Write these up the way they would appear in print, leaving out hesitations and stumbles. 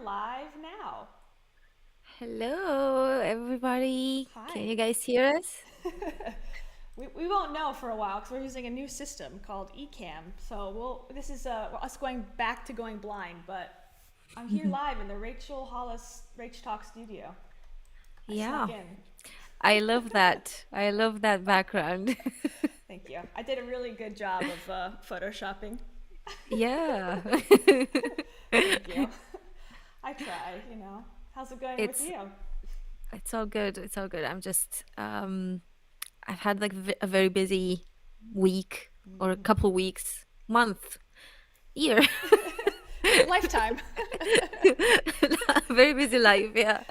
live now. Hello, everybody. Can you Hi. guys hear us? We won't know for a while because we're using a new system called Ecamm. So this is us going back to going blind, but I'm here live in the Rachel Hollis Rach Talk studio. I snuck Yeah, in. I love that. I love that background. Thank you. I did a really good job of photoshopping. Yeah. Thank you. I try, you know. How's it going with It's you? it's all good. It's all good. I'm just I've had like a very busy week or a couple weeks, month, year. Lifetime, Very busy life, yeah.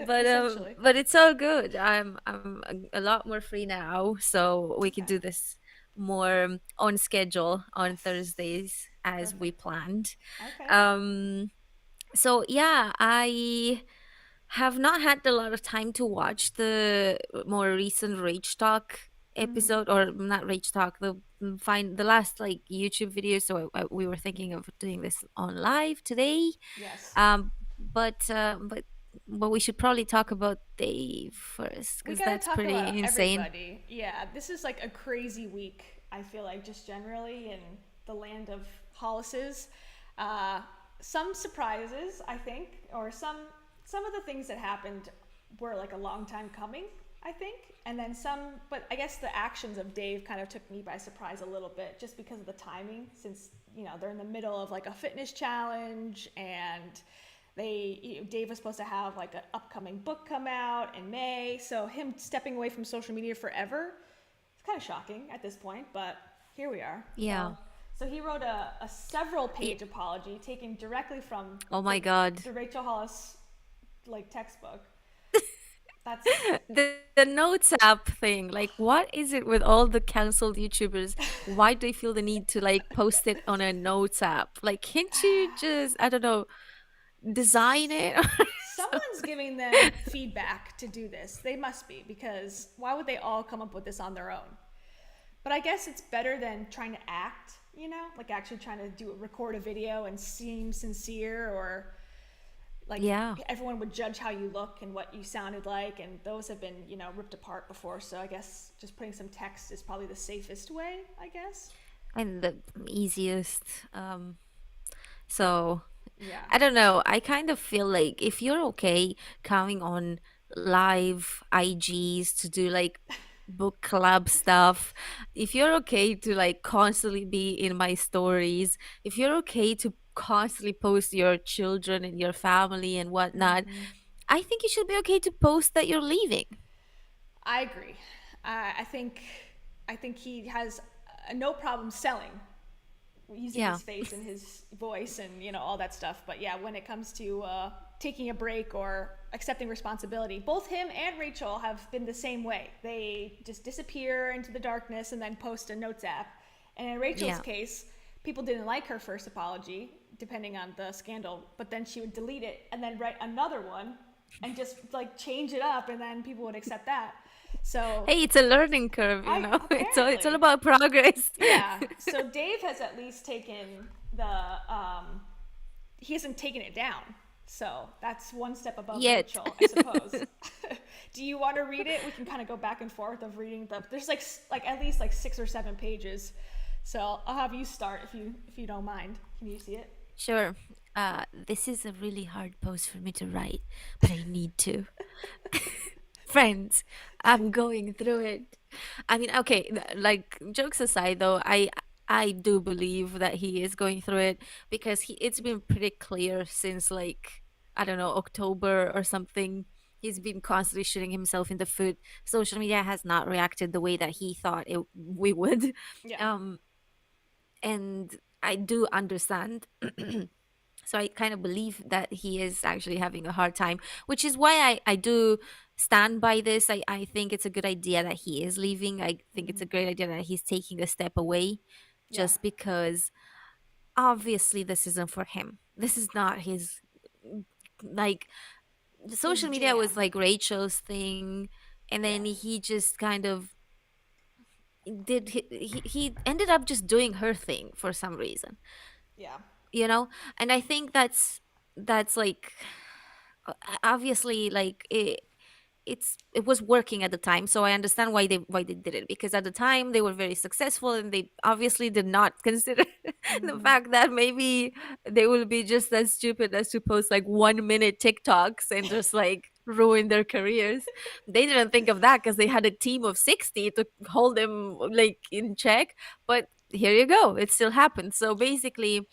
essentially. But it's all good. I'm a lot more free now, so we can Okay. do this more on schedule on Thursdays as we Perfect. planned. Okay. Um so yeah, I have not had a lot of time to watch the more recent Rage Talk episode, or not Rage Talk, the last like YouTube video. So we were thinking of doing this on live today. Yes. Um, but we should probably talk about Dave first We because gotta that's talk about pretty insane. everybody. Yeah, this is like a crazy week, I feel like, just generally in the land of Hollises. Uh, some surprises, I think, or some of the things that happened were like a long time coming, I think. And then some, but I guess the actions of Dave kind of took me by surprise a little bit just because of the timing, since, they're in the middle of like a fitness challenge and Dave was supposed to have like an upcoming book come out in May. So him stepping away from social media forever, it's kind of shocking at this point, but here we are. Yeah. So he wrote a several Y- page apology taken directly from Oh the my God. the Rachel Hollis like textbook. That's The notes app thing, like, what is it with all the canceled YouTubers? Why do they feel the need to like post it on a notes app? Like, can't you just, I don't know, design it or someone's something? giving them feedback to do this. They must be, because why would they all come up with this on their own? But I guess it's better than trying to act, like actually trying to record a video and seem sincere, or like Yeah. everyone would judge how you look and what you sounded like, and those have been, ripped apart before. So I guess just putting some text is probably the safest way, I guess. And the easiest. So Yeah. I don't know. I kind of feel like if you're okay coming on live IGs to do like book club stuff, if you're okay to like constantly be in my stories, if you're okay to constantly post your children and your family and whatnot, I think you should be okay to post that you're leaving. I agree. I think he has no problem selling, using Yeah. his face and his voice and all that stuff. But yeah, when it comes to taking a break or accepting responsibility, both him and Rachel have been the same way. They just disappear into the darkness and then post a notes app. And in Rachel's Yeah. case, people didn't like her first apology, depending on the scandal, but then she would delete it and then write another one and just like change it up, and then people would accept that. So Hey, it's a learning curve, you I know. It's all apparently, about progress. yeah. So Dave has at least taken he hasn't taken it down. So that's one step above Yet. Rachel, I suppose. Do you want to read it? We can kind of go back and forth of reading there's like at least like 6 or 7 pages. So I'll have you start if you don't mind. Can you see it? Sure. This is a really hard post for me to write, but I need to. Friends, I'm going through it. I mean, okay, like jokes aside though, I do believe that he is going through it because it's been pretty clear since like I don't know, October or something. He's been constantly shooting himself in the foot. Social media has not reacted the way that he thought we would. Yeah. Um and I do understand. So I kind of believe that he is actually having a hard time, which is why I do stand by this. I think it's a good idea that he is leaving. I think it's a great idea that he's taking a step away Yeah. just because obviously this isn't for him. This is not his, like, His social media was jam. like Rachel's thing. And then Yes. he just kind of he ended up just doing her thing for some reason, Yeah. you know? And I think that's that's like uh, obviously like it was working at the time, so I understand why they did it, because at the time they were very successful and they obviously did not consider the Hmm. fact that maybe they will be just as stupid as to post like 1 minute TikToks and just like ruin their careers. They didn't think of that because they had a team of 60 to hold them like in check. But here you go, it still happened. So basically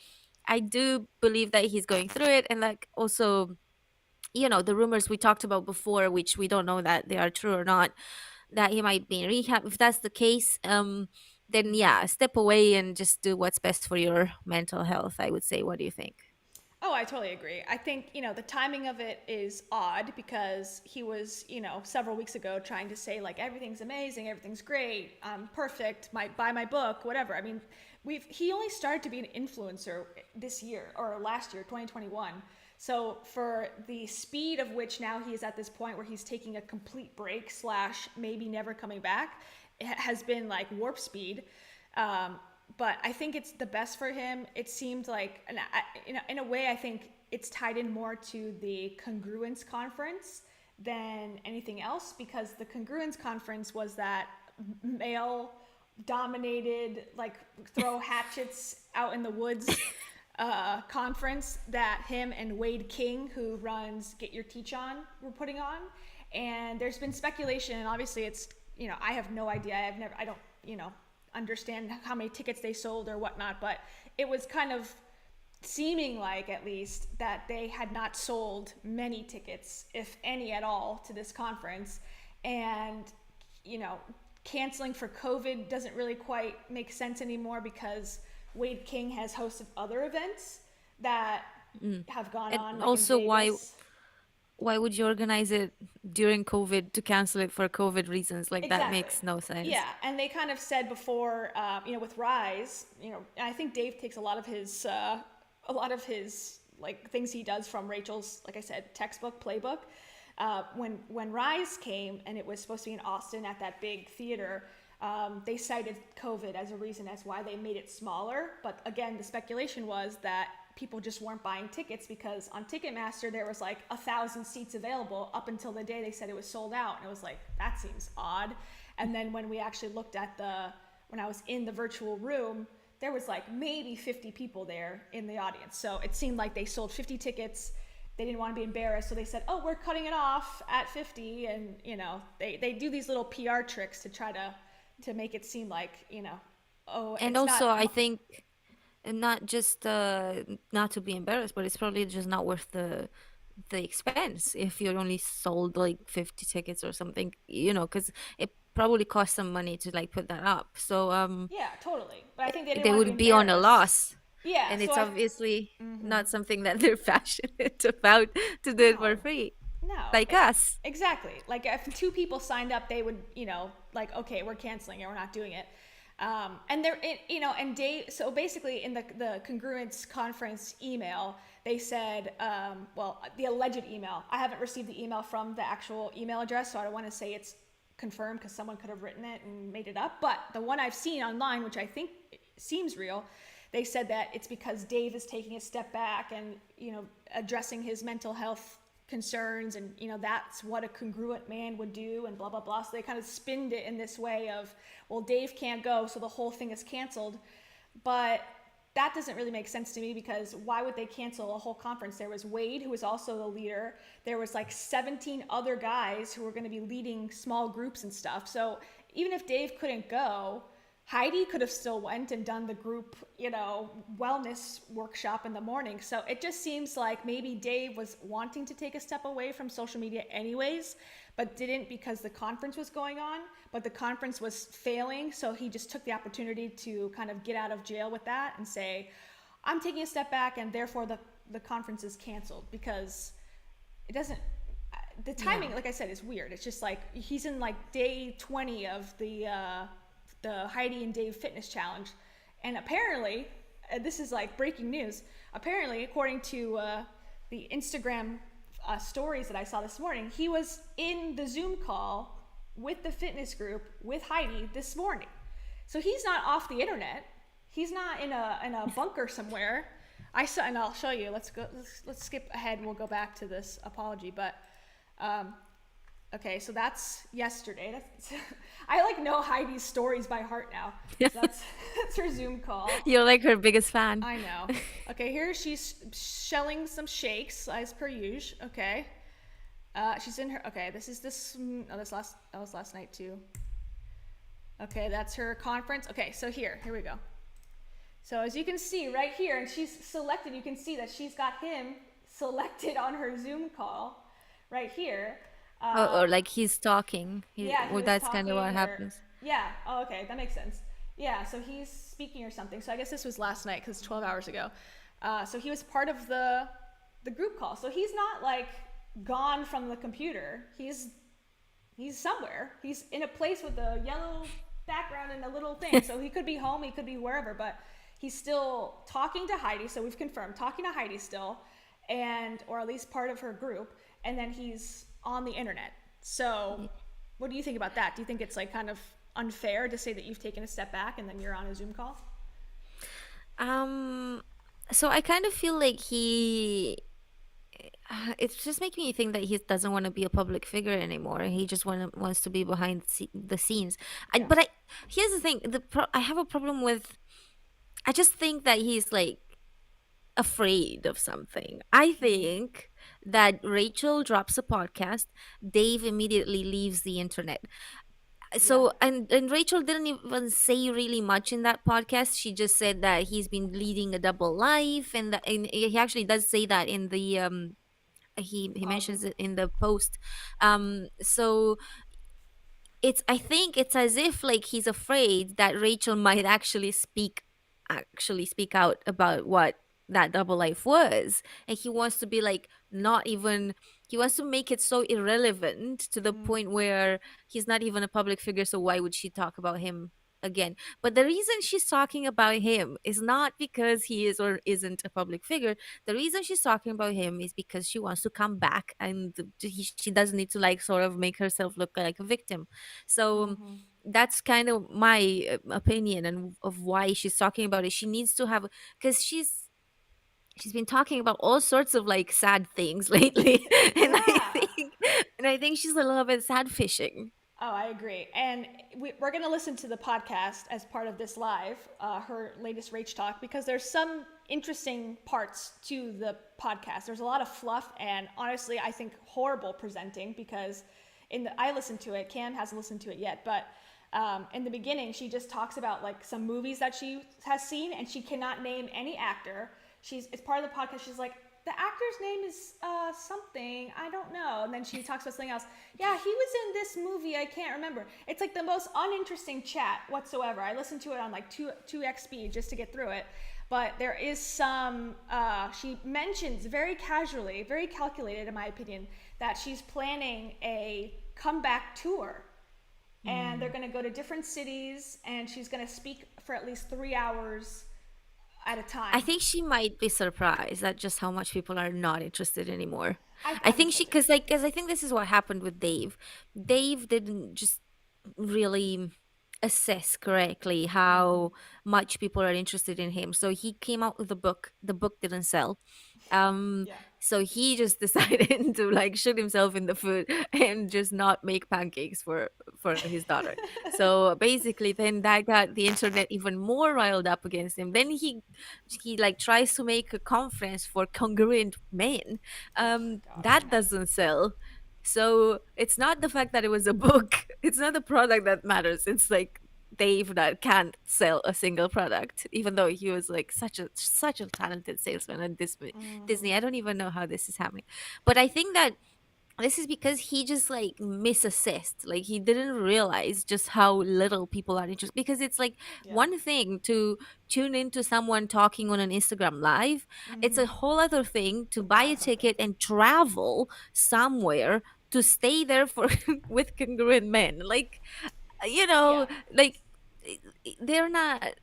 I do believe that he's going through it, and like also, you know, the rumors we talked about before, which we don't know that they are true or not, that he might be in rehab. If that's the case, then yeah, step away and just do what's best for your mental health, I would say. What do you think? Oh, I totally agree. I think, the timing of it is odd because he was, several weeks ago trying to say, like, everything's amazing, everything's great, I'm perfect, buy my book, whatever. I mean, he only started to be an influencer this year or last year, 2021. So for the speed of which now he is at this point where he's taking a complete break slash maybe never coming back, it has been like warp speed. Um, but I think it's the best for him. It seemed like, and in a way, I think it's tied in more to the Congruence conference than anything else, because the Congruence conference was that male dominated, like, throw hatchets out in the woods conference that him and Wade King, who runs Get Your Teach On, were putting on. And there's been speculation, and obviously it's, I have no idea. I don't, understand how many tickets they sold or whatnot, but it was kind of seeming like, at least, that they had not sold many tickets, if any at all, to this conference. And, you know, canceling for COVID doesn't really quite make sense anymore because Wade King has hosted other events that Mm. have gone And on, like in also, Vegas. why would you organize it during COVID to cancel it for COVID reasons? Like that Exactly. makes no sense. Yeah, and they kind of said before, with Rise, I think Dave takes a lot of his, like, things he does from Rachel's, like I said, textbook playbook. When Rise came and it was supposed to be in Austin at that big theater, they cited COVID as a reason as why they made it smaller. But again, the speculation was that people just weren't buying tickets because on Ticketmaster there was like 1,000 seats available up until the day they said it was sold out, and it was like, that seems odd. And then when we actually looked at when I was in the virtual room, there was like maybe 50 people there in the audience. So it seemed like they sold 50 tickets. They didn't want to be embarrassed, so they said, oh, we're cutting it off at 50. And they do these little PR tricks to try to make it seem like, oh, And it's not. also, I think, and not just not to be embarrassed, but it's probably just not worth the expense if you only sold like 50 tickets or something, you know, because it probably cost some money to like put that up. So Yeah, totally. But I think they didn't they want to be would be on a embarrassed. loss, Yeah, and so it's I. obviously Mm-hmm. not something that they're passionate about to do it for No, free, no, like us. exactly. Like if two people signed up, they would, like, okay, we're canceling it, we're not doing it. And and Dave. So basically, in the Congruence conference email, they said, well, the alleged email. I haven't received the email from the actual email address, so I don't want to say it's confirmed because someone could have written it and made it up. But the one I've seen online, which I think seems real, they said that it's because Dave is taking a step back and, addressing his mental health concerns, and, that's what a congruent man would do, and blah blah blah. So they kind of spinned it in this way of, well, Dave can't go, so the whole thing is canceled. But that doesn't really make sense to me, because why would they cancel a whole conference? There was Wade, who was also the leader. There was like 17 other guys who were going to be leading small groups and stuff. So even if Dave couldn't go, Heidi could have still went and done the group, wellness workshop in the morning. So it just seems like maybe Dave was wanting to take a step away from social media anyways, but didn't because the conference was going on. But the conference was failing, so he just took the opportunity to kind of get out of jail with that and say, I'm taking a step back, and therefore the conference is canceled, because it doesn't. The timing, Yeah. like I said, is weird. It's just like he's in like day 20 of the Heidi and Dave Fitness Challenge. And apparently, this is like breaking news, apparently, according to the Instagram stories that I saw this morning, he was in the Zoom call with the fitness group with Heidi this morning. So he's not off the internet. He's not in a bunker somewhere. I saw, and I'll show you. Let's go. Let's skip ahead. We'll go back to this apology, but um, okay. So that's yesterday. That's I like know Heidi's stories by heart now. So that's that's her Zoom call. You're like her biggest fan. I know. Okay, here she's shelling some shakes as per usual. Okay, she's in her. Okay, this is this. Oh, this last that was last night too. Okay, that's her conference. Okay, so here we go. So as you can see right here, and she's selected, you can see that she's got him selected on her Zoom call right here. Or like he's talking. Yeah, he Or was that's kind of what talking, or happens. yeah. Oh, okay, that makes sense. Yeah, so he's speaking or something. So I guess this was last night because 12 hours ago. So he was part of the group call. So he's not like gone from the computer. He's somewhere. He's in a place with a yellow background and a little thing. So he could be home, he could be wherever, but he's still talking to Heidi. So we've confirmed talking to Heidi still, and or at least part of her group. And then he's on the internet. So what do you think about that? Do you think it's like kind of unfair to say that you've taken a step back and then you're on a Zoom call? Um, so I kind of feel like it's just making me think that he doesn't want to be a public figure anymore. He just wants to be behind the scenes. Yeah. But here's the thing: I have a problem with. I just think that he's like afraid of something. I think that Rachel drops a podcast, Dave immediately leaves the internet. Yeah. So and Rachel didn't even say really much in that podcast. She just said that he's been leading a double life, and he actually does say that in the he Apology. mentions it in the post. So it's, I think it's as if like he's afraid that Rachel might actually speak out about what that double life was, and he wants to be like not even, he wants to make it so irrelevant to the Mm, point where he's not even a public figure, so why would she talk about him again? But the reason she's talking about him is not because he is or isn't a public figure. The reason she's talking about him is because she wants to come back, and she doesn't need to like sort of make herself look like a victim. So mm-hmm. that's kind of my opinion and of why she's talking about it. She needs to have, because she's been talking about all sorts of like sad things lately, and I Yeah. think and I think she's a little bit sad fishing. Oh, I agree. And we're going to listen to the podcast as part of this live, her latest Rach talk, because there's some interesting parts to the podcast. There's a lot of fluff, and honestly, I think horrible presenting because I listened to it. Cam hasn't listened to it yet, but in the beginning, she just talks about like some movies that she has seen, and she cannot name any actor. It's part of the podcast. She's like, the actor's name is something, I don't know. And then she talks about something else. Yeah, he was in this movie, I can't remember. It's like the most uninteresting chat whatsoever. I listened to it on like 2x speed just to get through it. But there is some, she mentions very casually, very calculated in my opinion, that she's planning a comeback tour. And they're going to go to different cities, and she's going to speak for at least 3 hours at a I time. think she might be surprised at just how much people are not interested anymore. I I think think so she, too. because I think this is what happened with Dave. Dave didn't just really assess correctly how much people are interested in him. So he came out with a book. The book didn't sell. Um, Yeah. so he just decided to like shoot himself in the foot and just not make pancakes for his daughter. So basically, then that got the internet even more riled up against him. Then he like tries to make a conference for congruent men. Oh God, I That know. doesn't sell. So it's not the fact that it was a book. It's not the product that matters. It's like Dave that can't sell a single product, even though he was like such a talented salesman at Disney. I don't even know how this is happening, but I think that this is because he just like misassessed, like he didn't realize just how little people are interested, because it's like Yeah. one thing to tune into someone talking on an Instagram live, it's a whole other thing to To buy buy a something. ticket and travel somewhere to stay there for with congruent men, like, Yeah. like they're not,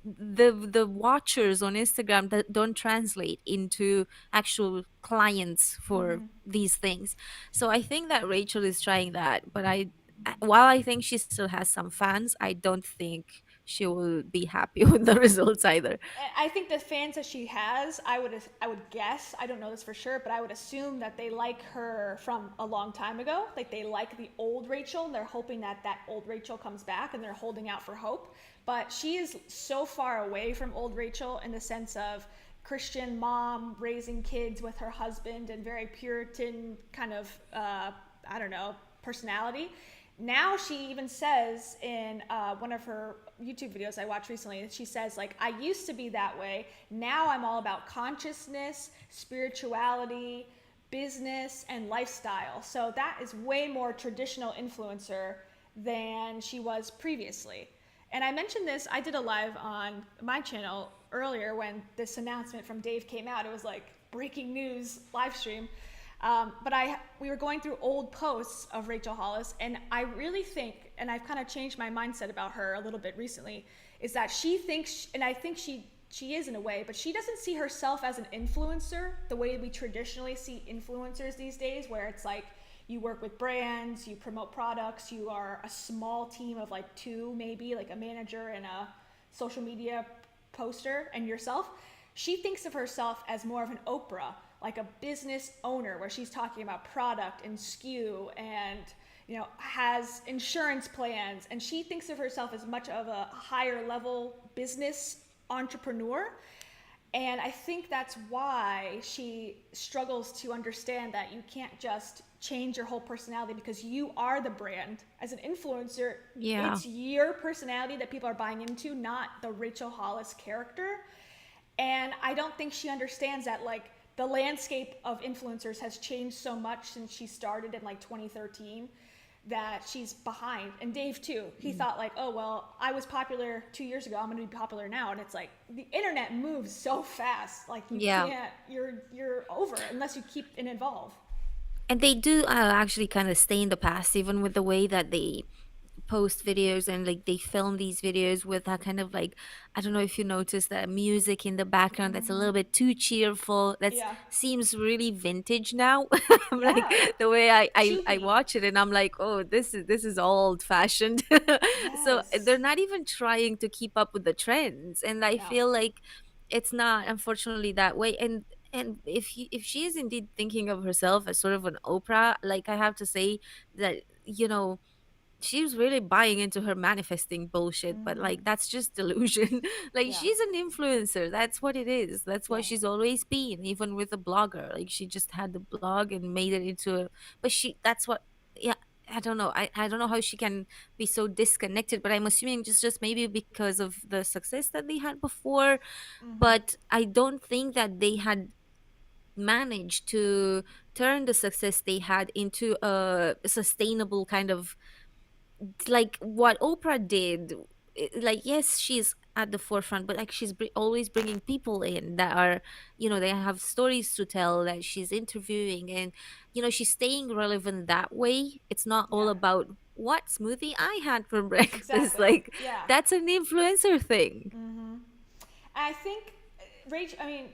the watchers on Instagram that don't translate into actual clients for these things. So I think that Rachel is trying that, but while I think she still has some fans, I don't think she will be happy with the results either. I think the fans that she has, I would guess, I don't know this for sure, but I would assume that they like her from a long time ago. Like they like the old Rachel, and they're hoping that that old Rachel comes back, and they're holding out for hope. But she is so far away from old Rachel in the sense of Christian mom raising kids with her husband and very Puritan kind of I don't know, personality. Now she even says in one of her YouTube videos I watched recently, she says like, I used to be that way. Now I'm all about consciousness, spirituality, business, and lifestyle. So that is way more traditional influencer than she was previously. And I mentioned this, I did a live on my channel earlier when this announcement from Dave came out. It was like breaking news live stream. But we were going through old posts of Rachel Hollis, and I really think, and I've kind of changed my mindset about her a little bit recently, is that she thinks, and I think she is in a way, but she doesn't see herself as an influencer the way we traditionally see influencers these days, where it's like you work with brands, you promote products, you are a small team of like two, maybe like a manager and a social media poster and yourself. She thinks of herself as more of an Oprah, like a business owner, where she's talking about product and SKU and, you know, has insurance plans. And she thinks of herself as much of a higher level business entrepreneur. And I think that's why she struggles to understand that you can't just change your whole personality because you are the brand. As an influencer, Yeah. it's your personality that people are buying into, not the Rachel Hollis character. And I don't think she understands that, like, the landscape of influencers has changed so much since she started in like 2013 that she's behind. And Dave too, he thought like, oh, well, I was popular 2 years ago, I'm gonna be popular now. And it's like, the internet moves so fast. Like you Yeah. can't, you're over it unless you keep and evolve. And they do actually kind of stay in the past, even with the way that they post videos and like they film these videos with that kind of like, I don't know if you notice that music in the background that's a little bit too cheerful. That Yeah. seems really vintage now. I'm like, Yeah. the way I Chewy. watch it and I'm like, oh, this is old fashioned. So they're Yes. not even trying to keep up with the trends, and I No. feel like it's not, unfortunately, that way. And if she is indeed thinking of herself as sort of an Oprah, like, I have to say that, she was really buying into her manifesting bullshit, but like that's just delusion. Like, Yeah. she's an influencer, that's what it is, that's what Yeah. she's always been, even with a blogger. Like, she just had the blog and made it into a, but she that's what, yeah. I don't know how she can be so disconnected, but I'm assuming just maybe because of the success that they had before. But I don't think that they had managed to turn the success they had into a sustainable kind of, like what Oprah did. Like, yes, she's at the forefront, but like she's always bringing people in that are, they have stories to tell, that she's interviewing, and she's staying relevant that way. It's not all Yeah. about what smoothie I had for breakfast. Exactly. Like, Yeah. that's an influencer thing. I think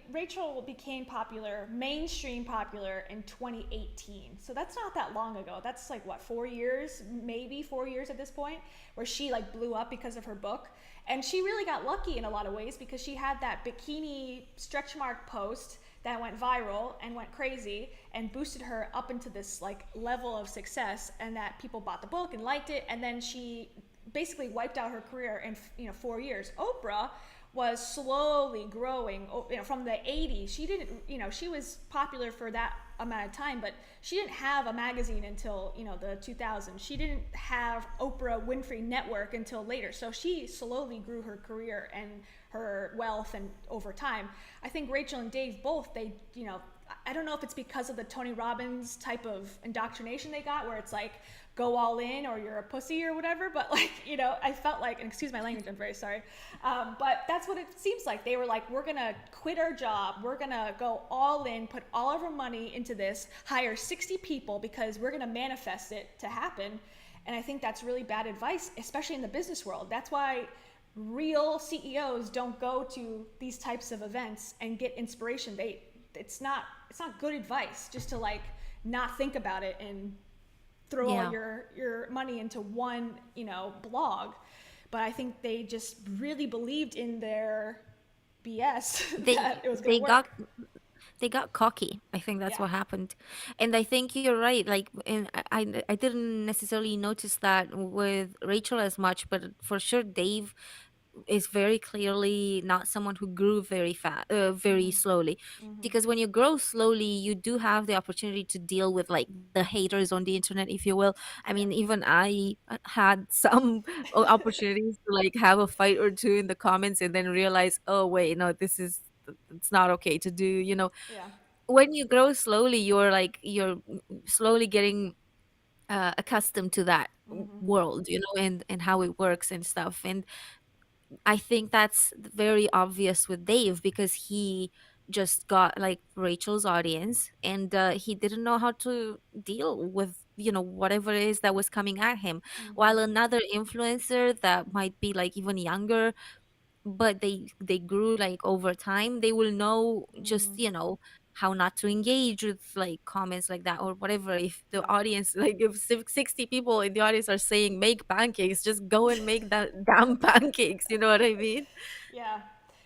Rachel became popular, mainstream popular in 2018. So that's not that long ago. That's like what, 4 years, maybe 4 years at this point, where she like blew up because of her book. And she really got lucky in a lot of ways because she had that bikini stretch mark post that went viral and went crazy and boosted her up into this like level of success, and that people bought the book and liked it, and then she basically wiped out her career in 4 years. Oprah was slowly growing, from the 80s. She didn't, she was popular for that amount of time, but she didn't have a magazine until, the 2000s. She didn't have Oprah Winfrey Network until later. So she slowly grew her career and her wealth and over time. I think Rachel and Dave both, I don't know if it's because of the Tony Robbins type of indoctrination they got, where it's like, go all in or you're a pussy or whatever, but like, I felt like, and excuse my language, I'm very sorry, but that's what it seems like. They were like, we're gonna quit our job, we're gonna go all in, put all of our money into this, hire 60 people because we're gonna manifest it to happen. And I think that's really bad advice, especially in the business world. That's why real CEOs don't go to these types of events and get inspiration. It's not good advice just to like not think about it and throw all Yeah. your money into one, blog. but I think they just really believed in their BS that they it was going to they got work. they got cocky. I think that's Yeah. what happened. And I think you're right. Like, and I didn't necessarily notice that with Rachel as much, but for sure Dave is very clearly not someone who grew very fast, very slowly. Because when you grow slowly, you do have the opportunity to deal with like the haters on the internet, if you will. I Yeah. mean, even I had some opportunities to like have a fight or two in the comments and then realize, oh wait, no, this is it's not okay to do. Yeah. When you grow slowly, you're slowly getting accustomed to that world, and how it works and stuff. And I think that's very obvious with Dave because he just got like Rachel's audience, and he didn't know how to deal with whatever it is that was coming at him, while another influencer that might be like even younger, but they grew like over time, they will know just how not to engage with like comments like that or whatever. If the Yeah. audience, like if 60 people in the audience are saying make pancakes, just go and make that damn pancakes, you know what I mean? Yeah.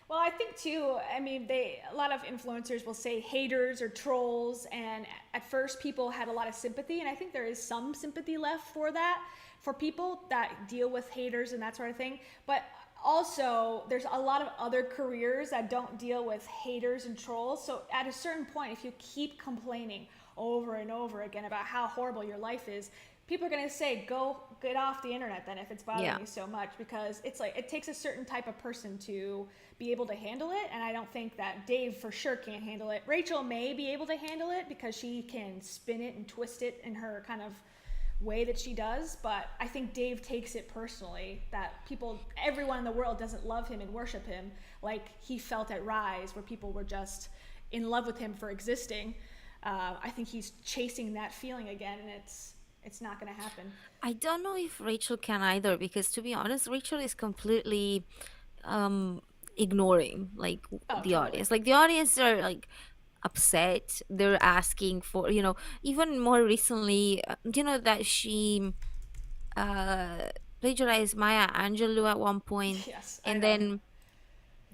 Well, I think too, I mean, a lot of influencers will say haters or trolls, and at first people had a lot of sympathy, and I think there is some sympathy left for that, for people that deal with haters and that sort of thing. But also, there's a lot of other careers that don't deal with haters and trolls. So at a certain point, if you keep complaining over and over again about how horrible your life is, people are going to say go get off the internet then if it's bothering Yeah. you so much, because it's like it takes a certain type of person to be able to handle it, and I don't think that Dave for sure can't handle it. Rachel may be able to handle it because she can spin it and twist it in her kind of way that she does, but I think Dave takes it personally that everyone in the world doesn't love him and worship him like he felt at Rise, where people were just in love with him for existing. I think he's chasing that feeling again, and it's not going to happen. I don't know if Rachel can either, because to be honest, Rachel is completely um ignoring like Oh, the totally. audience. Like the audience are like upset. They're asking for, even more recently, that she uh plagiarized Maya Angelou at one point, Yes, I and know. then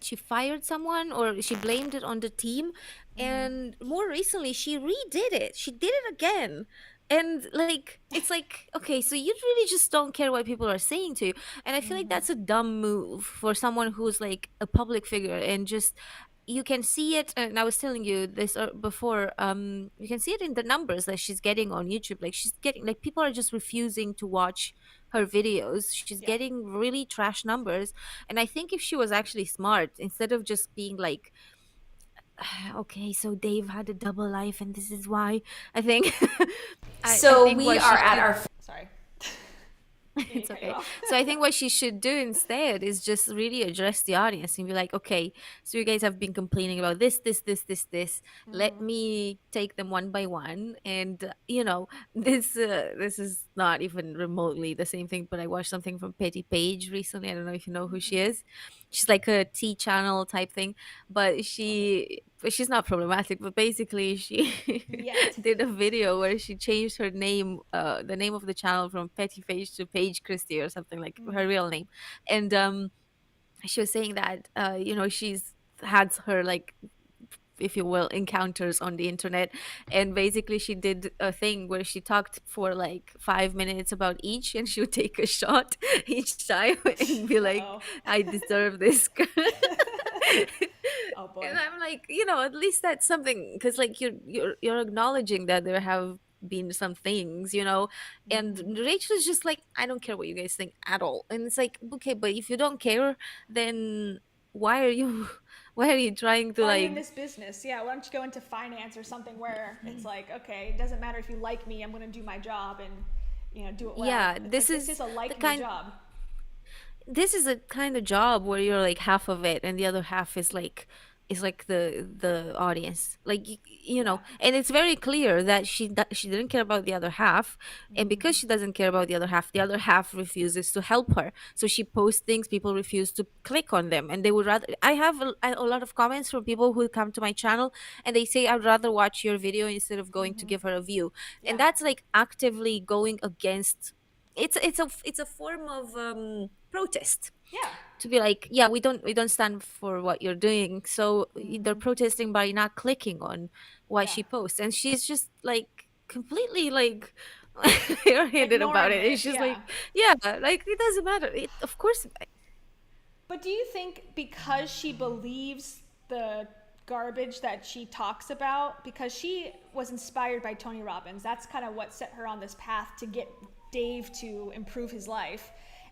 she fired someone or she blamed it on the team. And more recently she redid it, she did it again. And like it's like, okay, so you really just don't care what people are saying to you. And I feel like that's a dumb move for someone who's like a public figure. And just, you can see it, and I was telling you this before, you can see it in the numbers that she's getting on YouTube. Like she's getting, like, people are just refusing to watch her videos. She's Yeah. getting really trash numbers. And I think if she was actually smart, instead of just being like, okay, so Dave had a double life and this is why, I think I So think we what are she at should our Sorry. Didn't mean to it's cut you okay. off. So I think what she should do instead is just really address the audience and be like, okay, so you guys have been complaining about this. Let me take them one by one. And this is not even remotely the same thing, but I watched something from Petty Page recently. I don't know if you know who she is. She's like a T channel type thing, but Love it. she's not problematic. But basically, she Yet. did a video where she changed her name, the name of the channel, from Petty Page to Page Christie or something, like her real name. And she was saying that she's had her, like, if you will, encounters on the internet. And basically she did a thing where she talked for like 5 minutes about each, and she would take a shot each time and be like, Uh-oh. I deserve this. Oh And boy. I'm like, at least that's something, because like you're acknowledging that there have been some things. And Rachel is just like, I don't care what you guys think at all. And it's like, okay, but if you don't care, then why are you why are you trying to Why are you in like, this business? Yeah, why don't you go into finance or something where it's like, okay, it doesn't matter if you like me, I'm going to do my job and, do it well. yeah, It's like, this is a the like me kind job. this is a kind of job where you're like half of it and the other half is like the audience, like, Yeah. and it's very clear that she didn't care about the other half. And because she doesn't care about the other half refuses to help her. So she posts things, people refuse to click on them, and they would rather, I have a lot of comments from people who come to my channel and they say, I'd rather watch your video instead of going to give her a view. Yeah. And that's like actively going against, it's a form of protest, Yeah. to be like, yeah, we don't stand for what you're doing. So they're Hmm. protesting by not clicking on what Yeah. she posts, and she's just like completely like irritated about Ignoring it. it. It's just Yeah. like, yeah, like it doesn't matter. Of course. But do you think because she believes the garbage that she talks about, because she was inspired by Tony Robbins, that's kind of what set her on this path to get Dave to improve his life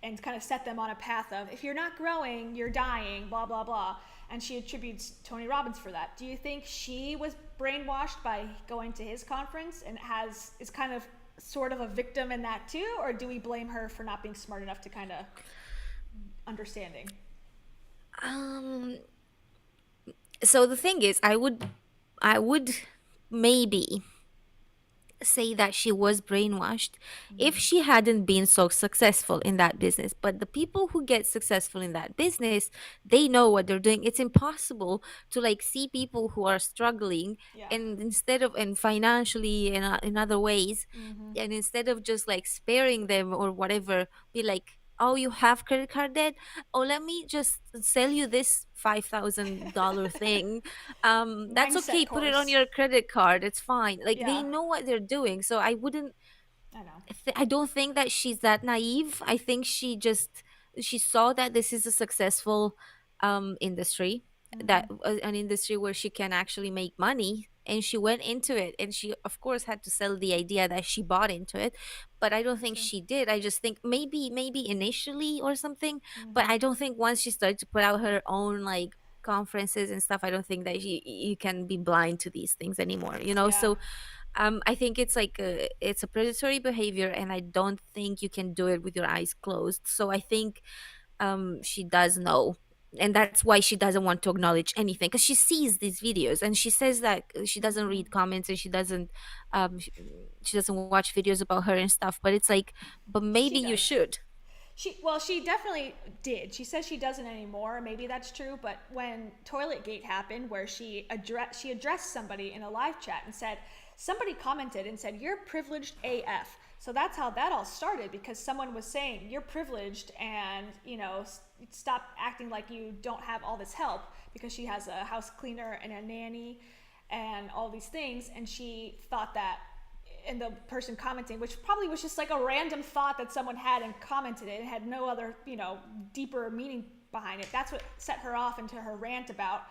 and kind of set them on a path of if you're not growing, you're dying, blah, blah, blah. And she attributes Tony Robbins for that. Do you think she was brainwashed by going to his conference and is kind of sort of a victim in that too? Or do we blame her for not being smart enough to kind of understanding? um so the thing is, I would maybe say that she was brainwashed if Mm-hmm. she hadn't been so successful in that business. But the people who get successful in that business, they know what they're doing. It's impossible to like see people who are struggling, Yeah. and instead of, and financially and in other ways, Mm-hmm. and instead of just like sparing them or whatever, be like, oh, you have credit card debt, oh, let me just sell you this $5,000 thing. That's Mindset okay, put it on course. your credit card, it's fine. Like, they Yeah, know what they're doing. So I wouldn't, I know. I don't think that she's that naive. I think she saw that this is a successful industry, that Mm-hmm. an industry where she can actually make money, and she went into it, and she of course had to sell the idea that she bought into it. But I don't think True. she did. I just think maybe initially or something, but Mm-hmm. I don't think once she started to put out her own like conferences and stuff, I don't think that you can be blind to these things anymore, Yeah. so I think it's like it's a predatory behavior, and I don't think you can do it with your eyes closed. So I think she does know, and that's why she doesn't want to acknowledge anything, because she sees these videos and she says that she doesn't Mm-hmm. read comments, and um she, she doesn't watch videos about her and stuff. But it's like, but maybe She you does. should. She definitely did. She says she doesn't anymore. Maybe that's true. But when Toiletgate happened, where she addressed somebody in a live chat and said somebody commented and said you're privileged AF. So that's how that all started, because someone was saying you're privileged and stop acting like you don't have all this help, because she has a house cleaner and a nanny and all these things, and she thought that, and the person commenting, which probably was just like a random thought that someone had and commented it, and had no other, deeper meaning behind it. That's what set her off into her rant about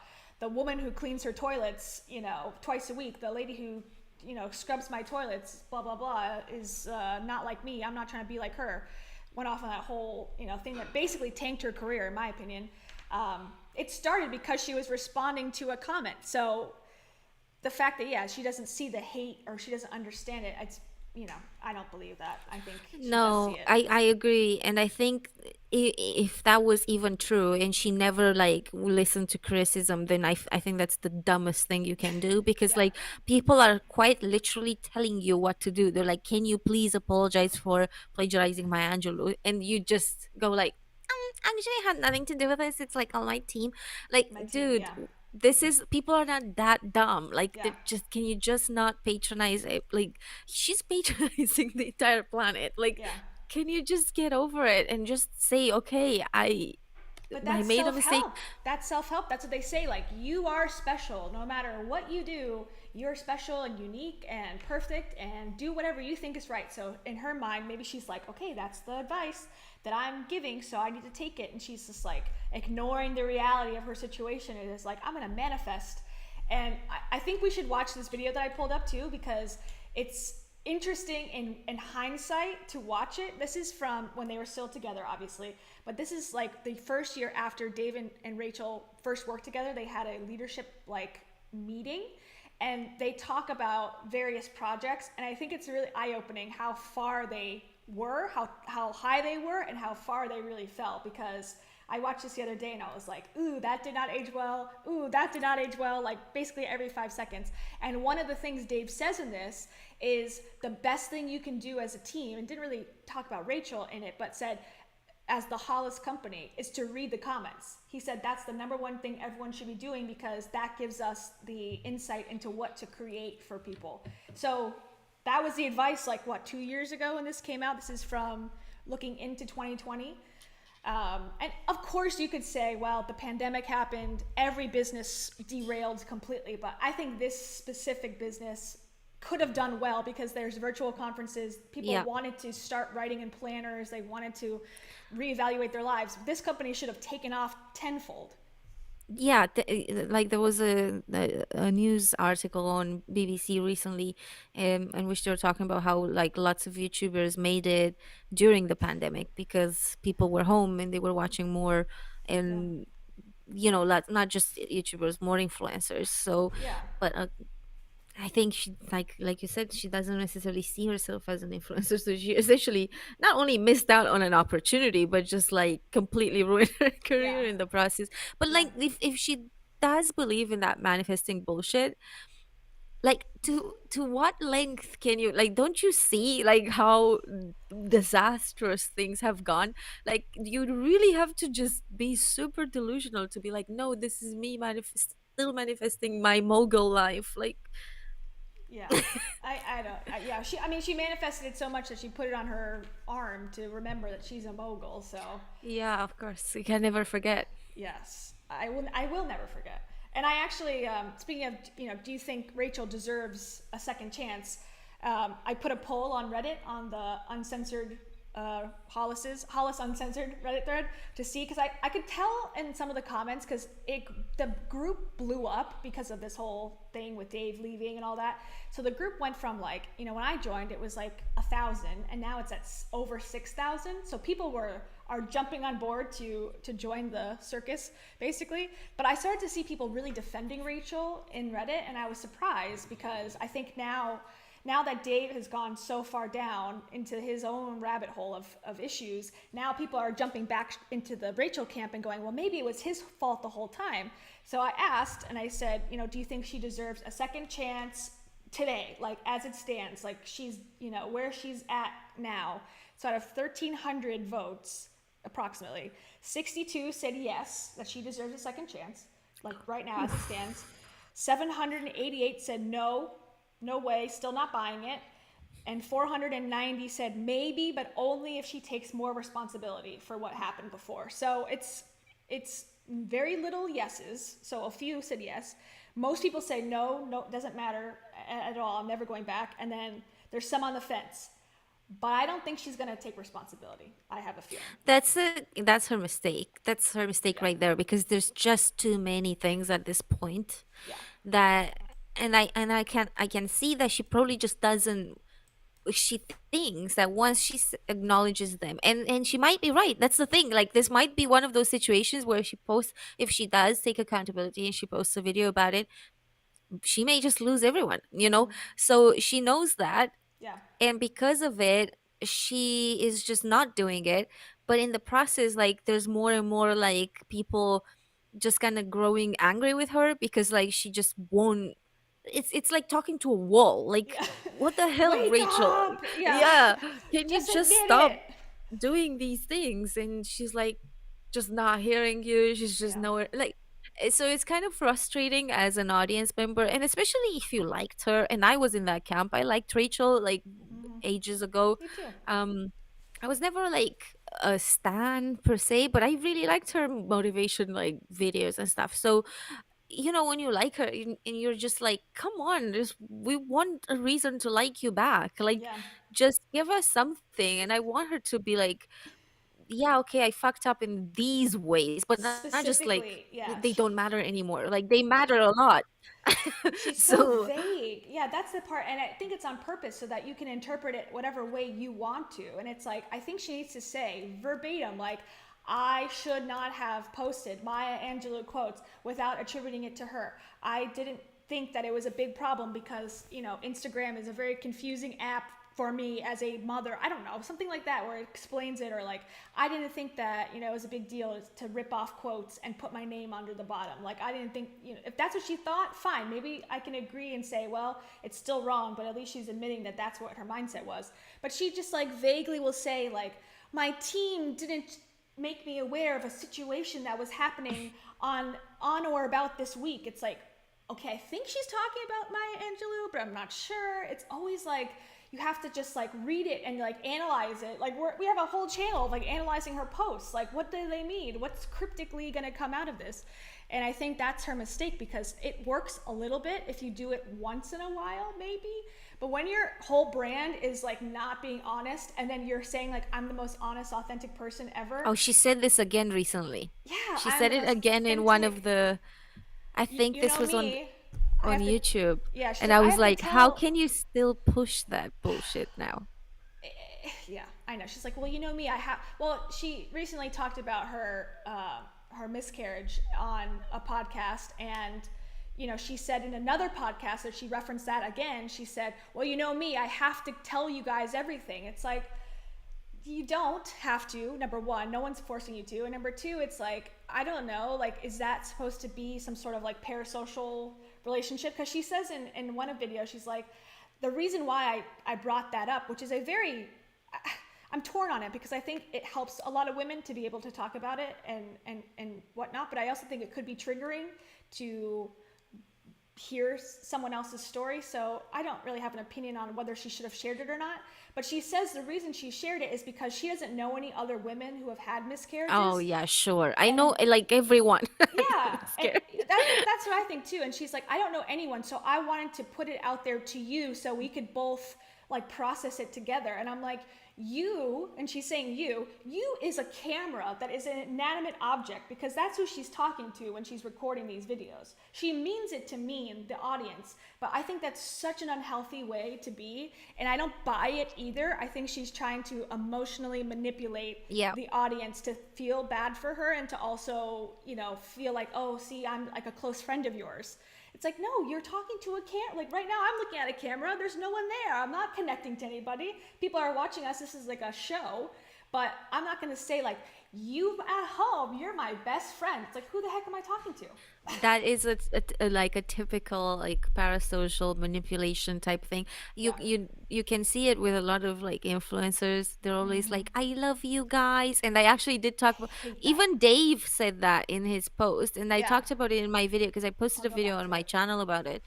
the woman who cleans her toilets, twice a week. The lady who, scrubs my toilets, blah, blah, blah, is not like me. I'm not trying to be like her. Went off on that whole, thing that basically tanked her career, in my opinion. It started because she was responding to a comment. So the fact that, yeah, she doesn't see the hate or she doesn't understand it, it's, I don't believe that. I think she does see No, it. I agree, and I think if that was even true, and she never like listened to criticism, then I think that's the dumbest thing you can do, because Yeah. like people are quite literally telling you what to do. They're like, "Can you please apologize for plagiarizing my Angelou?" And you just go like, "Actually, it had nothing to do with this. It's like on my team." Like, My team, dude, yeah. this is, people are not that dumb. Like, Yeah. just, can you just not patronize it? Like, she's patronizing the entire planet. Like, Yeah. can you just get over it and just say, okay, But I that's made a self mistake. help. That's self help. That's what they say. Like, you are special. No matter what you do, you're special and unique and perfect, and do whatever you think is right. So, in her mind, maybe she's like, okay, that's the advice that I'm giving, so I need to take it. And she's just like ignoring the reality of her situation. It is like, I'm going to manifest. And I think we should watch this video that I pulled up too, because it's interesting in hindsight to watch it. This is from when they were still together, obviously, but this is like the first year after Dave and Rachel first worked together. They had a leadership like meeting, and they talk about various projects, and I think it's really eye-opening how far they were, how high they were, and how far they really fell. Because I watched this the other day and I was like, ooh, that did not age well. Ooh, that did not age well. Like basically every 5 seconds. And one of the things Dave says in this is the best thing you can do as a team, and didn't really talk about Rachel in it, but said, as the Hollis company, is to read the comments. He said that's the number one thing everyone should be doing, because that gives us the insight into what to create for people. So that was the advice, like, what, 2 years ago when this came out? This is from looking into 2020. And of course, you could say, well, the pandemic happened, every business derailed completely. But I think this specific business could have done well because there's virtual conferences. People Yeah. wanted to start writing in planners, they wanted to reevaluate their lives. This company should have taken off tenfold. Yeah, like there was a news article on BBC recently, in which they were talking about how like lots of YouTubers made it during the pandemic because people were home and they were watching more, Yeah. and not just YouTubers, more influencers. So, Yeah. but I think she, like you said, she doesn't necessarily see herself as an influencer. So she essentially not only missed out on an opportunity, but just like completely ruined her Yeah. career in the process. But Yeah. like if she does believe in that manifesting bullshit, like to what length can you, like, don't you see like how disastrous things have gone? Like you really have to just be super delusional to be like, no, this is me still manifesting my mogul life. Like, Yeah. I don't. Yeah. I mean, she manifested it so much that she put it on her arm to remember that she's a mogul. So, yeah, of course. You can never forget. yes, I will never forget. And I actually, speaking of, do you think Rachel deserves a second chance? I put a poll on Reddit on the uncensored Hollis uncensored Reddit thread to see, because I could tell in some of the comments, because the group blew up because of this whole thing with Dave leaving and all that. So the group went from, like, when I joined it was like 1,000, and now it's at over 6,000. So people are jumping on board to join the circus, basically. But I started to see people really defending Rachel in Reddit, and I was surprised because I think now that Dave has gone so far down into his own rabbit hole of issues, now people are jumping back into the Rachel camp and going, well, maybe it was his fault the whole time. So I asked, and I said, do you think she deserves a second chance today, like as it stands, like she's, where she's at now? So out of 1,300 votes, approximately, 62 said yes, that she deserves a second chance, like right now as it stands. 788 said no, no way, still not buying it. And 490 said maybe, but only if she takes more responsibility for what happened before. So it's very little yeses. So a few said yes. Most people say no, no, doesn't matter at all. I'm never going back. And then there's some on the fence. But I don't think she's going to take responsibility. I have a feeling. That's her mistake. That's her mistake Yeah. right there, because there's just too many things at this point Yeah. that, and I can see that she probably just doesn't, she thinks that once she acknowledges them, and she might be right. That's the thing. Like, this might be one of those situations where she posts, if she does take accountability and she posts a video about it, she may just lose everyone. Mm-hmm. So she knows that, Yeah. and because of it, she is just not doing it. But in the process, like, there's more and more like people just kind of growing angry with her because like she just won't, it's like talking to a wall. Like, Yeah. what the hell, Wake Rachel? up. Yeah. Yeah, can you Just just admit stop it. doing these things? And she's like just not hearing you. She's just Yeah. nowhere, like, so it's kind of frustrating as an audience member, and especially if you liked her. And I was in that camp. I liked Rachel like Mm-hmm. ages ago. Me too. um I was never like a stan per se, but I really liked her motivation like videos and stuff. So, when you like her, and you're just like, come on, just, we want a reason to like you back. Like, Yeah. just give us something. And I want her to be like, yeah, okay, I fucked up in these ways, but not just like Specifically, yeah. they don't matter anymore. Like, they matter a lot. She's so So, vague. Yeah, that's the part. And I think it's on purpose so that you can interpret it whatever way you want to. And it's like, I think she needs to say verbatim, like, I should not have posted Maya Angelou quotes without attributing it to her. I didn't think that it was a big problem because, Instagram is a very confusing app for me as a mother. I don't know, something like that, where it explains it. Or like, I didn't think that, it was a big deal to rip off quotes and put my name under the bottom. Like, I didn't think, if that's what she thought, fine, maybe I can agree and say, well, it's still wrong, but at least she's admitting that that's what her mindset was. But she just like vaguely will say, like, my team didn't make me aware of a situation that was happening on or about this week. It's like, okay, I think she's talking about Maya Angelou, but I'm not sure. It's always like, you have to just like read it and like analyze it. Like we have a whole channel of like analyzing her posts. Like what do they mean? What's cryptically going to come out of this? And I think that's her mistake, because it works a little bit if you do it once in a while, maybe. But when your whole brand is like not being honest, and then you're saying like, I'm the most honest, authentic person ever. Oh, she said this again recently. Yeah, She I'm said the it most again in one of authentic. the, I think You this know was me. I on have to. YouTube. Yeah, she's And like, I I was have to like, how tell. can you still push that bullshit now? Yeah, I know. She's like, well, you know me. I have. Well, she recently talked about her miscarriage on a podcast, and she said in another podcast that she referenced that again. She said, well, you know me. I have to tell you guys everything. It's like, you don't have to. Number one, no one's forcing you to, and number two, it's like, I don't know, like, is that supposed to be some sort of like parasocial relationship? Because she says in one of videos, she's like, the reason why I brought that up, which is a very, I'm torn on it, because I think it helps a lot of women to be able to talk about it and whatnot, but I also think it could be triggering to hear someone else's story. So I don't really have an opinion on whether she should have shared it or not. But she says the reason she shared it is because she doesn't know any other women who have had Oh, miscarriages. yeah, sure. I know, And like, everyone had yeah, and miscarriage. that's what I think too. And she's like, I don't know anyone, so I wanted to put it out there to you so we could both like process it together. And I'm like, you, and she's saying you is a camera that is an inanimate object, because that's who she's talking to when she's recording these videos. She means it to me and the audience, but I think that's such an unhealthy way to be, and I don't buy it either. I think she's trying to emotionally manipulate Yeah. the audience to feel bad for her, and to also, feel like, oh, see, I'm like a close friend of yours. It's like, no, you're talking to a camera. Like right now, I'm looking at a camera. There's no one there. I'm not connecting to anybody. People are watching us. This is like a show. But I'm not going to say like, you at home, you're my best friend. It's like, who the heck am I talking to? That is like a typical like parasocial manipulation type thing. You Yeah. you can see it with a lot of like influencers. They're always Mm-hmm. like, "I love you guys," and I actually did talk about. I hate that. Even Dave said that in his post, and I Yeah. talked about it in my video because I posted I'll a go video back on to my it. channel about it,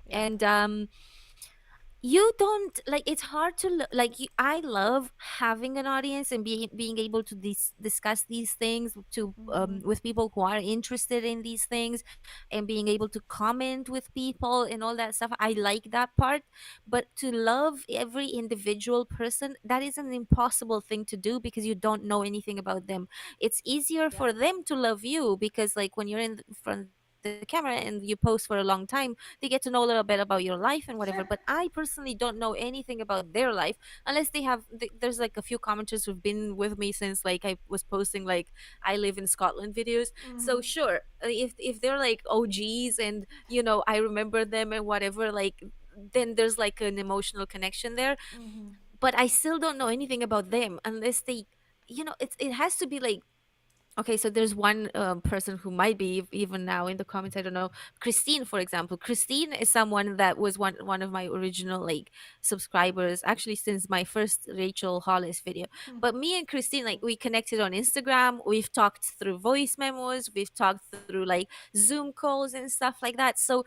Yeah. and you don't like, it's hard to like I love having an audience and being able to discuss these things to Mm-hmm. with people who are interested in these things, and being able to comment with people and all that stuff. I like that part, but to love every individual person, that is an impossible thing to do because you don't know anything about them. It's easier Yeah. for them to love you because like when you're in front of the camera and you post for a long time, they get to know a little bit about your life and whatever. Sure. But I personally don't know anything about their life unless they have there's like a few commenters who've been with me since like I was posting like I live in Scotland videos. Mm-hmm. So sure, if they're like OGs and I remember them and whatever, like then there's like an emotional connection there. Mm-hmm. But I still don't know anything about them unless they, it has to be like, okay, so there's one person who might be even now in the comments. I don't know, Christine, for example. Christine is someone that was one of my original like subscribers, actually since my first Rachel Hollis video. Hmm. But me and Christine, like we connected on Instagram. We've talked through voice memos. We've talked through like Zoom calls and stuff like that. So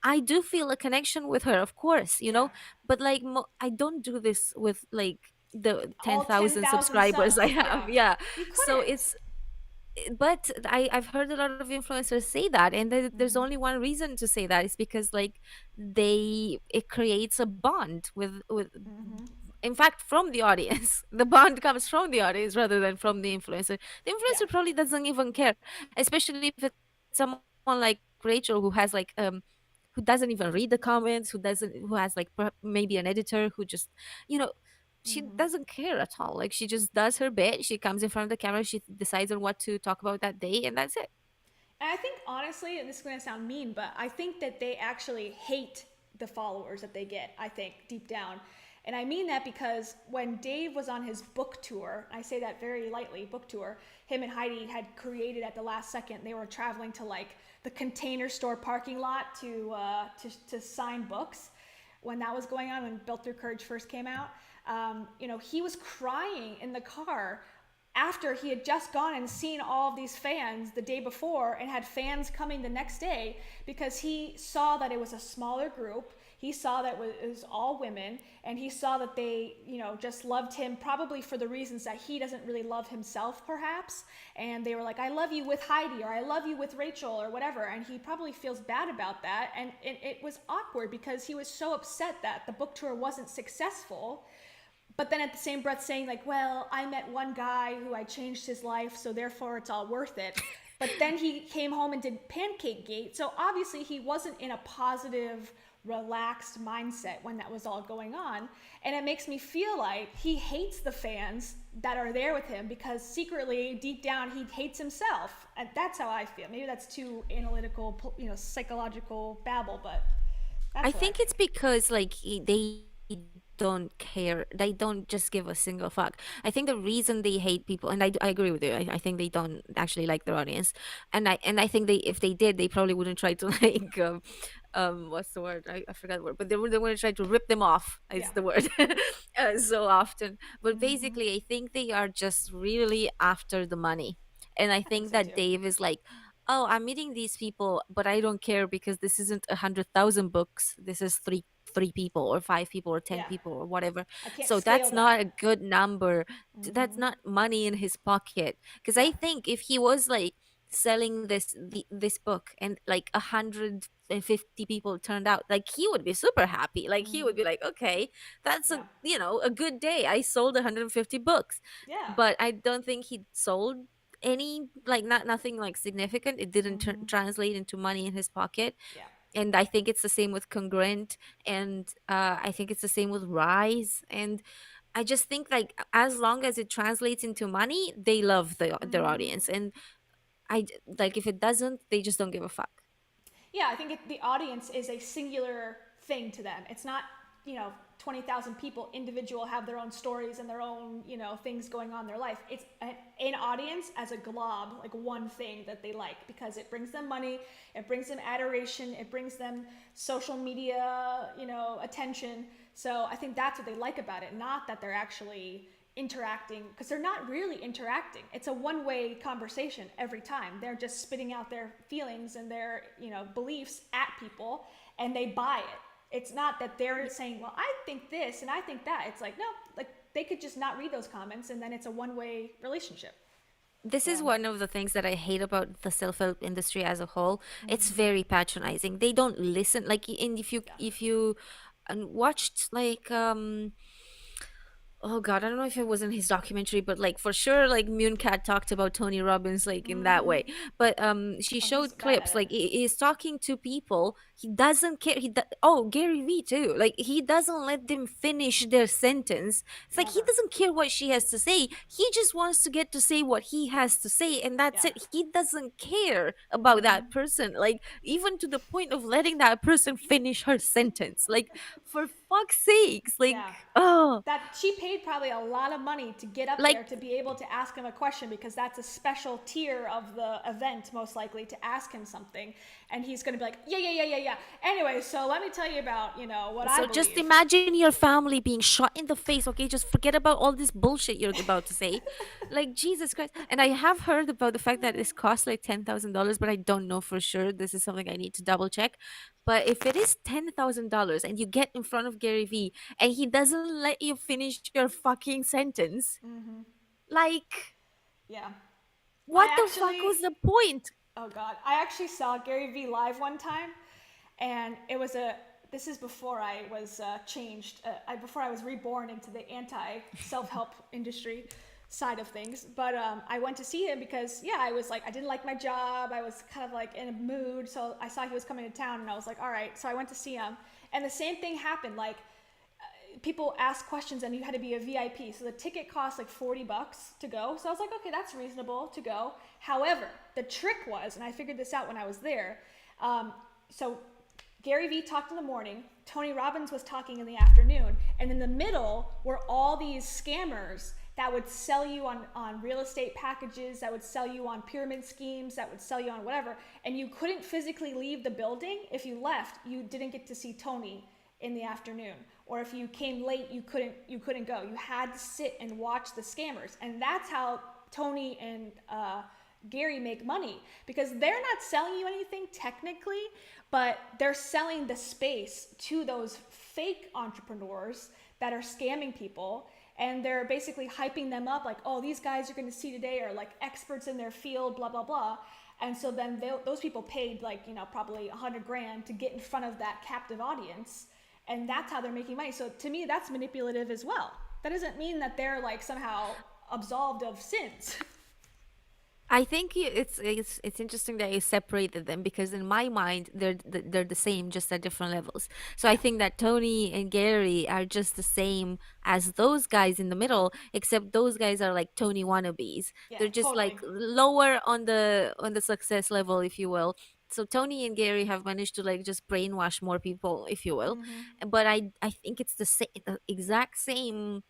I do feel a connection with her, of course, Yeah. but like I don't do this with like the All 10,000 10,000 subscribers I subs. have. Yeah. Yeah. You So couldn't. it's but I've heard a lot of influencers say that, and there's Mm-hmm. only one reason to say that. It's because like it creates a bond with Mm-hmm. in fact from the audience. The bond comes from the audience rather than from the influencer. The Yeah. influencer probably doesn't even care, especially if it's someone like Rachel who has like who doesn't even read the comments, who has like maybe an editor who just you know she Mm-hmm. doesn't care at all. Like she just does her bit. She comes in front of the camera. She decides on what to talk about that day, and that's it. And I think honestly, and this is going to sound mean, but I think that they actually hate the followers that they get, I think, deep down. And I mean that because when Dave was on his book tour, I say that very lightly, book tour, him and Heidi had created at the last second. They were traveling to like the Container Store parking lot to sign books when that was going on, when Built Through Courage first came out. He was crying in the car after he had just gone and seen all of these fans the day before and had fans coming the next day, because he saw that it was a smaller group. He saw that it was all women, and he saw that they, just loved him probably for the reasons that he doesn't really love himself, perhaps. And they were like, I love you with Heidi, or I love you with Rachel, or whatever. And he probably feels bad about that. And it was awkward because he was so upset that the book tour wasn't successful, but then at the same breath saying like, well, I met one guy who I changed his life, so therefore it's all worth it. But then he came home and did Pancake Gate, so obviously he wasn't in a positive, relaxed mindset when that was all going on. And it makes me feel like he hates the fans that are there with him because secretly, deep down, he hates himself. And that's how I feel. Maybe that's too analytical, psychological babble, but I that's what I think it's think. because like they don't care. They don't just give a single fuck. I think the reason they hate people, and I agree with you. I think they don't actually like their audience, and I think they, if they did, they probably wouldn't try to like what's the word? I forgot the word, but they wouldn't try to rip them off. Yeah. Is the word so often. But Mm-hmm. basically, I think they are just really after the money, and I I think think so that too. Dave is like, oh, I'm meeting these people, but I don't care because this isn't 100,000 books. This is three people or five people or 10 Yeah. people or whatever. I can't So scale that's that. not a good number. That's Mm-hmm. not money in his pocket. Because Yeah. I think if he was like selling this book and like 150 people turned out, like he would be super happy. Like he would Mm-hmm. be like, okay, that's a Yeah. a good day. I sold 150 books. Yeah. But I don't think he sold any, like, not nothing like significant. It didn't Mm-hmm. translate into money in his pocket. Yeah. And I think it's the same with Congruent, and I think it's the same with Rise. And I just think like as long as it translates into money, they love their Mm-hmm. audience. And like if it doesn't, they just don't give a fuck. Yeah, I think the audience is a singular thing to them. It's not, 20,000 people individual have their own stories and their own, things going on in their life. It's an audience as a glob, like one thing that they like because it brings them money, it brings them adoration, it brings them social media, attention. So I think that's what they like about it, not that they're actually interacting, because they're not really interacting. It's a one-way conversation every time. They're just spitting out their feelings and their, beliefs at people, and they buy it. It's not that they're saying, well, I think this and I think that. It's like, no, like they could just not read those comments, and then it's a one-way relationship. This is So one of the things that I hate about the self-help industry as a whole. It's mm-hmm. very patronizing. They don't listen. Like, and Yeah. if you watched like oh god, I don't know if it was in his documentary, but like for sure, like Mooncat talked about Tony Robbins like in that Mm-hmm. way. But she Oh, he's showed bad at clips it. like he's talking to people. He doesn't care. Oh, Gary Vee too. Like he doesn't let them finish their sentence. It's like he Never. doesn't care what she has to say. He just wants to get to say what he has to say, and that's Yeah. it. He doesn't care about Mm-hmm. that person. Like even to the point of letting that person finish her sentence. Like for fuck's sakes. Like Yeah. oh. That she paid probably a lot of money to get up Like there to be able to ask him a question, because that's a special tier of the event, most likely, to ask him something. And he's going to be like, yeah, yeah, yeah, yeah, yeah. Anyway, so let me tell you about, what I so just believe. imagine your family being shot in the face, okay? Just forget about all this bullshit you're about to say. Like Jesus Christ. And I have heard about the fact that this costs like $10,000, but I don't know for sure. This is something I need to double check. But if it is $10,000 and you get in front of Gary Vee and he doesn't let you finish your fucking sentence, Mm-hmm. like Yeah. what I the fuck actually, was the point? oh God, I actually saw Gary Vee live one time, and it was this is before I was changed, before I was reborn into the anti-self-help industry side of things. But I went to see him because, yeah, I was like, I didn't like my job. I was kind of like in a mood. So I saw he was coming to town, and I was like, all right. So I went to see him. And the same thing happened. Like, people asked questions and you had to be a VIP. So the ticket cost like $40 to go. So I was like, okay, that's reasonable to go. However, the trick was, and I figured this out when I was there. So Gary Vee talked in the morning, Tony Robbins was talking in the afternoon, and in the middle were all these scammers that would sell you on real estate packages, that would sell you on pyramid schemes, that would sell you on whatever. And you couldn't physically leave the building. If you left, you didn't get to see Tony in the afternoon. Or if you came late, you couldn't go. You had to sit and watch the scammers. And that's how Tony and Gary make money, because they're not selling you anything technically, but they're selling the space to those fake entrepreneurs that are scamming people, and they're basically hyping them up like, oh, these guys you're going to see today are like experts in their field, blah blah blah. And so then those people paid like, you know, probably 100 grand to get in front of that captive audience, and that's how they're making money. So to me, that's manipulative as well. That doesn't mean that they're like somehow absolved of sins. I think it's interesting that you separated them, because in my mind they're the same, just at different levels. So I Yeah, think that Tony and Gary are just the same as those guys in the middle, except those guys are like Tony wannabes. yeah, They're just like totally. lower on the success level, if you will. So Tony and Gary have managed to like just brainwash more people, if you will. Mm-hmm. But I think it's the exact same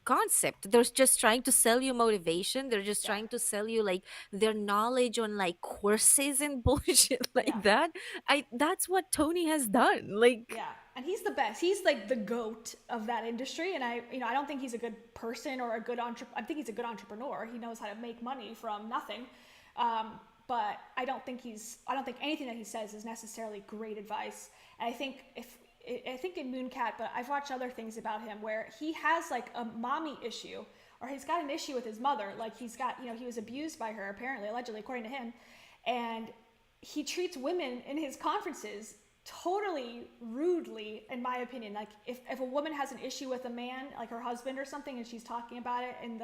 concept. They're just trying to sell you motivation. They're just Yeah, trying to sell you like their knowledge on like courses and bullshit like yeah, that. I That's what Tony has done. Like, yeah. And he's the best. He's like the goat of that industry. And I don't think he's a good person or a good I think he's a good entrepreneur. He knows how to make money from nothing. But I don't think anything that he says is necessarily great advice. And I think in Mooncat, but I've watched other things about him where he has like a mommy issue, or he's got an issue with his mother. Like he's got, you know, he was abused by her, apparently, allegedly, according to him. And he treats women in his conferences totally rudely, in my opinion. Like if a woman has an issue with a man, like her husband or something, and she's talking about it in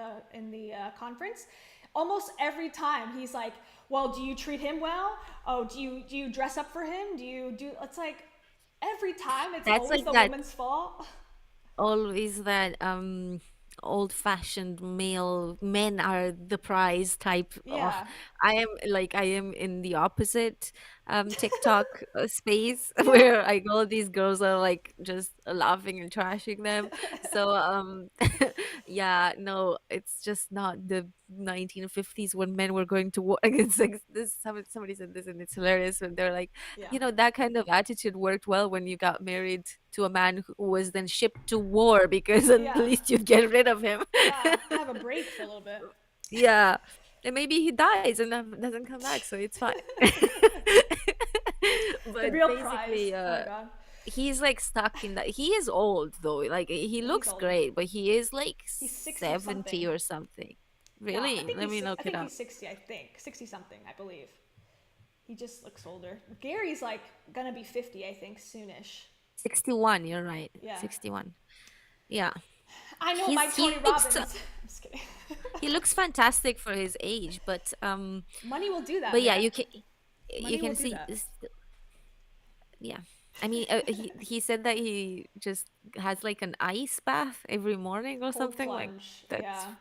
the conference, almost every time he's like, well, do you treat him well? Oh, do you dress up for him? Do you do, it's like every time it's that's always like the that, woman's fault. always that old fashioned male men are the prize type of. Yeah. I am in the opposite TikTok space Yeah. where I go, these girls are like just laughing and trashing them. So yeah, no, it's just not the 1950s when men were going to war. It's like this, somebody said this and it's hilarious, and they're like, Yeah. that kind of attitude worked well when you got married to a man who was then shipped to war, because at Yeah. least you'd get rid of him. Yeah. Have a break for a little bit. Yeah. And maybe he dies and then doesn't come back, so it's fine. The But real prize. basically, Oh my god. he's like stuck in that. He is old though. Like he Yeah, he's looks old. great, but he is like He's 60 70 something. or something. Yeah, Really? Let me I look it think he's up. 60, I think. 60 something, I believe. He just looks older. Gary's like gonna be 50, I think, soonish. 61, you're right. Yeah. 61. Yeah. I know my He Tony looks Robbins. I'm just kidding. he looks fantastic for his age, Money will do that, but yeah, man. you Money will can do see that. yeah. I mean, he said that he just has like an ice bath every morning or Cold something like plunge. that's. Yeah.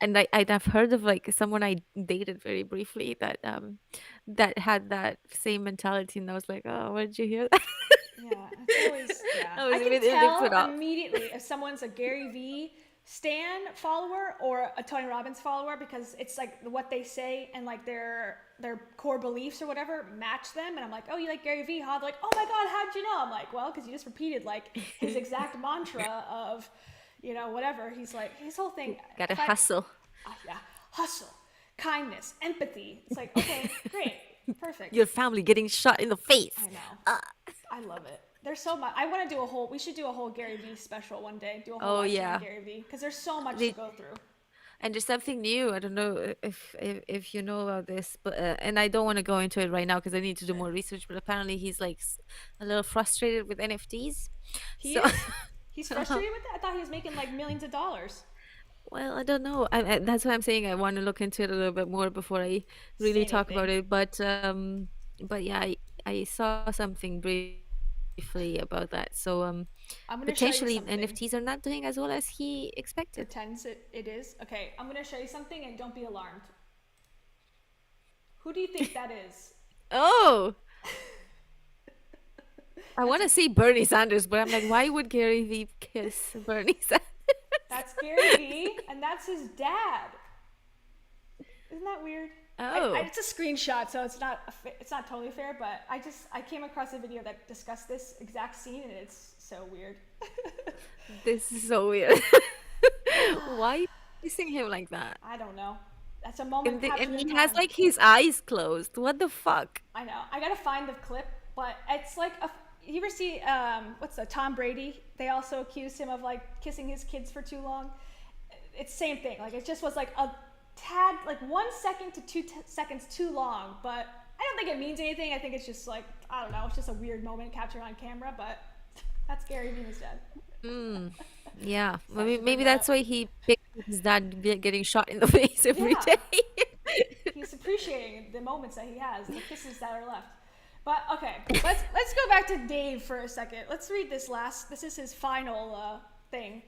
And I've heard of like someone I dated very briefly that had that same mentality, and I was like, oh, where did you hear that? Yeah, it's always, yeah. I I was can immediately put tell off. immediately if someone's a Gary Vee stan follower or a Tony Robbins follower, because it's like what they say and like their core beliefs or whatever match them. And I'm like, oh, you like Gary Vee, huh? They're like, oh my God, how'd you know? I'm like, well, because you just repeated like his exact mantra of, you know, whatever. He's like, his whole thing. Gotta If I, hustle. yeah, hustle, kindness, empathy. It's like, okay, great, perfect. Your family getting shot in the face. I know. I love it. There's so much. I want to do a whole. We should do a whole Gary Vee special one day. Do a whole Oh live stream on yeah. Gary Vee, because there's so much to They, go through. and there's something new. I don't know if you know about this, but and I don't want to go into it right now because I need to do Sure. more research. But apparently, he's like a little frustrated with NFTs. He So is. He's somehow, frustrated with it. I thought he was making like millions of dollars. well, I don't know. That's why I'm saying I want to look into it a little bit more before I Say really talk about anything. it. But yeah, I saw something briefly about that. So I'm gonna show you potentially something. NFTs are not doing as well as he expected. Pretends it is. Okay, I'm gonna show you something, and don't be alarmed. Who do you think that is? Oh, I That's want to see Bernie Sanders, but I'm like, why would Gary Vee kiss Bernie Sanders? that's Gary Vee, and that's his dad. Isn't that weird? Oh, It's a screenshot, so it's not totally fair. But I came across a video that discussed this exact scene, and it's so weird. this is so weird. Why are you kissing him like that? I don't know. That's a moment And captured in he has time. like his eyes closed. What the fuck? I know. I gotta find the clip, but it's like a. You ever see what's the Tom Brady? They also accused him of like kissing his kids for too long. It's same thing. Like it just was like a tad, like 1 second to 2 seconds too long. But I don't think it means anything. I think it's just like I don't know. It's just a weird moment captured on camera. But that's Gary Vee instead. Mm, yeah, So I should bring maybe that that's up. why he picked his dad getting shot in the face every Yeah, day. he's appreciating the moments that he has, the kisses that are left. But okay, let's go back to Dave for a second. Let's read this last. This is his final thing.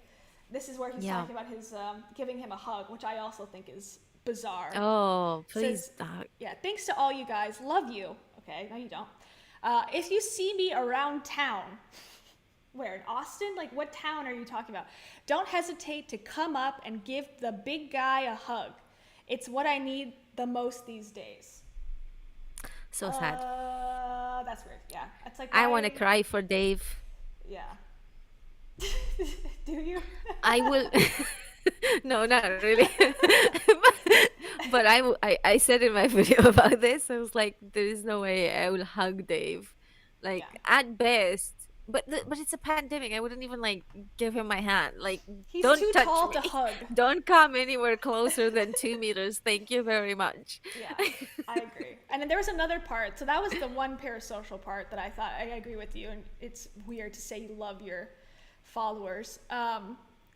This is where he's Yeah. talking about his giving him a hug, which I also think is bizarre. Oh, please. Says, yeah, thanks to all you guys. Love you. Okay, no, you don't. If you see me around town, where in Austin? Like, what town are you talking about? Don't hesitate to come up and give the big guy a hug. It's what I need the most these days. So sad. That's weird. Yeah, it's like I want to why? cry for Dave. Yeah. Do you? I will. No, not really. But I said in my video about this, I was like, there is no way I will hug Dave. Like, Yeah. at best. But it's a pandemic. I wouldn't even like give him my hand. Like, He's don't too touch tall me. to hug. Don't come anywhere closer than 2 meters. Thank you very much. Yeah, I agree. And then there was another part. So that was the one parasocial part that I thought I agree with you. And it's weird to say you love your followers.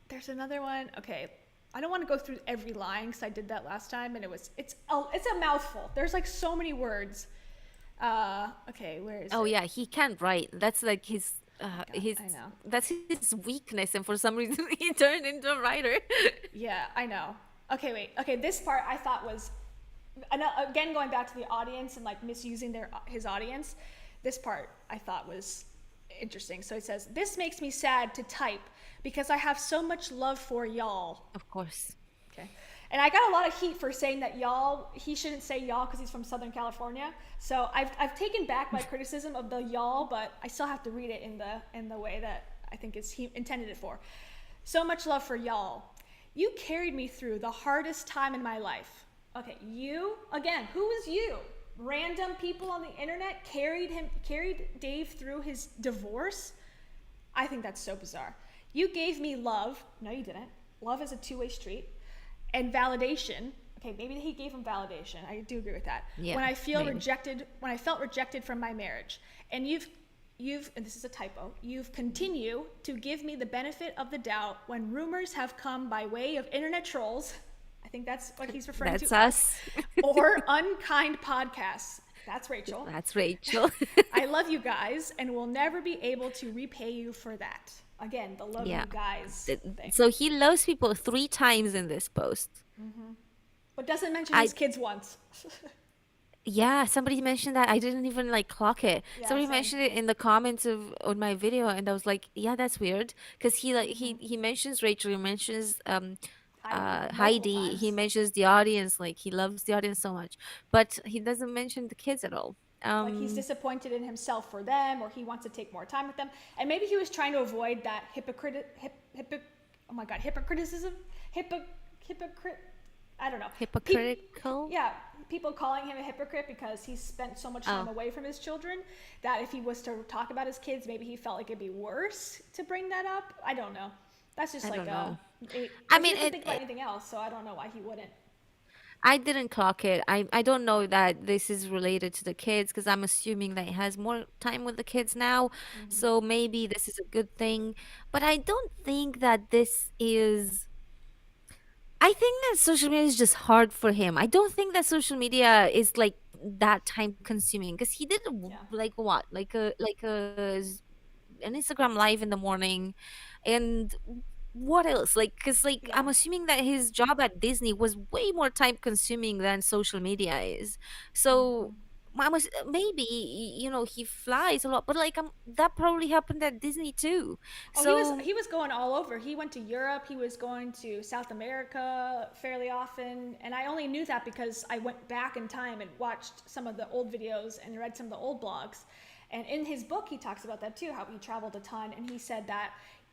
There's another one. Okay, I don't want to go through every line because I did that last time, and it's a mouthful. There's like so many words. Okay, where is Oh it? yeah, he can't write. That's like God, his I know. that's his weakness, and for some reason he turned into a writer. Yeah, I know. Okay, wait. Okay, this part I thought was again going back to the audience and like misusing his audience. This part I thought was interesting. So it says, "This makes me sad to type because I have so much love for y'all." Of course. Okay. And I got a lot of heat for saying that y'all, he shouldn't say y'all because he's from Southern California. So I've taken back my criticism of the y'all, but I still have to read it in the way that I think he intended it for. So much love for y'all. You carried me through the hardest time in my life. Okay, you, again, who is you? Random people on the internet carried Dave through his divorce? I think that's so bizarre. You gave me love. No, you didn't. Love is a two-way street. And validation. Okay, maybe he gave him validation. I do agree with that. Yeah, When I maybe. felt rejected from my marriage. And you've and this is a typo, you've continued to give me the benefit of the doubt when rumors have come by way of internet trolls. I think that's what he's referring That's to. us. Or unkind podcasts. That's Rachel. That's Rachel. I love you guys and will never be able to repay you for that. Again, the love Yeah. you guys thing. So he loves people 3 times in this post. But doesn't mention I his kids once. Yeah, somebody mentioned that. I didn't even like clock it. Yeah, Somebody same. mentioned it in the comments of on my video, and I was like, yeah, that's weird. Because he mentions Rachel, he mentions Heidi, multiple Heidi, he times. mentions the audience, like he loves the audience so much, but he doesn't mention the kids at all. Like he's disappointed in himself for them, or he wants to take more time with them. And maybe he was trying to avoid that oh my god, hypocriticism? Hypocrite, I don't know. Hypocritical. Yeah, people calling him a hypocrite because he spent so much time Oh, away from his children that if he was to talk about his kids, maybe he felt like it'd be worse to bring that up. I don't know. That's just I like don't know. he I mean, doesn't think about anything else, so I don't know why he wouldn't. I didn't clock it. I don't know that this is related to the kids because I'm assuming that he has more time with the kids now. So maybe this is a good thing. But I don't think that this is. I think that social media is just hard for him. I don't think that social media is like that time consuming because he did Yeah, like what? An Instagram live in the morning, and what else? Like, cause like yeah. I'm assuming that his job at Disney was way more time consuming than social media is. So I was maybe he flies a lot, but like that probably happened at Disney too. Oh, So he was going all over. He went to Europe. He was going to South America fairly often, and I only knew that because I went back in time and watched some of the old videos and read some of the old blogs. And in his book, he talks about that too, how he traveled a ton, and he said that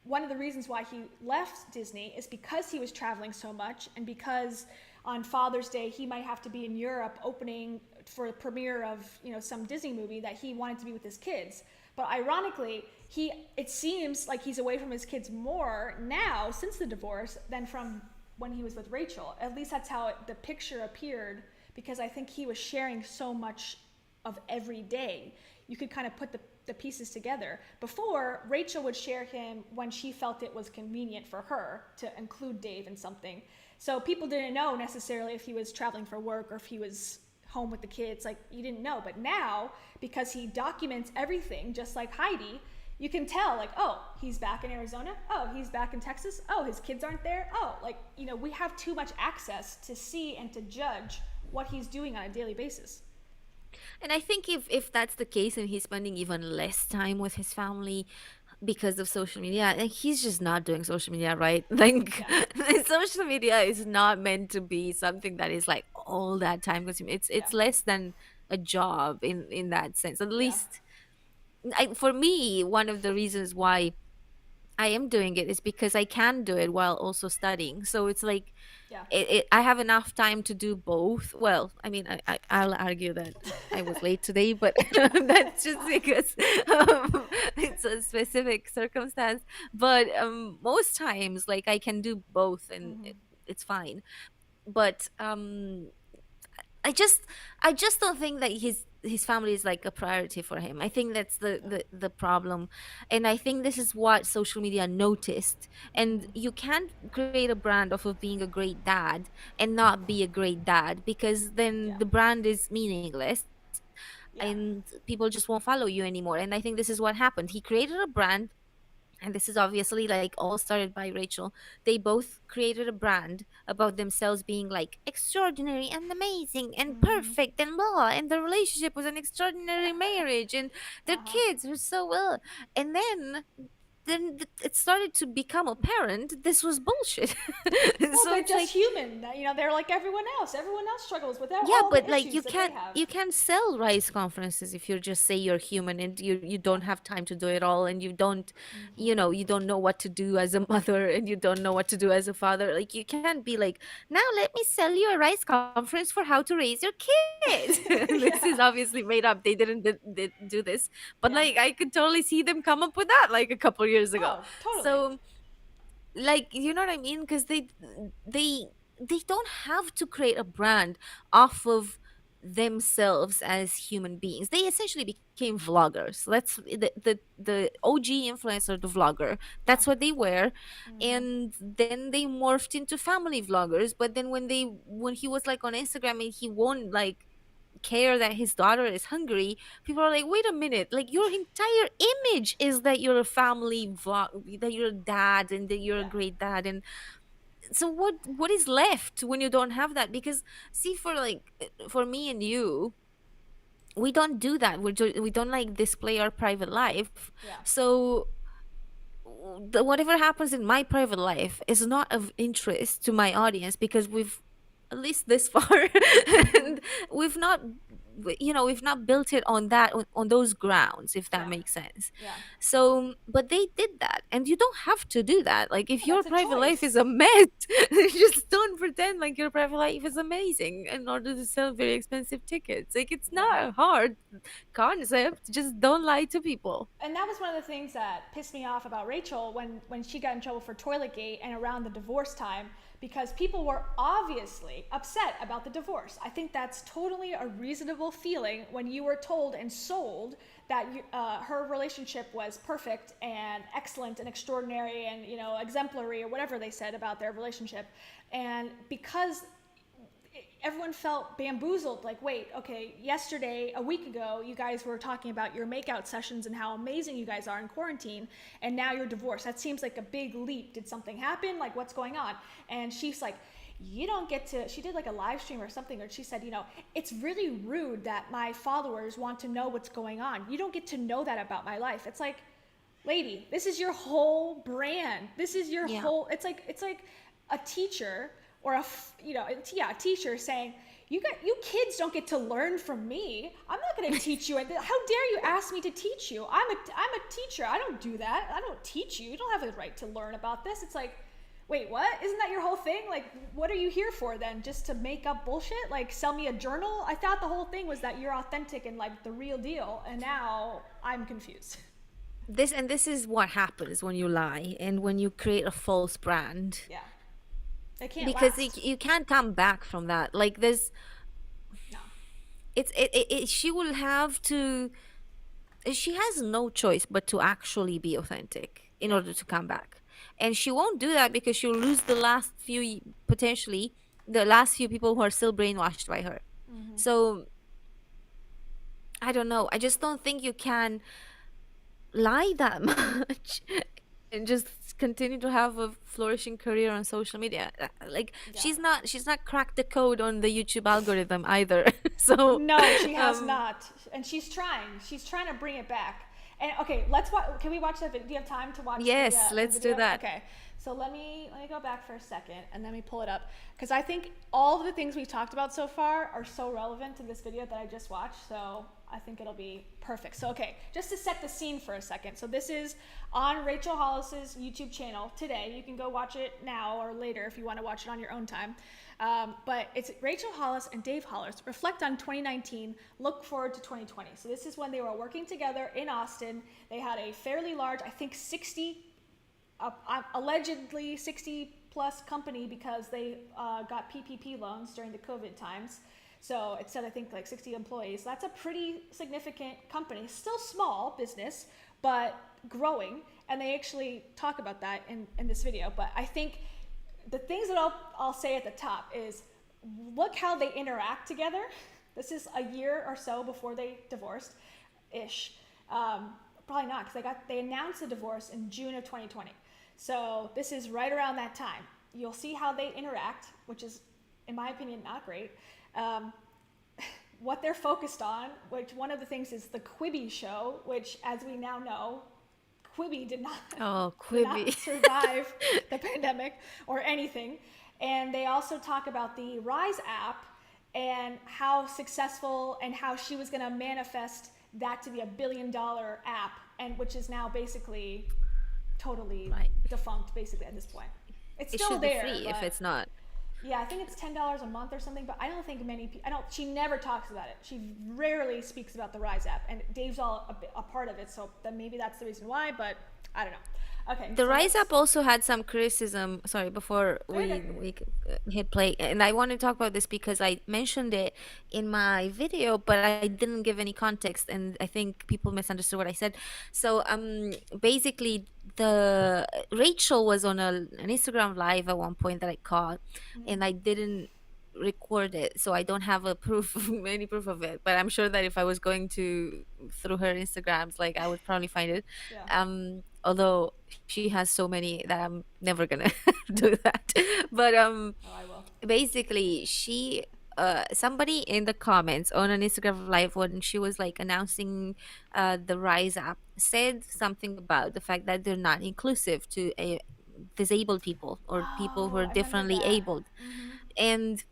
one of the reasons why he left Disney is because he was traveling so much, and because on Father's Day he might have to be in Europe opening for the premiere of, you know, some Disney movie that he wanted to be with his kids. But ironically, it seems like he's away from his kids more now since the divorce than from when he was with Rachel. At least that's how the picture appeared, because I think he was sharing so much of every day. You could kind of put the pieces together. Before, Rachel would share him when she felt it was convenient for her to include Dave in something. So people didn't know necessarily if he was traveling for work or if he was home with the kids. Like, you didn't know. But now, because he documents everything, just like Heidi, you can tell, like, oh, he's back in Arizona. Oh, he's back in Texas. Oh, his kids aren't there. Oh, like, you know, we have too much access to see and to judge what he's doing on a daily basis. And I think if that's the case and he's spending even less time with his family because of social media, like he's just not doing social media right. Like Yeah, social media is not meant to be something that is like all that time consuming. yeah, It's less than a job in that sense. At yeah, least for me, one of the reasons why I am doing it is because I can do it while also studying. So it's like yeah, I have enough time to do both. Well, I mean, I'll argue that I was late today, but that's just because it's a specific circumstance. But most times, like I can do both, and it's fine. But I just don't think that his family is like a priority for him. I think that's yeah. the problem. And I think this is what social media noticed. And you can't create a brand off of being a great dad and not be a great dad, because then Yeah, the brand is meaningless yeah, and people just won't follow you anymore. And I think this is what happened. He created a brand, and this is obviously like all started by Rachel. They both created a brand about themselves being like extraordinary and amazing and perfect and blah, and their relationship was an extraordinary marriage, and their uh-huh. kids were so well. And it started to become apparent this was bullshit. Well, So they're it's just like, human. You know, they're like everyone else. Everyone else struggles with yeah, all the but like issues that they have. you can't sell rice conferences if you just say you're human and you Yeah. don't have time to do it all, and you don't, you know, you don't know what to do as a mother and you don't know what to do as a father. Like you can't be like, now let me sell you a rice conference for how to raise your kids. This is Yeah. obviously made up. They didn't do this, but Yeah. like I could totally see them come up with that like a couple years ago. Oh, totally. So like, you know what I mean, because they they don't have to create a brand off of themselves as human beings. They essentially became vloggers. That's the OG influencer, the vlogger. Yeah. That's what they were. And then they morphed into family vloggers. But then when he was like on Instagram and he won't like care that his daughter is hungry, people are like, wait a minute, like your entire image is that you're a family vlog, that you're a dad and that you're a Yeah. great dad. And so what is left when you don't have that? Because see, for like for me and you, we don't do that. We don't like display our private life. Yeah. So whatever happens in my private life is not of interest to my audience, because we've, at least this far, and we've not, you know, we've not built it on that, on those grounds, if that Yeah. makes sense. Yeah. So but they did that, and you don't have to do that. Like if Yeah, your that's a private life is choice. a mess, just don't pretend like your private life is amazing in order to sell very expensive tickets. Like it's Yeah. not a hard concept, just don't lie to people. And that was one of the things that pissed me off about Rachel when she got in trouble for Toiletgate and around the divorce time, because people were obviously upset about the divorce. I think that's totally a reasonable feeling when you were told and sold that her relationship was perfect and excellent and extraordinary and, you know, exemplary or whatever they said about their relationship. And because everyone felt bamboozled, like, wait, okay, yesterday, a week ago, you guys were talking about your makeout sessions and how amazing you guys are in quarantine, and now you're divorced. That seems like a big leap. Did something happen? Like, what's going on? And she's like, you don't get to, she did like a live stream or something, or she said, you know, it's really rude that my followers want to know what's going on. You don't get to know that about my life. It's like, lady, this is your whole brand. This is your Yeah. whole, it's like a teacher or a teacher saying, you kids don't get to learn from me. I'm not going to teach you. How dare you ask me to teach you? I'm a teacher. I don't do that. I don't teach you. You don't have a right to learn about this. It's like, wait, what? Isn't that your whole thing? Like, what are you here for then? Just to make up bullshit? Like, sell me a journal? I thought the whole thing was that you're authentic and like the real deal, and now I'm confused. This is what happens when you lie and when you create a false brand, Yeah, they can't because last. you can't come back from that. Like there's No. she will have to, she has no choice but to actually be authentic in Yeah. order to come back, and she won't do that because she'll lose the last few, potentially the last few people who are still brainwashed by her. Mm-hmm. So I don't know, I just don't think you can lie that much and just continue to have a flourishing career on social media. Like Yeah. she's not cracked the code on the YouTube algorithm either. So No, she has um not, and she's trying. She's trying to bring it back. And okay, let's watch. Can we watch that? Do you have time to watch yes, the let's do video? that. Okay, so let me go back for a second, and let me pull it up because I think all of the things we've talked about so far are so relevant to this video that I just watched. So I think it'll be perfect. So okay, just to set the scene for a second. So this is on Rachel Hollis's YouTube channel today. You can go watch it now or later if you want to watch it on your own time. But it's Rachel Hollis and Dave Hollis reflect on 2019, look forward to 2020. So this is when they were working together in Austin. They had a fairly large, I think 60, allegedly 60 plus company because they got PPP loans during the COVID times. So it said, I think like 60 employees. That's a pretty significant company, still small business, but growing. And they actually talk about that in this video. But I think the things that I'll say at the top is look how they interact together. This is a year or so before they divorced ish. Probably not because they announced the divorce in June of 2020. So this is right around that time. You'll see how they interact, which is, in my opinion, not great. What they're focused on, which one of the things is the Quibi show, which as we now know, Quibi did not, Oh, did not Quibi. survive the pandemic or anything. And they also talk about the Rise app and how successful and how she was going to manifest that to be $1 billion app, and which is now basically totally Right. defunct basically at this point. It's It still should be there, free if but it's not. yeah, I think it's $10 a month or something, but I don't think many people, I don't, she never talks about it. She rarely speaks about the Rise app, and Dave's all a part of it, so then maybe that's the reason why, but I don't know. Okay, The so Rise let's, Up also had some criticism. Sorry, before okay. we hit play, and I want to talk about this because I mentioned it in my video, but I didn't give any context, and I think people misunderstood what I said. So, basically, the Rachel was on an Instagram live at one point that I caught, Mm, and I didn't record it, so I don't have a proof, any proof of it. But I'm sure that if I was going to through her Instagrams, like I would probably find it. yeah. Although she has so many that I'm never gonna do that. But Oh, I will. basically she somebody in the comments on an Instagram live when she was like announcing the Rise app said something about the fact that they're not inclusive to disabled people or people who Oh, are I remember differently that. abled. Mm-hmm. And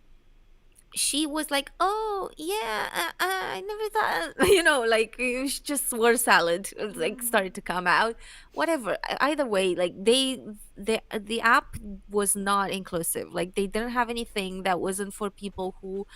she was like, "Oh yeah, I never thought," you know, like it was just word salad, like Mm-hmm. started to come out. Whatever. Either way, like the app was not inclusive. Like they didn't have anything that wasn't for people who,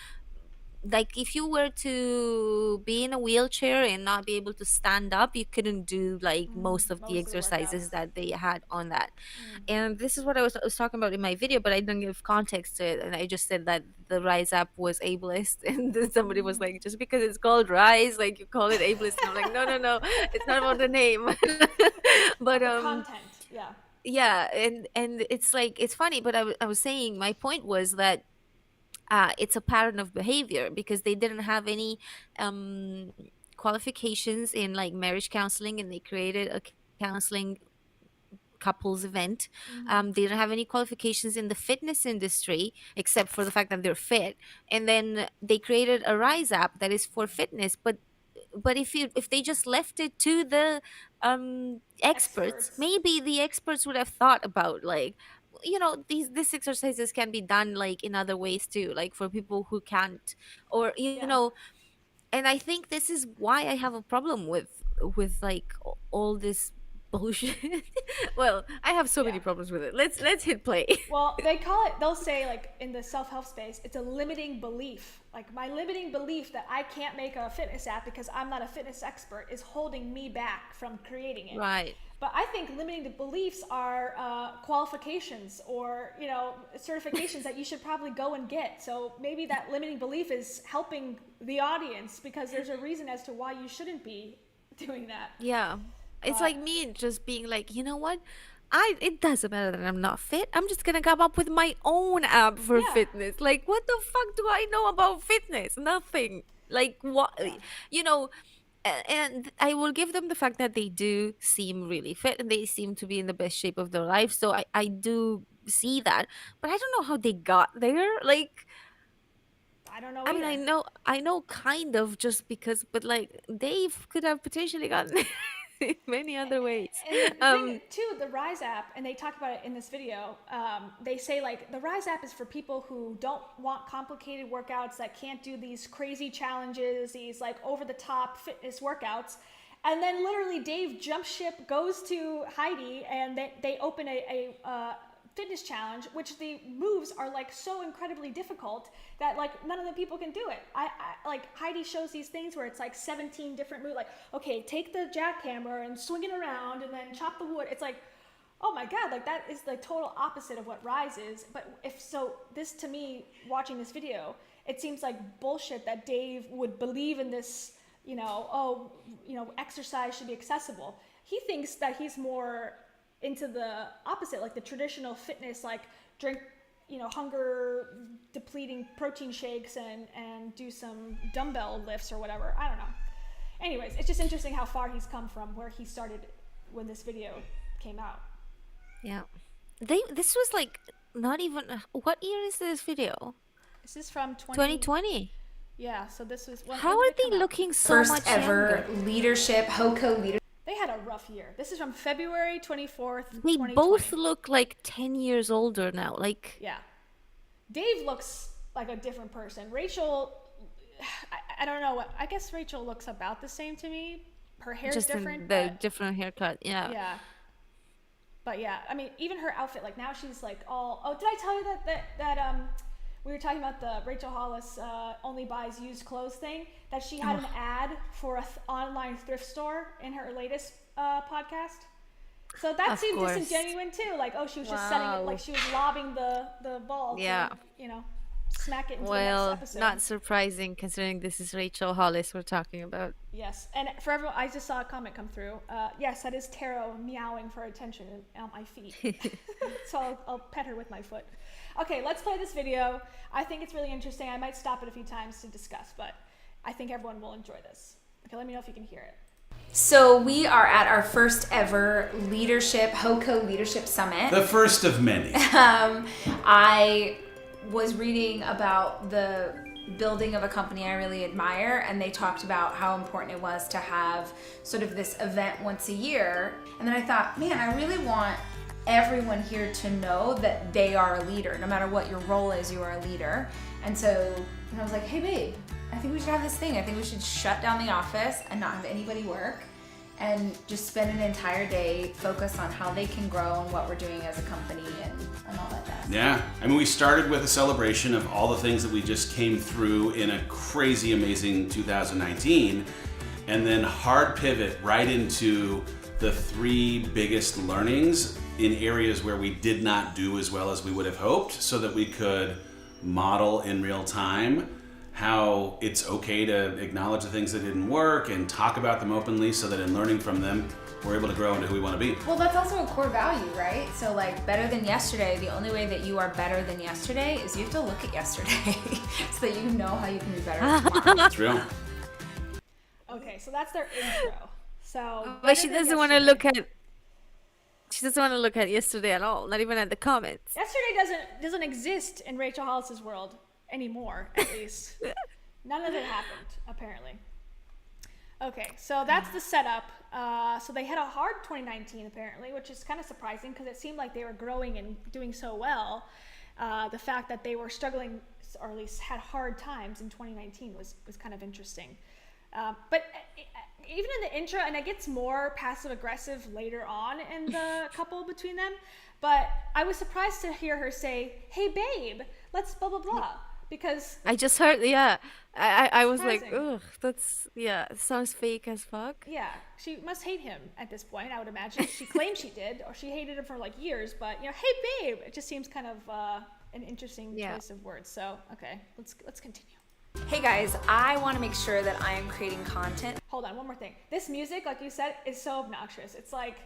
like if you were to be in a wheelchair and not be able to stand up, you couldn't do like Mm-hmm. most of the Most of the exercises workouts. that they had on that. Mm. And this is what I was talking about in my video, but I didn't give context to it, and I just said that the Rise app was ableist. And then somebody was Mm. like, just because it's called Rise, like you call it ableist. And I'm like, no, no, no, it's not about the name. But About the content, yeah. yeah, and it's like it's funny, but I was saying my point was that it's a pattern of behavior because they didn't have any um, qualifications in like marriage counseling, and they created a counseling couples event. Mm-hmm. They don't have any qualifications in the fitness industry except for the fact that they're fit, and then they created a Rise app that is for fitness. But if they just left it to the experts, Experts. maybe the experts would have thought about like these exercises can be done like in other ways too, like for people who can't, or Yeah. and I think this is why I have a problem with like all this bullshit. Well, I have so Yeah. many problems with it. Let's hit play. Well, they'll say, like, in the self-help space, it's a limiting belief. Like, my limiting belief that I can't make a fitness app because I'm not a fitness expert is holding me back from creating it. Right. But I think limiting the beliefs are qualifications or, certifications that you should probably go and get. So maybe that limiting belief is helping the audience because there's a reason as to why you shouldn't be doing that. Yeah. It's But like me just being like, you know what? It doesn't matter that I'm not fit. I'm just gonna come up with my own app for yeah, fitness. Like, what the fuck do I know about fitness? Nothing. Like, what, yeah. you know, and I will give them the fact that they do seem really fit and they seem to be in the best shape of their life. So I do see that, but I don't know how they got there. Like, I don't know I mean, either. I know kind of just because, but like Dave could have potentially gotten there in many other ways. And the thing Um, too, the Rise app, and they talk about it in this video. They say, like, the Rise app is for people who don't want complicated workouts, that can't do these crazy challenges, these like over the top fitness workouts. And then literally Dave jumps ship, goes to Heidi, and they open a fitness challenge, which the moves are like so incredibly difficult that like none of the people can do it. I like Heidi shows these things where it's like 17 different moves, like, okay, take the jackhammer and swing it around and then chop the wood. It's like, oh my god, like that is the total opposite of what Rise is. But if so, this to me, watching this video, it seems like bullshit that Dave would believe in this, exercise should be accessible. He thinks that he's more into the opposite, like the traditional fitness, like drink, hunger depleting protein shakes and do some dumbbell lifts or whatever. I don't know. Anyways, it's just interesting how far he's come from where he started when this video came out. yeah, this was like not even what year is this video? This is from 2020. Yeah, so this was How when are did it come they out? looking so First much ever younger? leadership, HOCO leadership. They had a rough year. This is from February 24th, They 2020. both look like 10 years older now. Like, Yeah. Dave looks like a different person. Rachel, I don't know what. I guess Rachel looks about the same to me. Her hair's just in different. the But different haircut. Yeah. yeah. But yeah, I mean, even her outfit, like now she's like all. Oh, did I tell you that we were talking about the Rachel Hollis only buys used clothes thing? That she had an ad for a online thrift store in her latest podcast. So that Of seemed course. disingenuine too. Like, oh, she was just setting it, Wow. like she was lobbing the ball Yeah. to, smack it into the Well, next episode. not surprising considering this is Rachel Hollis we're talking about. Yes, and for everyone, I just saw a comment come through. Yes, that is Taro meowing for attention on my feet. So I'll pet her with my foot. Okay, let's play this video. I think it's really interesting. I might stop it a few times to discuss, but I think everyone will enjoy this. Okay, let me know if you can hear it. So we are at our first ever leadership, HOCO Leadership Summit. The first of many. I was reading about the building of a company I really admire, and they talked about how important it was to have sort of this event once a year. And then I thought, man, I really want everyone here to know that they are a leader. No matter what your role is, you are a leader. And so I was like, hey babe, I think we should have this thing. I think we should shut down the office and not have anybody work and just spend an entire day focus on how they can grow and what we're doing as a company and all that jazz. Yeah. I mean, we started with a celebration of all the things that we just came through in a crazy, amazing 2019, and then hard pivot right into the three biggest learnings in areas where we did not do as well as we would have hoped, so that we could model in real time how it's okay to acknowledge the things that didn't work and talk about them openly, so that in learning from them, we're able to grow into who we want to be. Well, that's also a core value, right? So like better than yesterday, the only way that you are better than yesterday is you have to look at yesterday so that you know how you can be better tomorrow. It's real. Okay, so that's their intro. So, But she better than doesn't want to yesterday. look at. She doesn't want to look at yesterday at all. Not even at the comments. Yesterday doesn't exist in Rachel Hollis's world anymore, at least. None of it happened, apparently. Okay, so that's the setup. So they had a hard 2019 apparently, which is kind of surprising because it seemed like they were growing and doing so well. The fact that they were struggling, or at least had hard times in 2019, was kind of interesting. But even in the intro, and it gets more passive aggressive later on in the couple between them, but I was surprised to hear her say, "Hey babe, let's blah blah blah," because I just heard, yeah. I was like, Surprising. ugh, that's, yeah, it sounds fake as fuck. yeah, she must hate him at this point, I would imagine. She claims she did, or she hated him for like years, but hey babe, it just seems kind of an interesting Yeah. choice of words. So okay, let's continue. Hey guys, I want to make sure that I am creating content. Hold on, one more thing. This music, like you said, is so obnoxious. It's like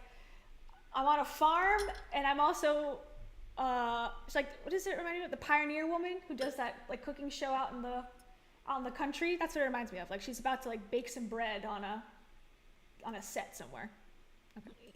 I'm on a farm, and I'm also it's like, what does it remind me of? The Pioneer Woman who does that like cooking show out in the country. That's what it reminds me of. Like she's about to like bake some bread on a set somewhere.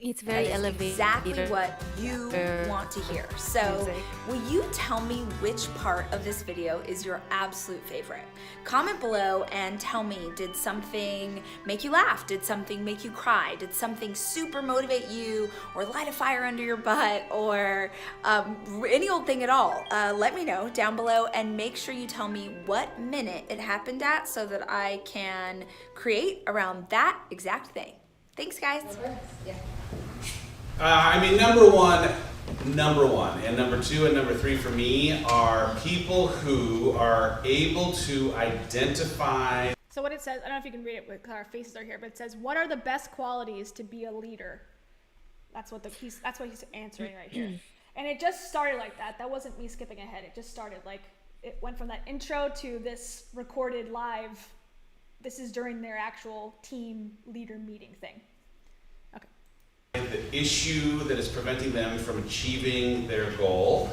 It's very That is elevated. exactly what you want to hear. So, Music. will you tell me which part of this video is your absolute favorite? Comment below and tell me, did something make you laugh? Did something make you cry? Did something super motivate you or light a fire under your butt, or any old thing at all? Let me know down below, and make sure you tell me what minute it happened at so that I can create around that exact thing. Thanks, guys. I mean, number one, and number two, and number three for me are people who are able to identify. So what it says, I don't know if you can read it because our faces are here, but it says, "What are the best qualities to be a leader?" That's what he's answering right here. And it just started like that. That wasn't me skipping ahead. It just started like, it went from that intro to this recorded live. This is during their actual team leader meeting thing. The issue that is preventing them from achieving their goal,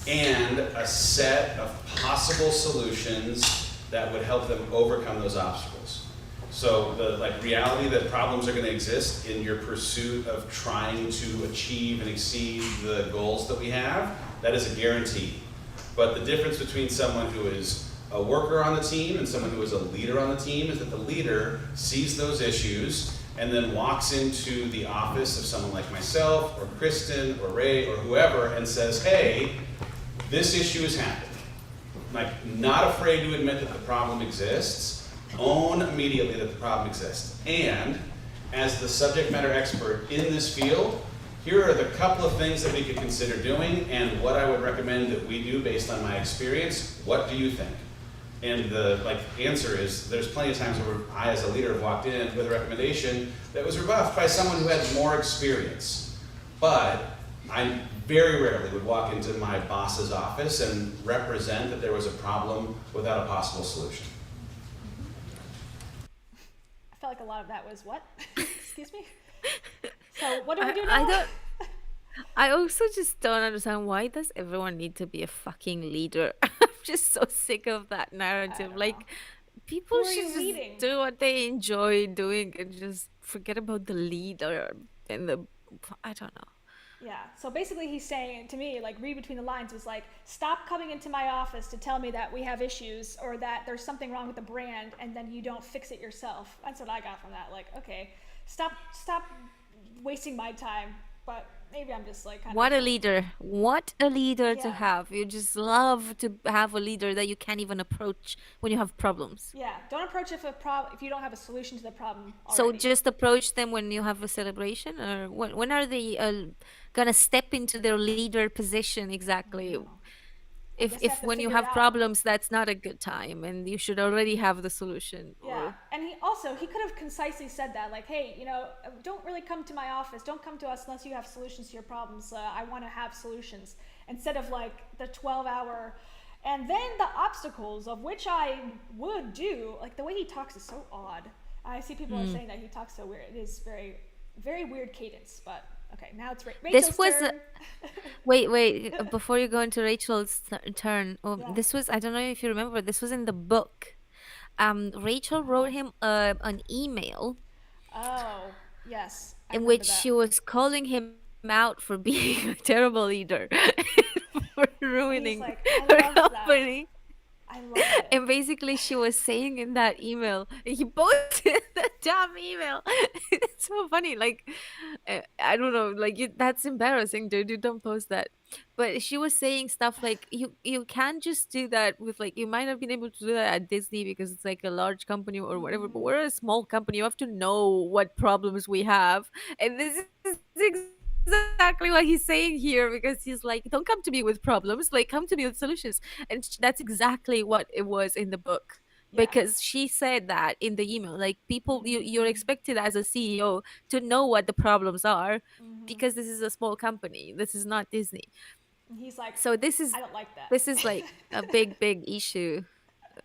and a set of possible solutions that would help them overcome those obstacles. So the reality that problems are going to exist in your pursuit of trying to achieve and exceed the goals that we have, that is a guarantee. But the difference between someone who is a worker on the team and someone who is a leader on the team is that the leader sees those issues and then walks into the office of someone like myself or Kristen or Ray or whoever and says, "Hey, this issue is happening." Like, not afraid to admit that the problem exists, own immediately that the problem exists. And as the subject matter expert in this field, here are the couple of things that we could consider doing and what I would recommend that we do based on my experience. What do you think? And the answer is, there's plenty of times where I, as a leader, have walked in with a recommendation that was rebuffed by someone who had more experience. But I very rarely would walk into my boss's office and represent that there was a problem without a possible solution. I felt like a lot of that was what? Excuse me? So what do we do now? I also just don't understand, why does everyone need to be a fucking leader? I'm just so sick of that narrative. Like, people Who are should you just leading? do what they enjoy doing and just forget about the leader and I don't know. Yeah, so basically he's saying to me, like, read between the lines, was like, stop coming into my office to tell me that we have issues or that there's something wrong with the brand and then you don't fix it yourself. That's what I got from that. Like, okay, stop wasting my time. But maybe I'm just like What a leader. What a leader to Yeah. have. You just love to have a leader that you can't even approach when you have problems. Yeah, don't approach if you don't have a solution to the problem So already. just approach them when you have a celebration, or when are they gonna step into their leader position exactly? guess they If have to when you figure it have out. problems, that's not a good time, and you should already have the solution. Yeah, and he could have concisely said that, like, hey, don't really come to my office. Don't come to us unless you have solutions to your problems. I want to have solutions. Instead of like the 12-hour, and then the obstacles of which I would do. Like the way he talks is so odd. I see people are saying that he talks so weird. It is very, very weird cadence. But okay, now it's Rachel's This was turn. Wait, before you go into Rachel's turn, Yeah. this was, I don't know if you remember, this was in the book. Rachel wrote him an email Oh yes, I in remember which that. she was calling him out for being a terrible leader, for ruining like, her I love that. company. I love it. And basically she was saying in that email, he posted that damn email. It's so funny. Like, I don't know. Like, that's embarrassing, dude. You don't post that. But she was saying stuff like, you can't just do that with, like, you might have been able to do that at Disney because it's like a large company or whatever. But we're a small company. You have to know what problems we have, and this is exactly what he's saying here, because he's like, don't come to me with problems, like, come to me with solutions. And that's exactly what it was in the book, Yeah. because she said that in the email, like, people, you're expected as a CEO to know what the problems are, because this is a small company, this is not Disney. And he's like, So this is I don't like that. like a big issue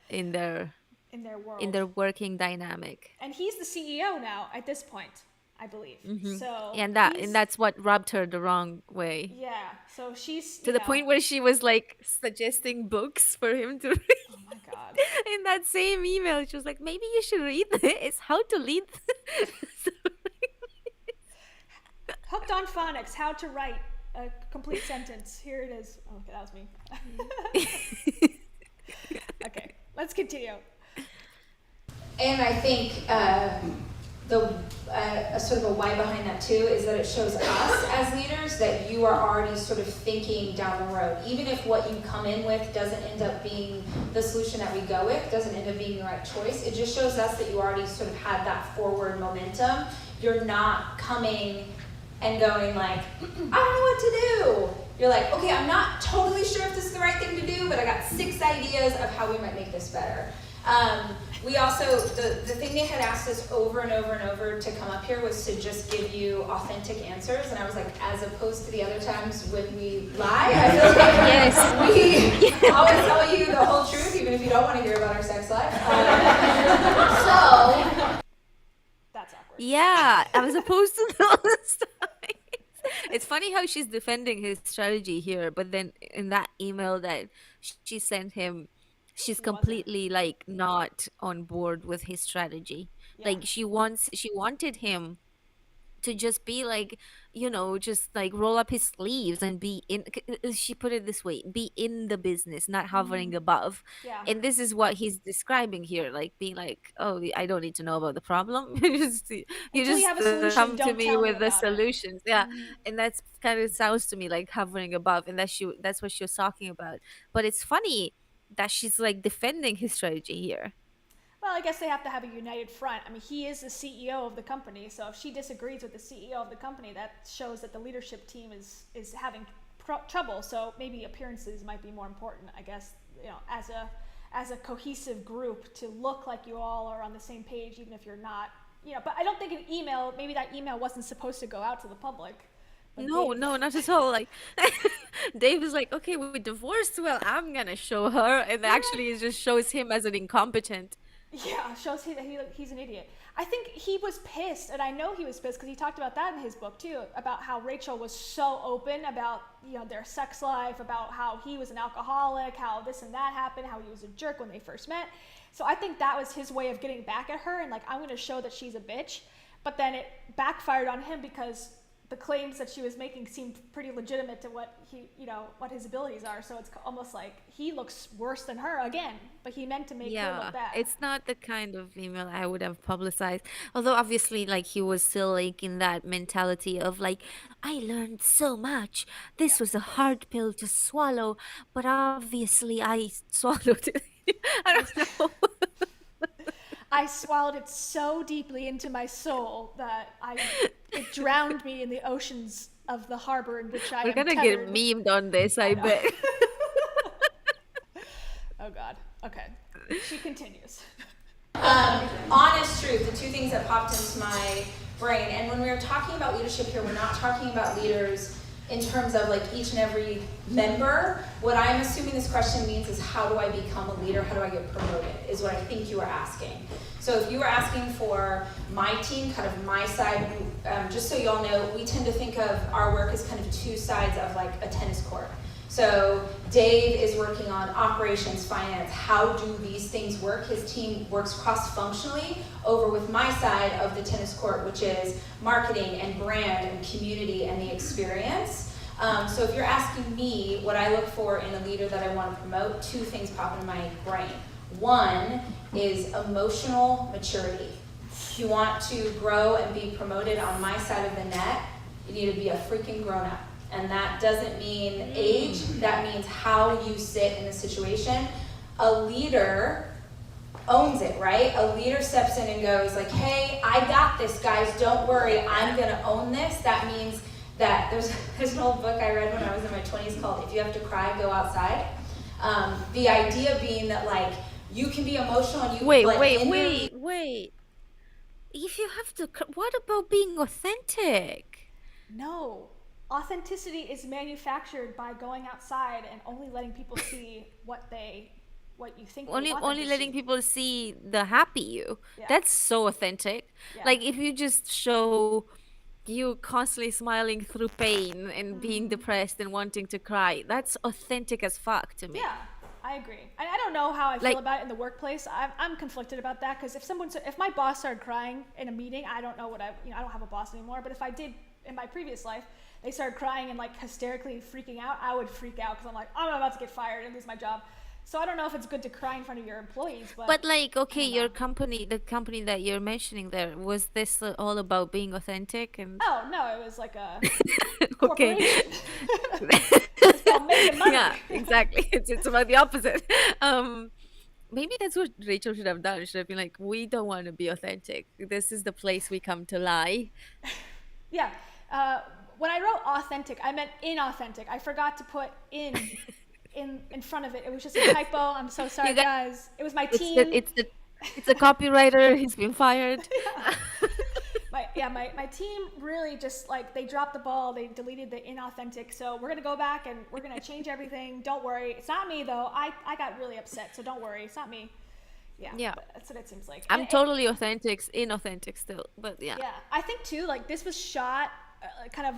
in their In their world. in their working dynamic. And he's the CEO now at this point, I believe. So And he's- that's what rubbed her the wrong way, yeah. So she's to the point where she was like suggesting books for him to read. Oh my god. In that same email, she was like, maybe you should read this, how to lead. Hooked on phonics, how to write a complete sentence. Here it is. Oh, okay, that was me. Okay, let's continue. And I think sort of a why behind that too is that it shows us as leaders that you are already sort of thinking down the road. Even if what you come in with doesn't end up being the solution that we go with, doesn't end up being the right choice, it just shows us that you already sort of had that forward momentum. You're not coming and going like, I don't know what to do. You're like, okay, I'm not totally sure if this is the right thing to do, but I got 6 ideas of how we might make this better. We also, the thing they had asked us over and over and over to come up here was to just give you authentic answers. And I was like, as opposed to the other times when we lie, I feel like we always tell you the whole truth, even if you don't want to hear about our sex life. That's awkward. Yeah, as opposed to those times. It's funny how she's defending his strategy here, but then in that email that she sent him, she's She wasn't. completely like not on board with his strategy. Yeah. Like she wanted him to just be like, just like roll up his sleeves and be in, she put it this way, be in the business, not hovering above. Yeah. And this is what he's describing here, like being like, oh, I don't need to know about the problem. You Until you have a solution, come to don't me tell me with the about it. solutions. Yeah. And that's kind of sounds to me like hovering above, and that's what she was talking about. But it's funny that she's like defending his strategy here. Well, I guess they have to have a united front. I mean, he is the CEO of the company, so if she disagrees with the CEO of the company, that shows that the leadership team is having trouble. So maybe appearances might be more important, I guess, as a cohesive group, to look like you all are on the same page, even if you're not. But I don't think an email, maybe that email wasn't supposed to go out to the public. But No, not at all. Like Dave is like, okay, we divorced. Well, I'm gonna show her, and actually, it just shows him as an incompetent. Yeah, shows that he's an idiot. I think he was pissed, and I know he was pissed because he talked about that in his book too, about how Rachel was so open about their sex life, about how he was an alcoholic, how this and that happened, how he was a jerk when they first met. So I think that was his way of getting back at her and like, I'm going to show that she's a bitch. But then it backfired on him because the claims that she was making seemed pretty legitimate to what what his abilities are. So it's almost like he looks worse than her again, but he meant to make her look bad. It's not the kind of email I would have publicized. Although obviously, like, he was still like in that mentality of like, I learned so much. This was a hard pill to swallow, but obviously I swallowed it. I don't know. I swallowed it so deeply into my soul that it drowned me in the oceans of the harbor in which I We're am gonna tethered. get memed on this, I bet. Oh God. Okay. She continues. Honest truth, the 2 things that popped into my brain. And when we were talking about leadership here, we're not talking about leaders in terms of like each and every member. What I'm assuming this question means is, how do I become a leader? How do I get promoted? Is what I think you are asking. So if you were asking for my team, kind of my side, just so you all know, we tend to think of our work as kind of 2 sides of like a tennis court. So Dave is working on operations, finance. How do these things work? His team works cross-functionally over with my side of the tennis court, which is marketing and brand and community and the experience. So if you're asking me what I look for in a leader that I want to promote, 2 things pop in my brain. One is emotional maturity. If you want to grow and be promoted on my side of the net, you need to be a freaking grown-up. And that doesn't mean age, that means how you sit in a situation. A leader owns it, right? A leader steps in and goes like, hey, I got this, guys, don't worry, I'm gonna own this. That means that there's an old book I read when I was in my 20s called If You Have to Cry, Go Outside. The idea being that like, you can be emotional and you Wait. If you have to, what about being authentic? No. Authenticity is manufactured by going outside and only letting people see what you think they want them Only to letting see. people see the happy you. Yeah. That's so authentic. Yeah. Like if you just show you constantly smiling through pain and being depressed and wanting to cry, that's authentic as fuck to me. Yeah, I agree. And I don't know how I feel Like- about it in the workplace. I'm conflicted about that because if my boss started crying in a meeting, I don't know what I don't have a boss anymore. But if I did in my previous life, they started crying and like hysterically freaking out, I would freak out because I'm like, I'm about to get fired and lose my job. So I don't know if it's good to cry in front of your employees, But like, okay, don't your know. company, the company that you're mentioning there, was this all about being authentic and Oh no, it was like a okay. corporation. It's about making money. Yeah, exactly. It's about the opposite. Maybe that's what Rachel should have done. She should have been like, we don't want to be authentic. This is the place we come to lie. Yeah. When I wrote authentic, I meant inauthentic. I forgot to put in front of it. It was just a typo. I'm so sorry, You got- guys. It was my It's team. it's a copywriter. He's been fired. My team really just like they dropped the ball. They deleted the inauthentic. So we're gonna go back and we're gonna change everything. Don't worry. It's not me though. I got really upset. So don't worry. It's not me. Yeah. That's what it seems like. I'm And- totally inauthentic still, but yeah. Yeah, I think too, like this was shot kind of,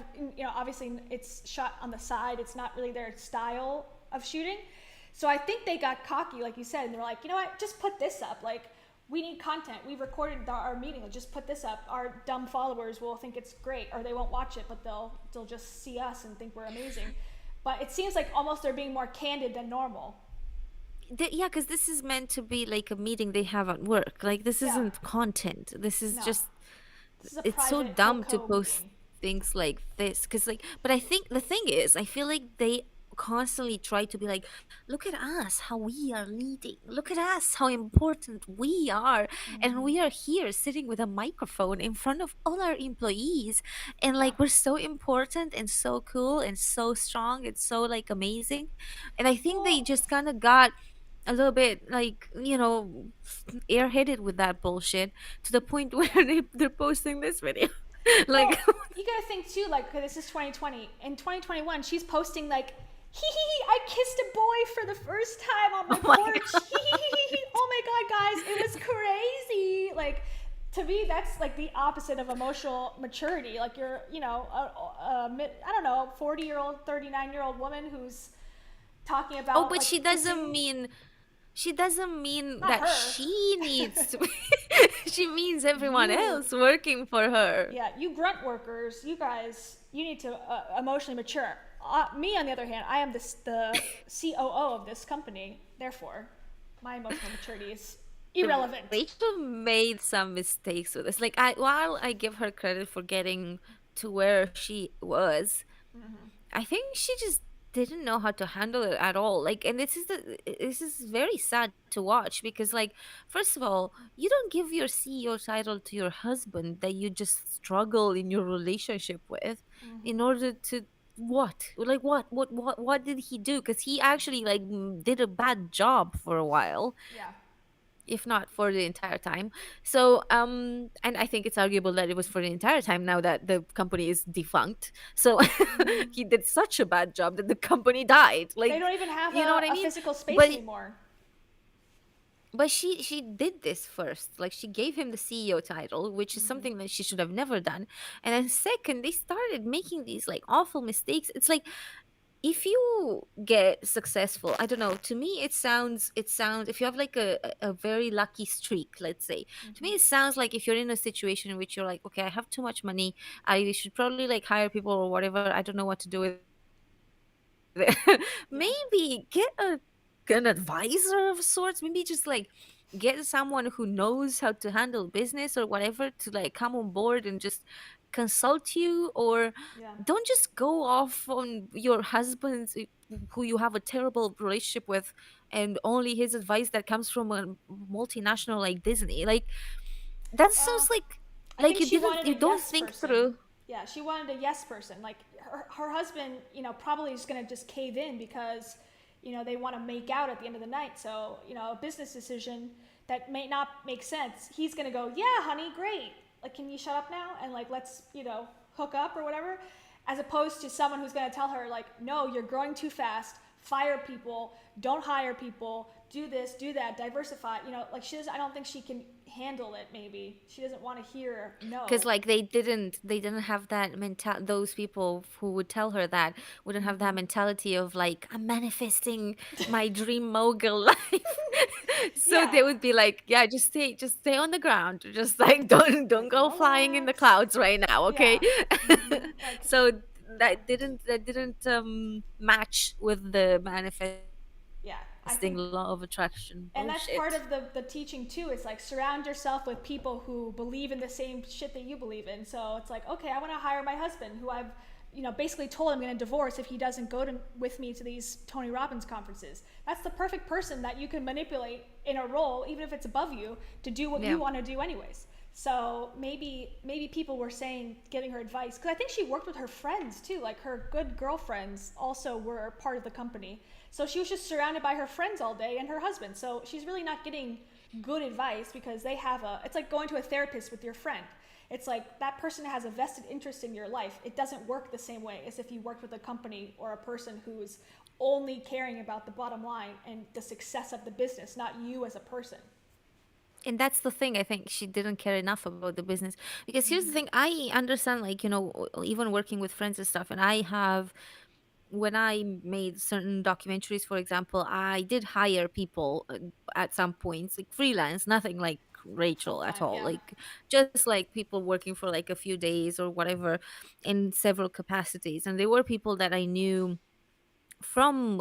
obviously it's shot on the side. It's not really their style of shooting. So I think they got cocky, like you said, and they're like, you know what, just put this up. Like, we need content. We recorded our meeting. Let's just put this up. Our dumb followers will think it's great, or they won't watch it, but they'll just see us and think we're amazing. But it seems like almost they're being more candid than normal. Yeah, because this is meant to be like a meeting they have at work. Like this Yeah. isn't content. This is No. just This is a it's so private dumb to Hilco post meeting. things like this because like but I think the thing is I feel like they constantly try to be like, look at us how we are leading, look at us how important we are, and we are here sitting with a microphone in front of all our employees, and like we're so important and so cool and so strong and so like amazing. And I think they just kind of got a little bit like airheaded with that bullshit to the point where they're posting this video like Well, you gotta think too, like, okay, this is 2020. In 2021, she's posting like, hee hee hee, I kissed a boy for the first time on my my porch. Hee hee hee hee. Oh my god, guys, it was crazy. Like, to me, that's like the opposite of emotional maturity. Like, you're, I don't know, 40-year-old, 39-year-old woman who's talking about. oh but like, she doesn't kissing. mean Not that her. she needs to she means everyone You. else working for her. Yeah, you grunt workers, you guys, you need to emotionally mature. Me, on the other hand, I am the COO of this company. Therefore, my emotional maturity is irrelevant. Rachel made some mistakes with this. Like while I give her credit for getting to where she was, I think she just didn't know how to handle it at all. Like, and this is very sad to watch because, like, first of all, you don't give your CEO title to your husband that you just struggle in your relationship with, in order to what did he do? Because he actually like did a bad job for a while, Yeah. if not for the entire time. So and I think it's arguable that it was for the entire time now that the company is defunct. So he did such a bad job that the company died. Like, They don't even have you know what I a mean? physical space But- anymore. But she did this first. Like, she gave him the CEO title, which is something that she should have never done. And then second, they started making these like awful mistakes. It's like, if you get successful, I don't know, to me it sounds if you have like a very lucky streak, let's say, to me it sounds like if you're in a situation in which you're like, okay, I have too much money, I should probably like hire people or whatever, I don't know what to do with it. Maybe get an advisor of sorts, maybe just like get someone who knows how to handle business or whatever to like come on board and just consult you, or Yeah. don't just go off on your husband's who you have a terrible relationship with and only his advice that comes from a multinational like Disney. Like that Uh, sounds I think like she wanted a you don't yes think person. through. Yeah, she wanted a yes person. Like her husband, probably is going to just cave in because, they want to make out at the end of the night. So, a business decision that may not make sense, he's going to go, yeah, honey, great. Like, can you shut up now? And like, let's, hook up or whatever. As opposed to someone who's going to tell her, like, no, you're growing too fast, fire people, don't hire people, do this, do that, diversify. Like I don't think she can handle it. Maybe she doesn't want to hear Because no. like they didn't have that mental, those people who would tell her that wouldn't have that mentality of like, I'm manifesting my dream mogul life. So Yeah, they would be like, yeah, just stay on the ground, just like don't like go flying in the relax. clouds right now, okay? Yeah, like So that didn't match with the yeah. I manifesting think, law of attraction and that's part bullshit. of the teaching too. It's like surround yourself with people who believe in the same shit that you believe in. So it's like, okay, I want to hire my husband, who I've basically told I'm going to divorce if he doesn't go with me to these Tony Robbins conferences. That's the perfect person that you can manipulate in a role, even if it's above you, to do what Yeah. you want to do anyways. So maybe people were saying, giving her advice, because I think she worked with her friends too. Like her good girlfriends also were part of the company. So she was just surrounded by her friends all day and her husband. So she's really not getting good advice because they have it's like going to a therapist with your friend. It's like that person has a vested interest in your life. It doesn't work the same way as if you worked with a company or a person who's only caring about the bottom line and the success of the business, not you as a person. And that's the thing, I think she didn't care enough about the business, because here's the thing, I understand, like, even working with friends and stuff, and I have, when I made certain documentaries, for example, I did hire people at some points, like freelance, nothing like Full Rachel at time, all, yeah. like just like people working for like a few days or whatever in several capacities. And they were people that I knew from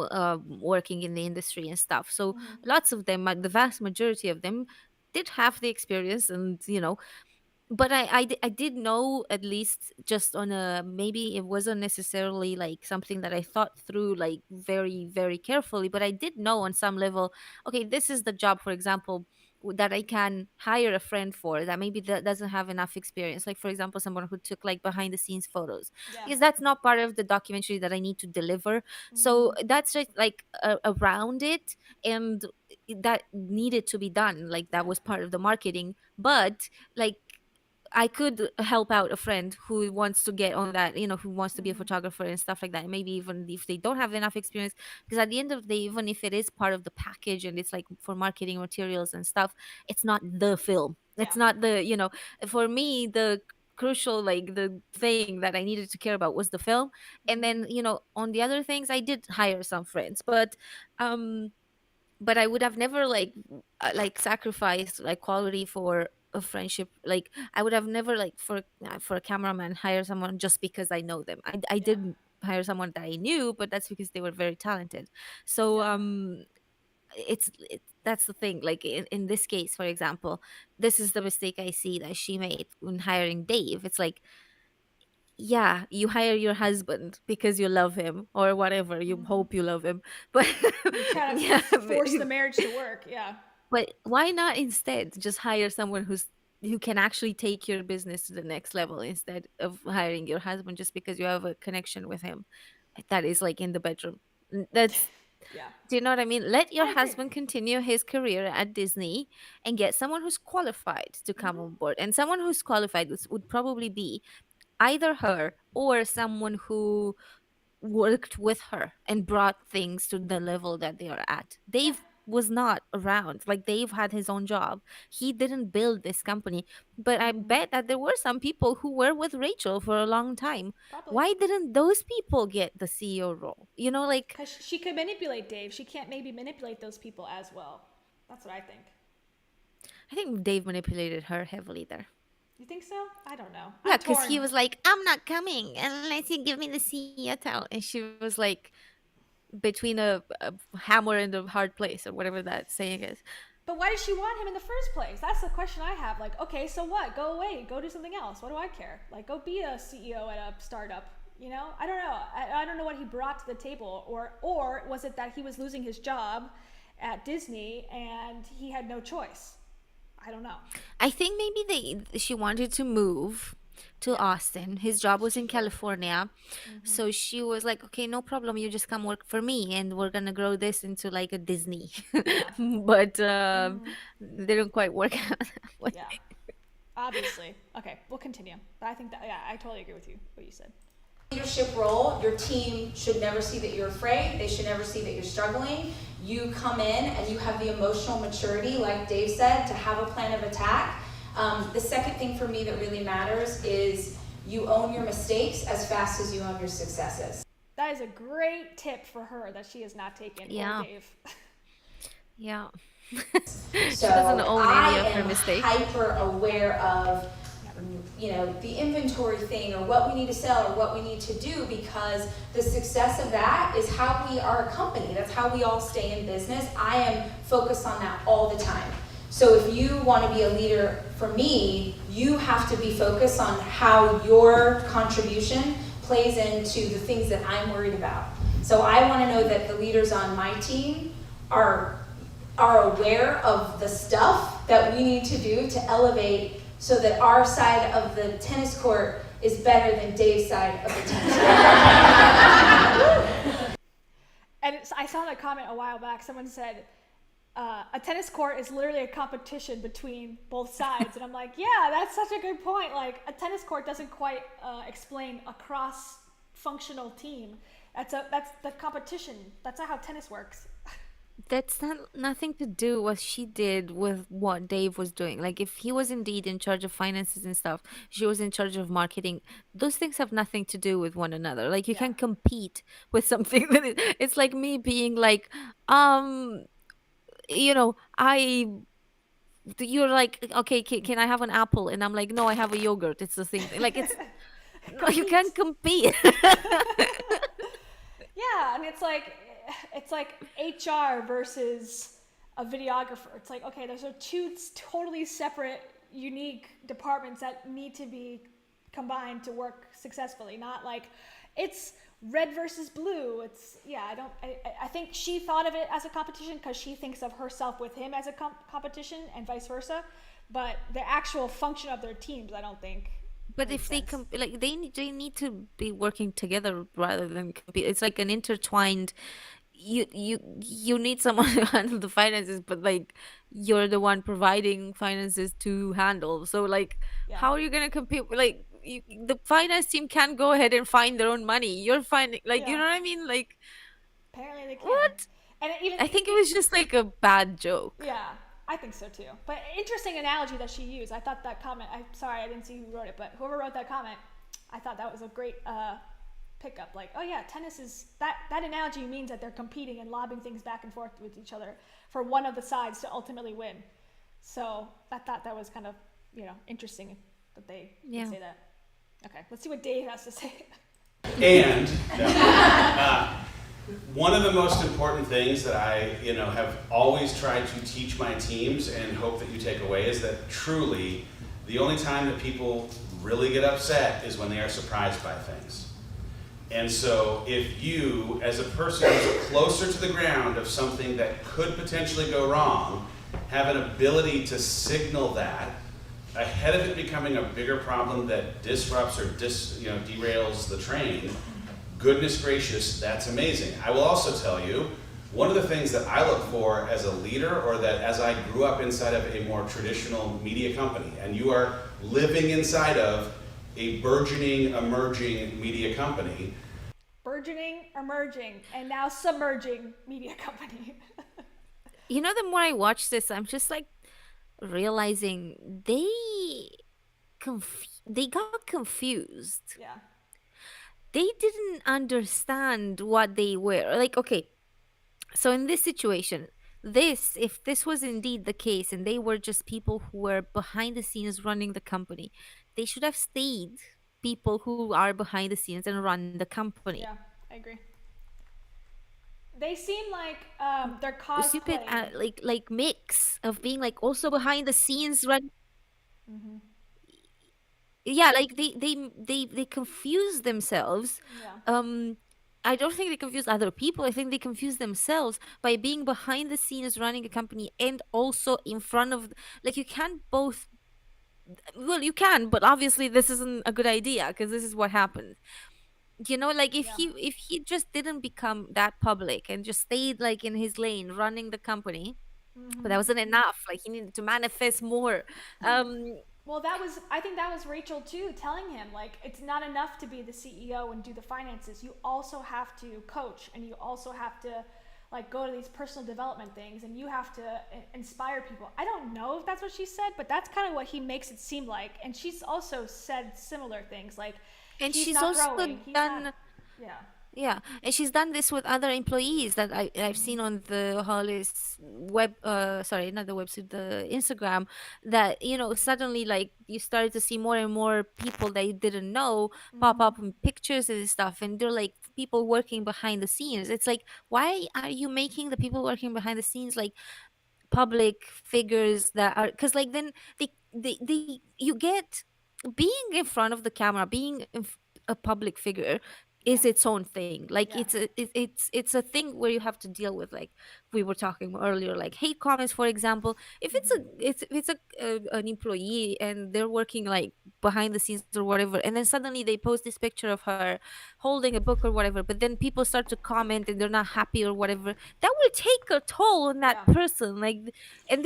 working in the industry and stuff. So lots of them, the vast majority of them, did have the experience, and but I did know, at least just on a, maybe it wasn't necessarily like something that I thought through like very very carefully, but I did know on some level, okay, this is the job, for example, that I can hire a friend for, that maybe that doesn't have enough experience, like for example someone who took like behind the scenes photos, Yeah. because that's not part of the documentary that I need to deliver. So that's just like around it, and that needed to be done, like that Yeah. was part of the marketing. But like I could help out a friend who wants to get on that, who wants to be a photographer and stuff like that. Maybe even if they don't have enough experience, because at the end of the day, even if it is part of the package and it's like for marketing materials and stuff, it's not the film. Yeah. It's not for me, the crucial, like the thing that I needed to care about was the film. And then, on the other things, I did hire some friends, um, but I would have never like sacrificed like quality for a friendship. Like I would have never, like, for a cameraman, hire someone just because I know them. I Yeah. didn't hire someone that I knew, but that's because they were very talented. So Yeah. that's the thing. Like in this case, for example, this is the mistake I see that she made when hiring Dave. It's like, yeah, you hire your husband because you love him or whatever, you hope you love him, but You try to yeah, force the marriage to work. Yeah. but why not instead just hire someone who can actually take your business to the next level, instead of hiring your husband just because you have a connection with him that is like in the bedroom. That's, Yeah. do you know what I mean? Let your I agree. husband continue his career at Disney and get someone who's qualified to come on board. And someone who's qualified would probably be either her or someone who worked with her and brought things to the level that they are at. Yeah. Dave was not around. Like Dave had his own job. He didn't build this company. But I bet that there were some people who were with Rachel for a long time. Probably. Why didn't those people get the CEO role? Like Because she could manipulate Dave. She can't maybe manipulate those people as well. That's what I think. I think Dave manipulated her heavily there. You think so? I don't know. Yeah, I'm because he torn. was like, I'm not coming unless you give me the CEO title. And she was like between a hammer and a hard place, or whatever that saying is. But why did she want him in the first place? That's the question I have. Like, okay, so what? Go away. Go do something else. What do I care? Like, go be a CEO at a startup. You know, I don't know. I don't know what he brought to the table, or was it that he was losing his job at Disney and he had no choice? I don't know. I think maybe she wanted to move to Austin. His job was in California. So she was like, okay, no problem. You just come work for me and we're going to grow this into like a Disney. But didn't quite work out that way. Yeah, obviously. Okay, we'll continue. But I think that, yeah, I totally agree with you, what you said. Leadership role, your team should never see that you're afraid. They should never see that you're struggling. You come in and you have the emotional maturity, like Dave said, to have a plan of attack. The second thing for me that really matters is you own your mistakes as fast as you own your successes. That is a great tip for her that she has not taken. Yeah. Or Dave. Yeah. So doesn't own any of I her am mistakes. hyper aware of, the inventory thing or what we need to sell or what we need to do, because the success of that is how we are a company. That's how we all stay in business. I am focused on that all the time. So if you want to be a leader for me, you have to be focused on how your contribution plays into the things that I'm worried about. So I want to know that the leaders on my team are aware of the stuff that we need to do to elevate so that our side of the tennis court is better than Dave's side of the tennis court. And I saw a comment a while back. Someone said, a tennis court is literally a competition between both sides. And I'm like, yeah, that's such a good point. Like, a tennis court doesn't quite explain a cross-functional team. That's the competition. That's not how tennis works. That's nothing to do what she did with what Dave was doing. Like if he was indeed in charge of finances and stuff, she was in charge of marketing. Those things have nothing to do with one another. Like you can't compete with something that it's like me being like, you're like, okay, can I have an apple? And I'm like, no, I have a yogurt. It's the same thing. Like it's no, you can't compete. Yeah, and it's like HR versus a videographer. It's like, okay, those are two totally separate, unique departments that need to be combined to work successfully. Not like it's red versus blue. It's I think she thought of it as a competition because she thinks of herself with him as a competition and vice versa. But the actual function of their teams, I don't think. But if they they need to be working together rather than compete. It's like an intertwined. You need someone to handle the finances, but like you're the one providing finances to handle. So like, how are you gonna compete? Like the finance team can't go ahead and find their own money. You're finding you know what I mean? Like apparently they can. What? And I think it was just like a bad joke. Yeah. I think so too. But interesting analogy that she used. I thought that comment, I'm sorry, I didn't see who wrote it, but whoever wrote that comment, I thought that was a great pickup. Like, oh yeah, tennis is, that analogy means that they're competing and lobbing things back and forth with each other for one of the sides to ultimately win. So I thought that was kind of, interesting that they say that. Okay, let's see what Dave has to say. And one of the most important things that I, have always tried to teach my teams and hope that you take away is that truly the only time that people really get upset is when they are surprised by things. And so if you, as a person who's closer to the ground of something that could potentially go wrong, have an ability to signal that ahead of it becoming a bigger problem that disrupts or derails the train, goodness gracious, that's amazing. I will also tell you, one of the things that I look for as a leader, or that as I grew up inside of a more traditional media company, and you are living inside of a burgeoning, emerging media company. Burgeoning, emerging, and now submerging media company. The more I watch this, I'm just like realizing they got confused. Yeah. They didn't understand what they were. Like, okay, so in this situation, if this was indeed the case and they were just people who were behind the scenes running the company, they should have stayed people who are behind the scenes and run the company. Yeah, I agree. They seem like they're stupid cosplaying. like mix of being like also behind the scenes run. Yeah, like they confuse themselves. Yeah. um I don't think they confuse other people. I think they confuse themselves by being behind the scenes running a company and also in front of, like, you can't both. Well, you can, but obviously this isn't a good idea because this is what happens. Like if Yeah. he just didn't become that public and just stayed like in his lane running the company, but that wasn't enough. Like he needed to manifest more. um Well, I think that was Rachel too, telling him, like, it's not enough to be the CEO and do the finances. You also have to coach, and you also have to, like, go to these personal development things, and you have to inspire people. I don't know if that's what she said, but that's kind of what he makes it seem like. And she's also said similar things, like, and he's she's not also growing. He's done. not, yeah. Yeah, and she's done this with other employees that I've seen on the Hollis web, sorry, not the website, the Instagram, that, suddenly like you started to see more and more people that you didn't know pop up in pictures and stuff, and they're like people working behind the scenes. It's like, why are you making the people working behind the scenes like public figures that are, because like then they you get, being in front of the camera, being a public figure is Yeah. its own thing. Like Yeah. it's a thing where you have to deal with, like we were talking earlier, like hate comments, for example. If it's an employee and they're working like behind the scenes or whatever, and then suddenly they post this picture of her holding a book or whatever, but then people start to comment and they're not happy or whatever, that will take a toll on that Yeah. person. Like, and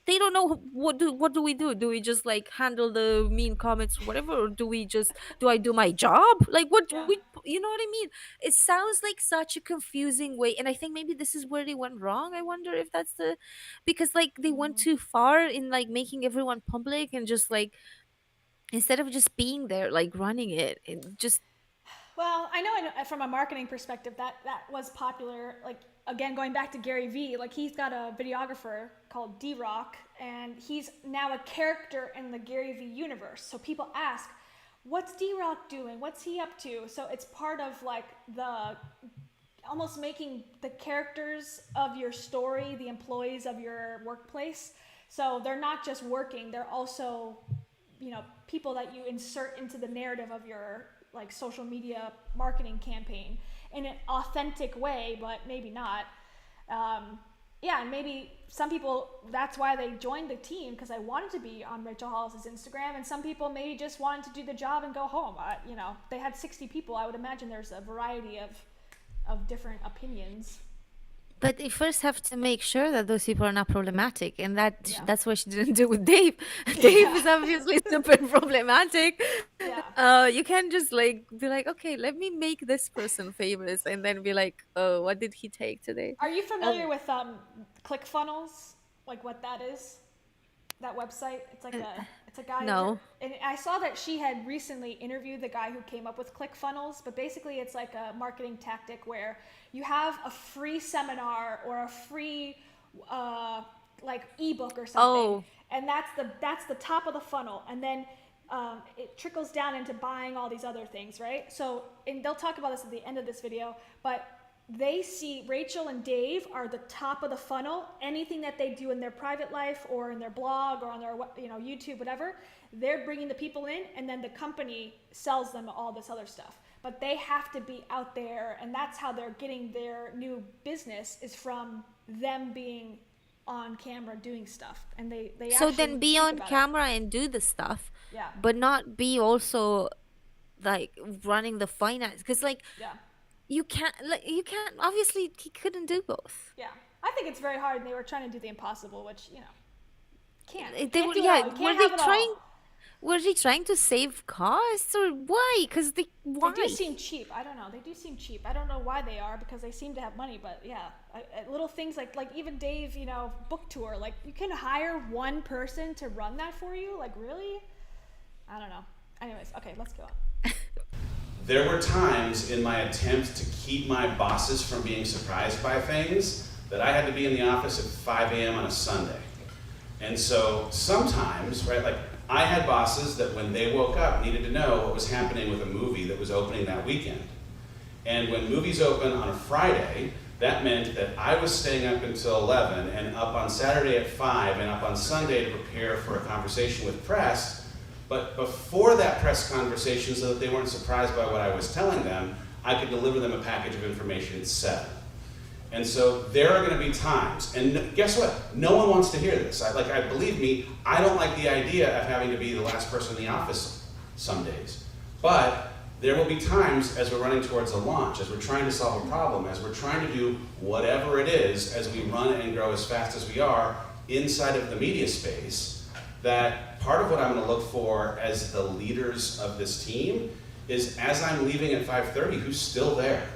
they don't know what do we do. Do we just like handle the mean comments or whatever, or do I do my job? Like, what Yeah. we, you know what I mean? It sounds like such a confusing way, and I think maybe this is where they went wrong. I wonder if that's the, because like they went too far in like making everyone public, and just like instead of just being there like running it just. Well, I know from a marketing perspective that was popular. Like, again, going back to GaryVee, like he's got a videographer called D-Rock, and he's now a character in the GaryVee universe. So people ask, what's D-Rock doing? What's he up to? So it's part of like the almost making the characters of your story the employees of your workplace. So they're not just working, they're also, people that you insert into the narrative of your like social media marketing campaign in an authentic way, but maybe not. Yeah, and maybe some people, that's why they joined the team, because I wanted to be on Rachel Hollis's Instagram, and some people maybe just wanted to do the job and go home. They had 60 people. I would imagine there's a variety of different opinions. But they first have to make sure that those people are not problematic, and Yeah. that's what she didn't do with Dave. Dave is obviously super problematic. Yeah. You can't just like be like, okay, let me make this person famous, and then be like, oh, what did he take today? Are you familiar with ClickFunnels? Like what that is? That website? It's a guy. No. And I saw that she had recently interviewed the guy who came up with ClickFunnels, but basically it's like a marketing tactic where you have a free seminar or a free like ebook or something, and that's the top of the funnel, and then it trickles down into buying all these other things, right? So, and they'll talk about this at the end of this video, but they see Rachel and Dave are the top of the funnel. Anything that they do in their private life or in their blog or on their YouTube, whatever, they're bringing the people in, and then the company sells them all this other stuff. But they have to be out there, and that's how they're getting their new business, is from them being on camera doing stuff. And they So actually then be think on about it. camera and do the stuff, Yeah. but not be also like running the finance, because like Yeah. you can't obviously he couldn't do both. Yeah. I think it's very hard, and they were trying to do the impossible, which, can't. You They can't were, do it yeah, all. You can't have it all. were they trying to save costs, or why? Because why? They do seem cheap. I don't know. They do seem cheap. I don't know why they are, because they seem to have money. But yeah, little things like even Dave, book tour. Like, you can hire one person to run that for you. Like, really? I don't know. Anyways, okay, let's go on. There were times in my attempt to keep my bosses from being surprised by things that I had to be in the office at 5 a.m. on a Sunday. And so sometimes, right, like I had bosses that when they woke up needed to know what was happening with a movie that was opening that weekend. And when movies open on a Friday, that meant that I was staying up until 11 and up on Saturday at 5 and up on Sunday to prepare for a conversation with press. But before that press conversation, so that they weren't surprised by what I was telling them, I could deliver them a package of information at 7. And so there are going to be times, and guess what? No one wants to hear this. Believe me, I don't like the idea of having to be the last person in the office some days. But there will be times as we're running towards a launch, as we're trying to solve a problem, as we're trying to do whatever it is, as we run and grow as fast as we are inside of the media space, that part of what I'm going to look for as the leaders of this team is, as I'm leaving at 5:30, who's still there?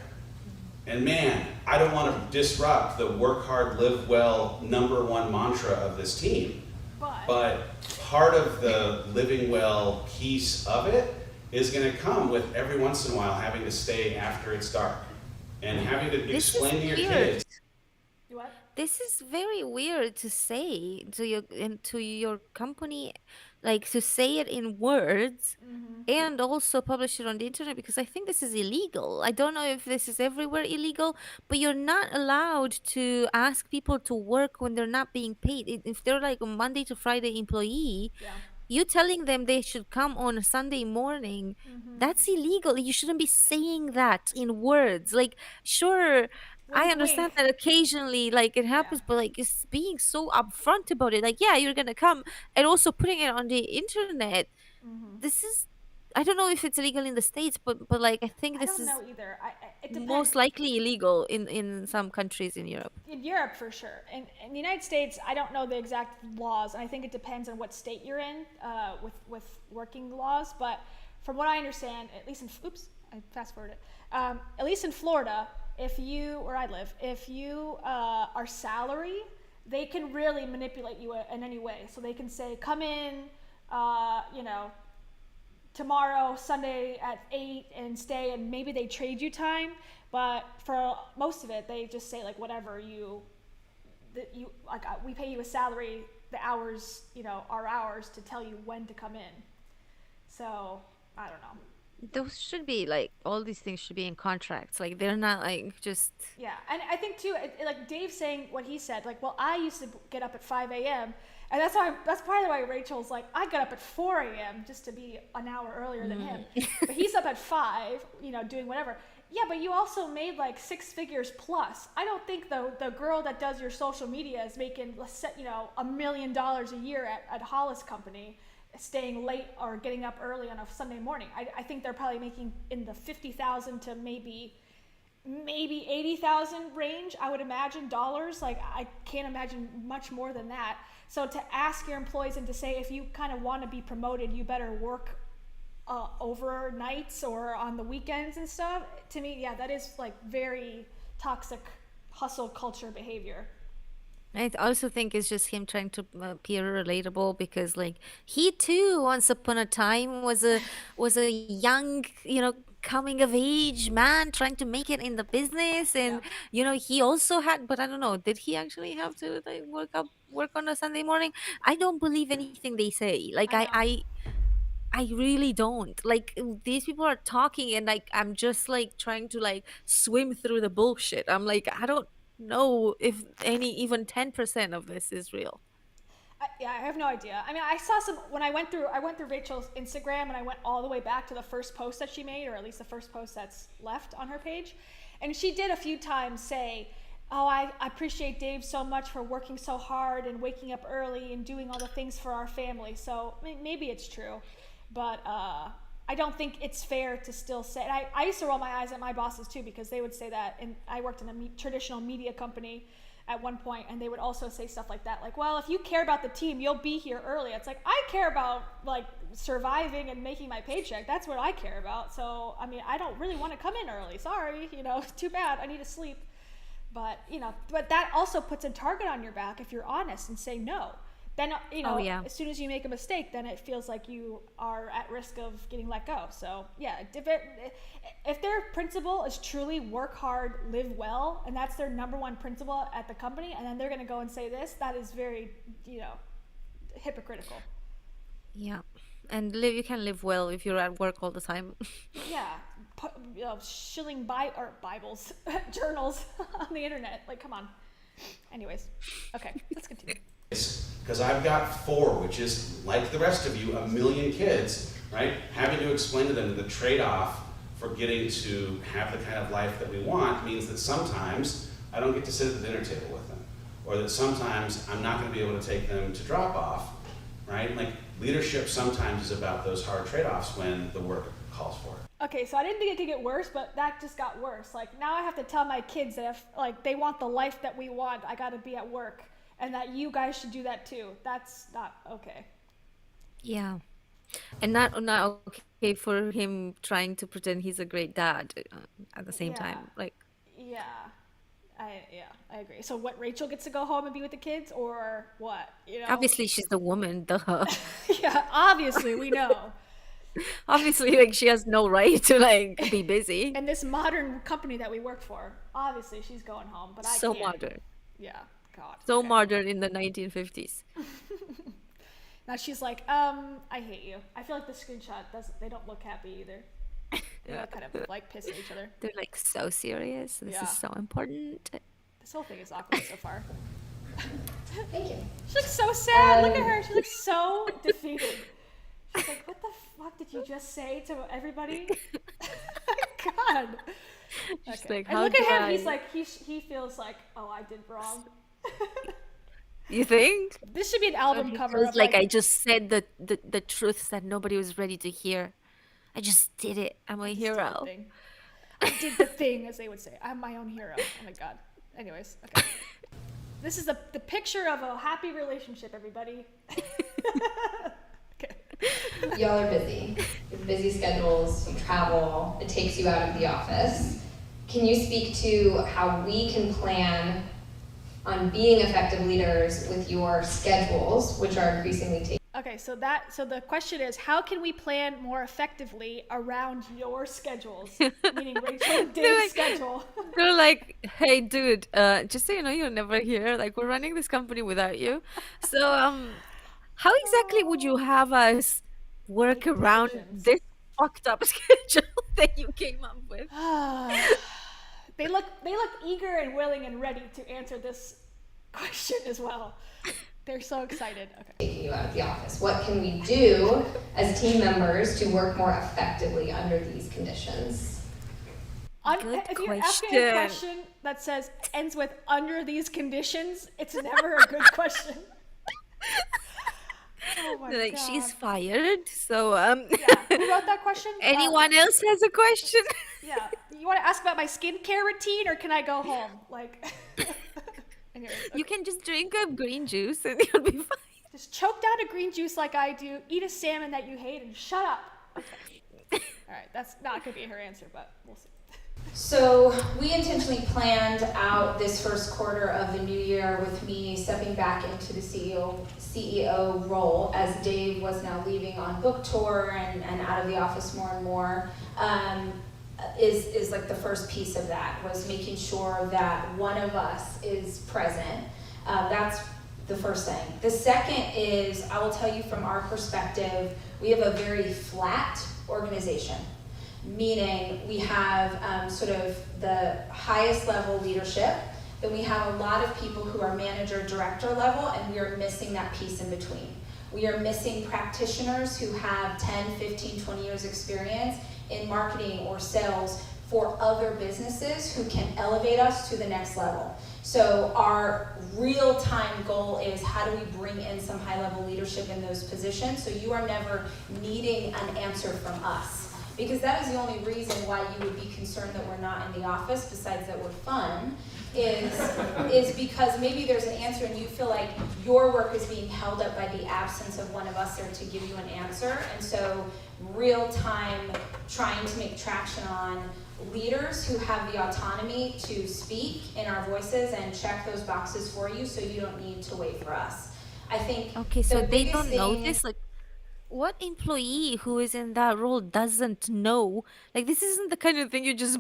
And man, I don't want to disrupt the work hard, live well, #1 mantra of this team. But part of the living well piece of it is going to come with every once in a while having to stay after it's dark and having to explain to your kids. What? This is very weird to say to your company, like to say it in words and also publish it on the internet, because I think this is illegal. I don't know if this is everywhere illegal, but you're not allowed to ask people to work when they're not being paid. If they're like a Monday to Friday employee, Yeah. you telling them they should come on a Sunday morning, that's illegal. You shouldn't be saying that in words. Like, sure, I Wink, understand wink. that occasionally, like, it happens, Yeah. but like, it's being so upfront about it. Like, yeah, you're gonna come, and also putting it on the internet. This is, I don't know if it's illegal in the States, but like, I think I this don't is know either. It depends. most likely illegal in some countries in Europe. In Europe, for sure. In the United States, I don't know the exact laws, and I think it depends on what state you're in with working laws. But from what I understand, at least in I fast forwarded. At least in Florida, where I live, if you are salary, they can really manipulate you in any way. So they can say, come in, tomorrow, Sunday at 8 and stay, and maybe they trade you time. But for most of it, they just say like whatever we pay you a salary, the hours, are ours to tell you when to come in. So I don't know. Those should be like, all these things should be in contracts. Like, they're not like just. Yeah, and I think too, like Dave saying what he said, like, well, I used to get up at 5 a.m. and that's probably why Rachel's like, I got up at 4 a.m. just to be an hour earlier than him. But he's up at 5, doing whatever. Yeah, but you also made like 6 figures plus. I don't think the girl that does your social media is making, $1 million a year at Hollis company, staying late or getting up early on a Sunday morning. I think they're probably making in the 50,000 to maybe 80,000 range, I would imagine, dollars. Like, I can't imagine much more than that. So to ask your employees and to say, if you kind of want to be promoted, you better work overnights or on the weekends and stuff, to me, yeah, that is like very toxic hustle culture behavior. I also think it's just him trying to appear relatable, because like, he too once upon a time was a young, coming of age man trying to make it in the business, and he also had, but I don't know, did he actually have to like work on a Sunday morning? I don't believe anything they say. Like, I really don't. Like, these people are talking, and like, I'm just like trying to like swim through the bullshit. I'm like, I don't know if even 10% of this is real. I have no idea. I mean, I saw some when I went through Rachel's Instagram, and I went all the way back to the first post that she made, or at least the first post that's left on her page. And she did a few times say, oh, I appreciate Dave so much for working so hard and waking up early and doing all the things for our family. So maybe it's true, but I don't think it's fair to still say. And I used to roll my eyes at my bosses too, because they would say that, and I worked in a traditional media company at one point, and they would also say stuff like that, like, well, if you care about the team, you'll be here early. It's like, I care about like surviving and making my paycheck. That's what I care about. So I mean, I don't really want to come in early. Sorry, too bad. I need to sleep. But but that also puts a target on your back if you're honest and say no. Then Oh, yeah. as soon as you make a mistake, then it feels like you are at risk of getting let go. So yeah, if their principle is truly work hard, live well, and that's their #1 principle at the company, and then they're going to go and say this, that is very hypocritical. Yeah. And live, you can live well if you're at work all the time. Yeah, shilling or Bibles, journals on the internet. Like, come on. Anyways, okay, let's continue. Because I've got 4, which is, like the rest of you, a million kids, right? Having to explain to them the trade-off for getting to have the kind of life that we want means that sometimes I don't get to sit at the dinner table with them, or that sometimes I'm not going to be able to take them to drop off, right? Like, leadership sometimes is about those hard trade-offs when the work calls for it. Okay, so I didn't think it could get worse, but that just got worse. Like, now I have to tell my kids that if, like, they want the life that we want, I gotta be at work, and that you guys should do that too. That's not okay. Yeah. And not okay for him trying to pretend he's a great dad at the same Yeah. time. Like, Yeah, I agree. So what, Rachel gets to go home and be with the kids, or what? You know? obviously she's the woman, duh. Yeah, obviously we know. Obviously, like, she has no right to like be busy. And this modern company that we work for, obviously she's going home, but I So can't. modern. Yeah, God. So okay. modern in the 1950s. Now she's like, I hate you. I feel like the screenshot they don't look happy either. They look kind of like pissed at each other. They're like so serious. This Yeah. is so important. This whole thing is awkward so far. Thank you. She looks so sad. Look at her. She looks so defeated. She's like, what the fuck did you just say to everybody? God. She's Okay. like, And how look at do him. He's I- like, he feels like, oh, I did wrong. You think? This should be an album cover. Feels Of like I just said the truths that nobody was ready to hear. I just did it. I'm a hero. I did the thing, as they would say. I'm my own hero. Oh my God. Anyways, okay. This is the picture of a happy relationship, everybody. Okay. Y'all are busy. You have busy schedules, you travel, it takes you out of the office. Can you speak to how we can plan on being effective leaders with your schedules, which are increasingly taking? Okay, so the question is, how can we plan more effectively around your schedules? Meaning Rachel and Dave's like- schedule. They're like, hey, dude, just so you know, you're never here. Like, we're running this company without you. So, how exactly would you have us work Make around decisions. this fucked up schedule that you came up with? They look eager and willing and ready to answer this question as well. They're so excited. Okay. Taking you out of the office. What can we do as team members to work more effectively under these conditions? Good If you're asking a question. question that says ends with under these conditions, it's never a good question. Oh my They're like, God. she's fired. So, Yeah, who wrote that question? anyone else has a question? Yeah. You want to ask about my skincare routine, or can I go home? Like, anyways, You can just drink a green juice and you'll be fine. just choke down a green juice like I do. Eat a salmon that you hate, and shut up. Okay. All right, that's not gonna be her answer, but we'll see. So we intentionally planned out this first quarter of the new year with me stepping back into the CEO role as Dave was now leaving on book tour and out of the office more and more. Is like the first piece of that was making sure that one of us is present. That's the first thing. The second is, I will tell you from our perspective, we have a very flat organization. Meaning we have sort of the highest level leadership, then we have a lot of people who are manager, director level, and we are missing that piece in between. We are missing practitioners who have 10, 15, 20 years experience in marketing or sales for other businesses who can elevate us to the next level. So our real-time goal is, how do we bring in some high-level leadership in those positions so you are never needing an answer from us. Because that is the only reason why you would be concerned that we're not in the office, besides that we're fun, is because maybe there's an answer and you feel like your work is being held up by the absence of one of us there to give you an answer. And so real time trying to make traction on leaders who have the autonomy to speak in our voices and check those boxes for you so you don't need to wait for us. I think Okay, so the they biggest don't thing- notice, like, what employee who is in that role doesn't know? Like, this isn't the kind of thing you just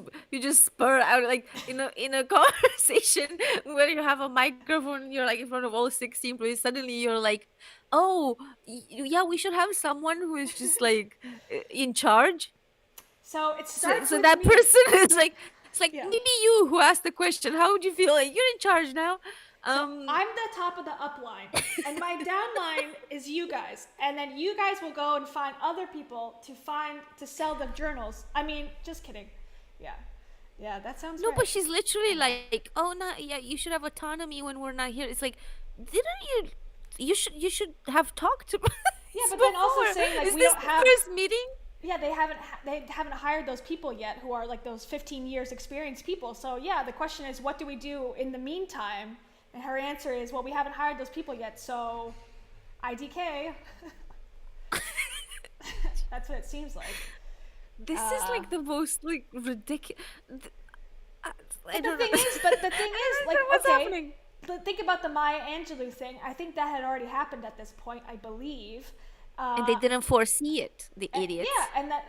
spur out, like, in a conversation where you have a microphone, you're like in front of all 60 employees. Suddenly you're like, oh, yeah, we should have someone who is just like in charge. So it So, starts so with that me. person is like, it's like Yeah. maybe you who asked the question. How would you feel? Like, you're in charge now. So I'm the top of the upline, and my downline is you guys, and then you guys will go and find other people to sell the journals. I mean, just kidding. Yeah, that sounds No, right. but she's literally like, oh no, yeah, you should have autonomy when we're not here. It's like, didn't you should have talked to Yeah, but then also before. saying, like, Is we this don't the have. first meeting? Yeah, they haven't hired those people yet, who are like those 15 years experienced people. So yeah, the question is, what do we do in the meantime? And her answer is, well, we haven't hired those people yet, so IDK. That's what it seems like. This is like the most like ridiculous. I But don't the know. thing is, like, What's okay, happening? but think about the Maya Angelou thing. I think that had already happened at this point, I believe. And they didn't foresee it, the idiots. Yeah, and that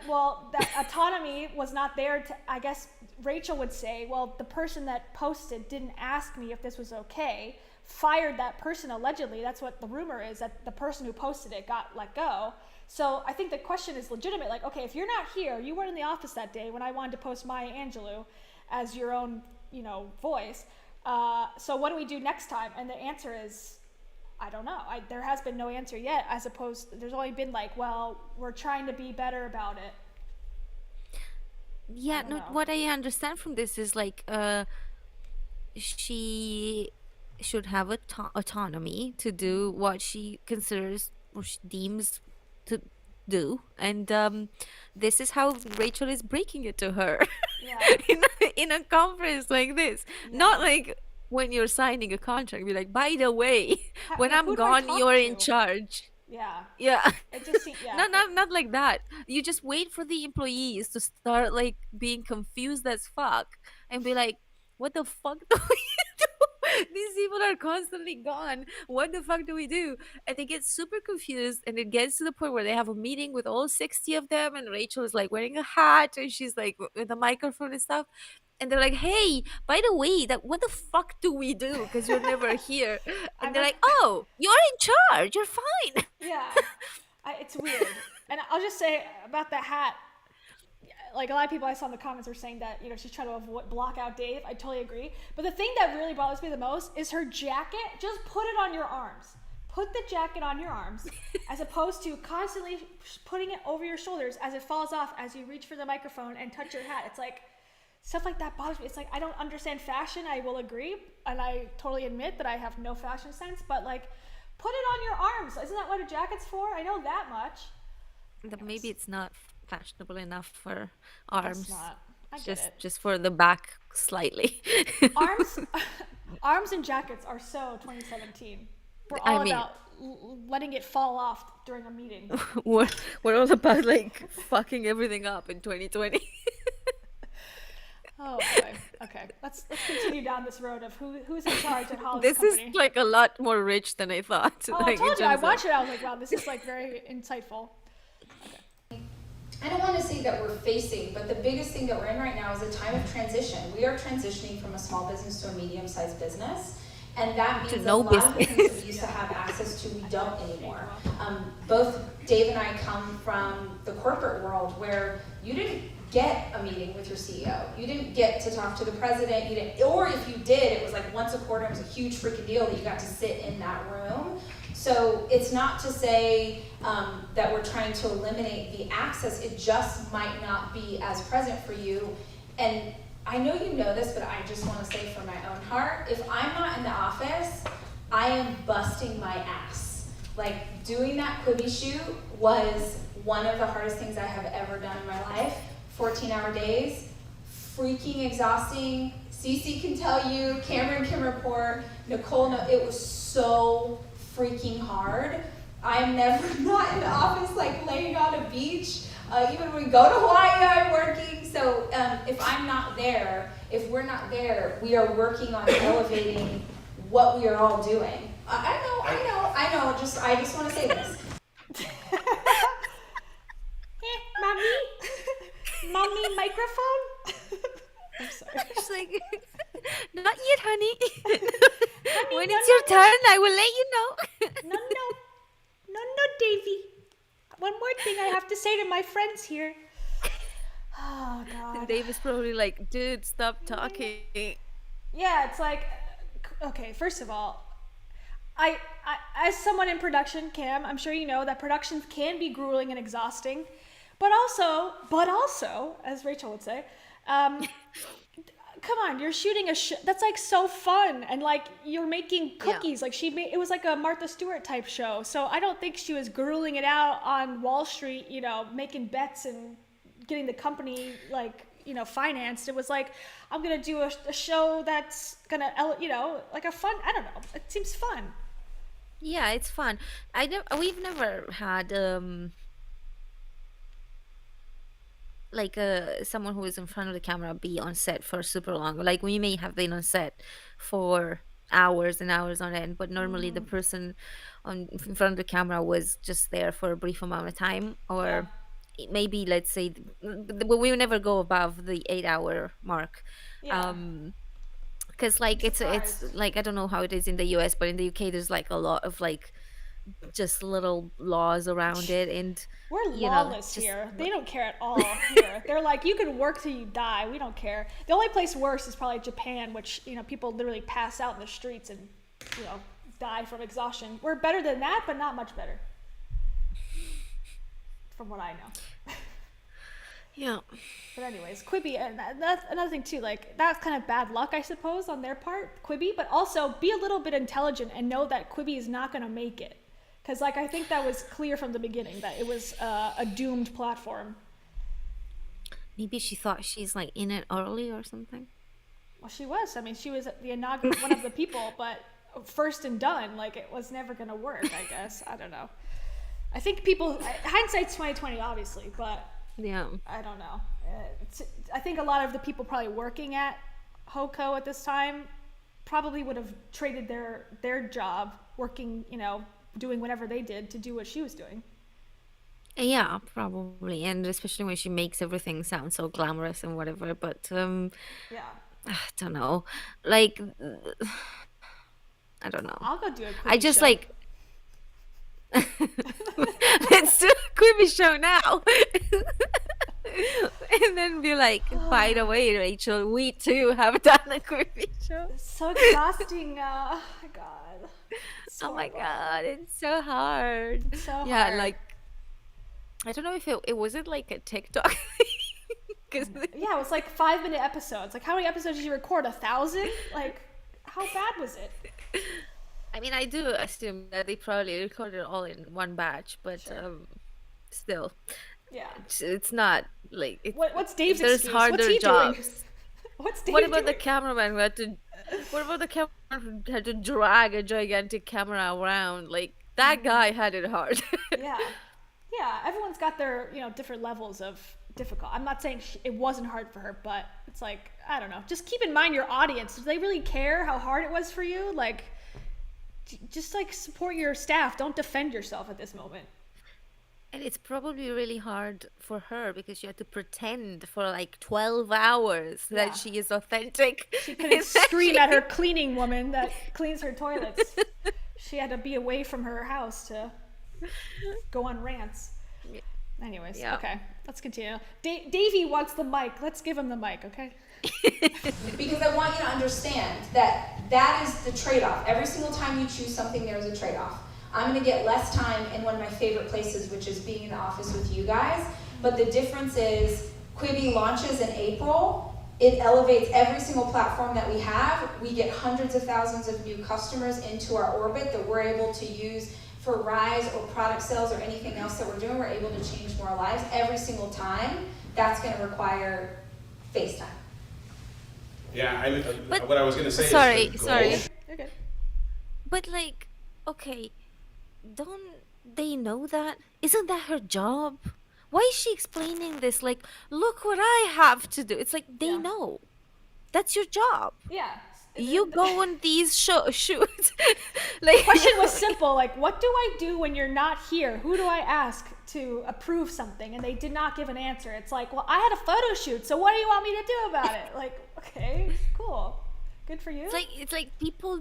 autonomy was not there to, I guess Rachel would say, well, the person that posted didn't ask me if this was okay, fired that person allegedly. That's what the rumor is, that the person who posted it got let go. So I think the question is legitimate. Like, okay, if you're not here, you weren't in the office that day when I wanted to post Maya Angelou as your own, voice. So what do we do next time? And the answer is, I don't know. There has been no answer yet, as opposed, there's only been like, well, we're trying to be better about it. Yeah, don't no, know. what I understand from this is like she should have autonomy to do what she considers or she deems to do, and this is how Rachel is breaking it to her. Yeah. in a conference like this, not like when you're signing a contract, be like, by the way, when yeah, I'm who do I gone, talk you're in to? charge. Yeah. Yeah. It just seems, yeah. Not like that. You just wait for the employees to start like being confused as fuck and be like, what the fuck do we do? These people are constantly gone. What the fuck do we do? And they get super confused, and it gets to the point where they have a meeting with all 60 of them, and Rachel is like wearing a hat and she's like with a microphone and stuff. And they're like, hey, by the way, that what the fuck do we do? Because you're never here. And they're like, oh, you're in charge. You're fine. Yeah. It's weird. And I'll just say about the hat, like a lot of people I saw in the comments were saying that, she's trying to block out Dave. I totally agree. But the thing that really bothers me the most is her jacket. Just put it on your arms. Put the jacket on your arms, as opposed to constantly putting it over your shoulders as it falls off as you reach for the microphone and touch your hat. It's like, stuff like that bothers me. It's like, I don't understand fashion. I will agree. And I totally admit that I have no fashion sense. But like, put it on your arms. Isn't that what a jacket's for? I know that much. Maybe it's not fashionable enough for arms. It's not. I get it. Just for the back slightly. Arms and jackets are so 2017. We're I all mean- about letting it fall off during a meeting. we're all about like fucking everything up in 2020. Oh boy. Okay, let's continue down this road of who's in charge at Hollis This Company. is like a lot more rich than I thought. Oh, I like, in told you. I terms of- watched it. I was like, wow, this is like very insightful. I don't want to say that we're facing, but the biggest thing that we're in right now is a time of transition. We are transitioning from a small business to a medium-sized business, and that means no a lot of the business. things that we used to have access to, we don't anymore. Both Dave and I come from the corporate world where you didn't get a meeting with your CEO. You didn't get to talk to the president. You didn't, or if you did, it was like once a quarter. It was a huge freaking deal that you got to sit in that room. So it's not to say that we're trying to eliminate the access. It just might not be as present for you. And I know you know this, but I just want to say from my own heart, if I'm not in the office, I am busting my ass. Like, doing that Quibi shoot was one of the hardest things I have ever done in my life. 14-hour days, freaking exhausting. Cece can tell you, Cameron can report, Nicole, no, it was so freaking hard. I'm never not in the office like laying on a beach. Even when we go to Hawaii, I'm working. So if I'm not there, if we're not there, we are working on elevating what we are all doing. I know. I just want to say this. mommy microphone? I'm sorry. She's like, not yet, honey. Honey, When no, it's no, your turn, I will let you know. No, Davy. One more thing I have to say to my friends here. Oh, God. Dave is probably like, dude, stop talking. Yeah, it's like, okay, first of all, I as someone in production, Cam, I'm sure you know that productions can be grueling and exhausting, but also, as Rachel would say, come on, you're shooting a show that's like so fun, and like you're making cookies. Like it was like a Martha Stewart type show. So I don't think she was grueling it out on Wall Street, you know, making bets and getting the company like, you know, financed. It was like, I'm gonna do a show that's gonna, you know, like a fun, I don't know, it seems fun. Yeah, it's fun. We've never had like someone who is in front of the camera be on set for super long. Like we may have been on set for hours and hours on end, but normally the person in front of the camera was just there for a brief amount of time, or maybe let's say we never go above the 8-hour mark. Yeah. Because like it's surprised. like, I don't know how it is in the US, but in the UK there's like a lot of like just little laws around it, and We're you know, lawless just- here. They don't care at all here. They're like, you can work till you die. We don't care. The only place worse is probably Japan, which, you know, people literally pass out in the streets and, you know, die from exhaustion. We're better than that, but not much better. From what I know. yeah. But anyways, Quibi, and that's another thing too, like that's kind of bad luck, I suppose, on their part, Quibi, but also be a little bit intelligent and know that Quibi is not going to make it. Because like I think that was clear from the beginning that it was a doomed platform. Maybe she thought she's like in it early or something. Well, she was. I mean, she was the inaugural one of the people, but first and done. Like it was never going to work, I guess. I don't know. I think hindsight's 20/20, obviously, but Yeah. I don't know. I think a lot of the people probably working at Hoko at this time probably would have traded their job working, you know, doing whatever they did to do what she was doing. Yeah, probably, and especially when she makes everything sound so glamorous and whatever. But Yeah. I don't know, like I don't know. I'll go do a I Quibi just show. like let's do a Quibi show now. And then be like, by the way, Rachel, we too have done a Quibi show. It's so exhausting. Oh my god. It's Oh my horrible. god, it's so hard. It's so Yeah, hard. like I don't know if it wasn't like a TikTok because Yeah, it was like 5-minute episodes. Like how many episodes did you record? 1,000? Like how bad was it? I mean, I do assume that they probably recorded it all in one batch, but still, Yeah. it's not like What's Dave's there's excuse? harder What's he jobs. doing? What's Dave What about the doing? cameraman who had to? What about the cameraman who had to drag a gigantic camera around? Like that guy had it hard. Yeah. Yeah, everyone's got their, you know, different levels of difficult. I'm not saying it wasn't hard for her, but it's like, I don't know. Just keep in mind your audience. Do they really care how hard it was for you? Like, just like support your staff. Don't defend yourself at this moment. And it's probably really hard for her because she had to pretend for like 12 hours Yeah. that she is authentic. She couldn't scream at her cleaning woman that cleans her toilets. She had to be away from her house to go on rants. Anyways, Yeah. okay, let's continue. Davey wants the mic. Let's give him the mic, okay? Because I want you to understand that that is the trade-off. Every single time you choose something, there is a trade-off. I'm going to get less time in one of my favorite places, which is being in the office with you guys. But the difference is Quibi launches in April. It elevates every single platform that we have. We get hundreds of thousands of new customers into our orbit that we're able to use for Rise or product sales or anything else that we're doing. We're able to change more lives every single time. That's going to require FaceTime. Yeah, I mean, But- what I was going to say Sorry, is the goal. sorry. Okay. But like, okay, don't they know that? Isn't that her job? Why is she explaining this? Like, look what I have to do. It's like they Yeah. know. That's your job. Yeah. You go on these shoots. Like The question was simple, like, what do I do when you're not here? Who do I ask to approve something and they did not give an answer. It's like, well, I had a photo shoot, so what do you want me to do about it? Like, okay, cool. Good for you. It's like people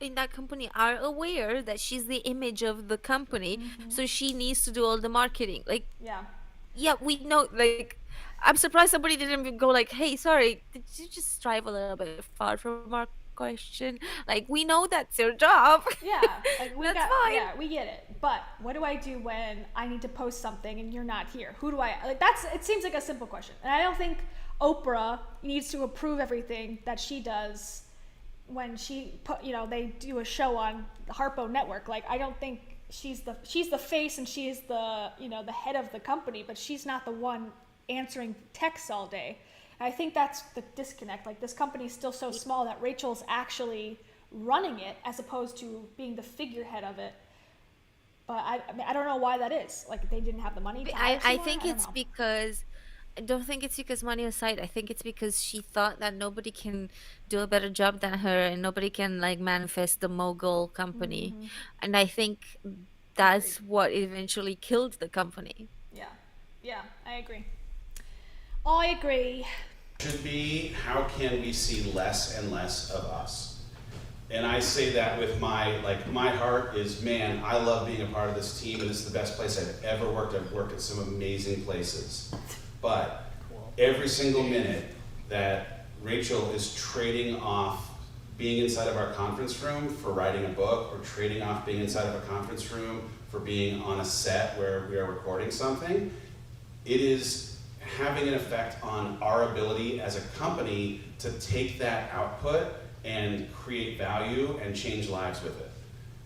in that company are aware that she's the image of the company, so she needs to do all the marketing. Like, Yeah. we know. Like, I'm surprised somebody didn't even go like, "Hey, sorry, did you just strive a little bit far from our question?" Like, we know that's your job. Yeah, like That's fine. Yeah, we get it. But what do I do when I need to post something and you're not here? Who do I like? It seems like a simple question, and I don't think Oprah needs to approve everything that she does when they do a show on the Harpo Network. Like, I don't think she's the face and she is the head of the company, but she's not the one answering texts all day. And I think that's the disconnect. Like, this company is still so small that Rachel's actually running it as opposed to being the figurehead of it. But I don't know why that is. Like, they didn't have the money to hire I someone? think don't it's know. because I don't think it's because money aside. I think it's because she thought that nobody can do a better job than her and nobody can like manifest the mogul company. And I think that's what eventually killed the company. Yeah, I agree. I agree. Should be, how can we see less and less of us? And I say that with my heart is, man, I love being a part of this team and this is the best place I've ever worked. I've worked at some amazing places. But every single minute that Rachel is trading off being inside of our conference room for writing a book, or trading off being inside of a conference room for being on a set where we are recording something, it is having an effect on our ability as a company to take that output and create value and change lives with it.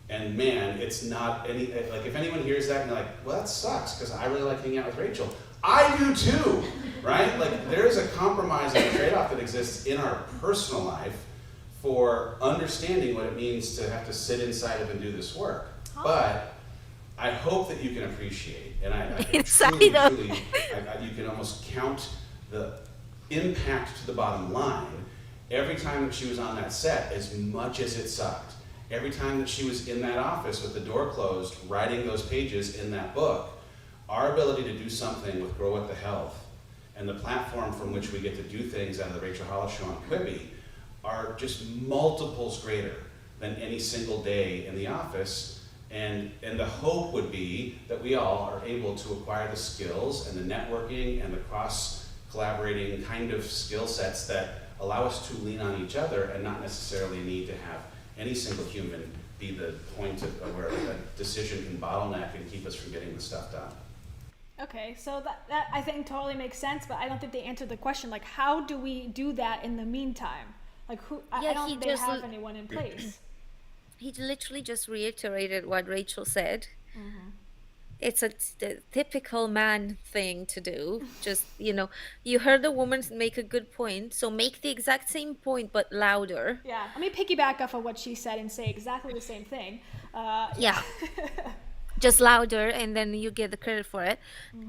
And man, it's not any, like, if anyone hears that and they're like, well, that sucks because I really like hanging out with Rachel. I do too, right? Like, there is a compromise and a trade-off that exists in our personal life for understanding what it means to have to sit inside of and do this work. But I hope that you can appreciate, and I truly, you can almost count the impact to the bottom line every time that she was on that set, as much as it sucked. Every time that she was in that office with the door closed, writing those pages in that book, our ability to do something with Grow What the Health and the platform from which we get to do things out of the Rachel Hollis Show on Quibi are just multiples greater than any single day in the office. And the hope would be that we all are able to acquire the skills and the networking and the cross-collaborating kind of skill sets that allow us to lean on each other and not necessarily need to have any single human be the point of where a decision can bottleneck and keep us from getting the stuff done. Okay, so that I think totally makes sense, but I don't think they answered the question. Like, how do we do that in the meantime? Like, I don't think they have anyone in place. He literally just reiterated what Rachel said. It's a typical man thing to do. Just, you heard a woman make a good point, so make the exact same point but louder. Yeah, let me piggyback off of what she said and say exactly the same thing. Yeah. Just louder, and then you get the credit for it.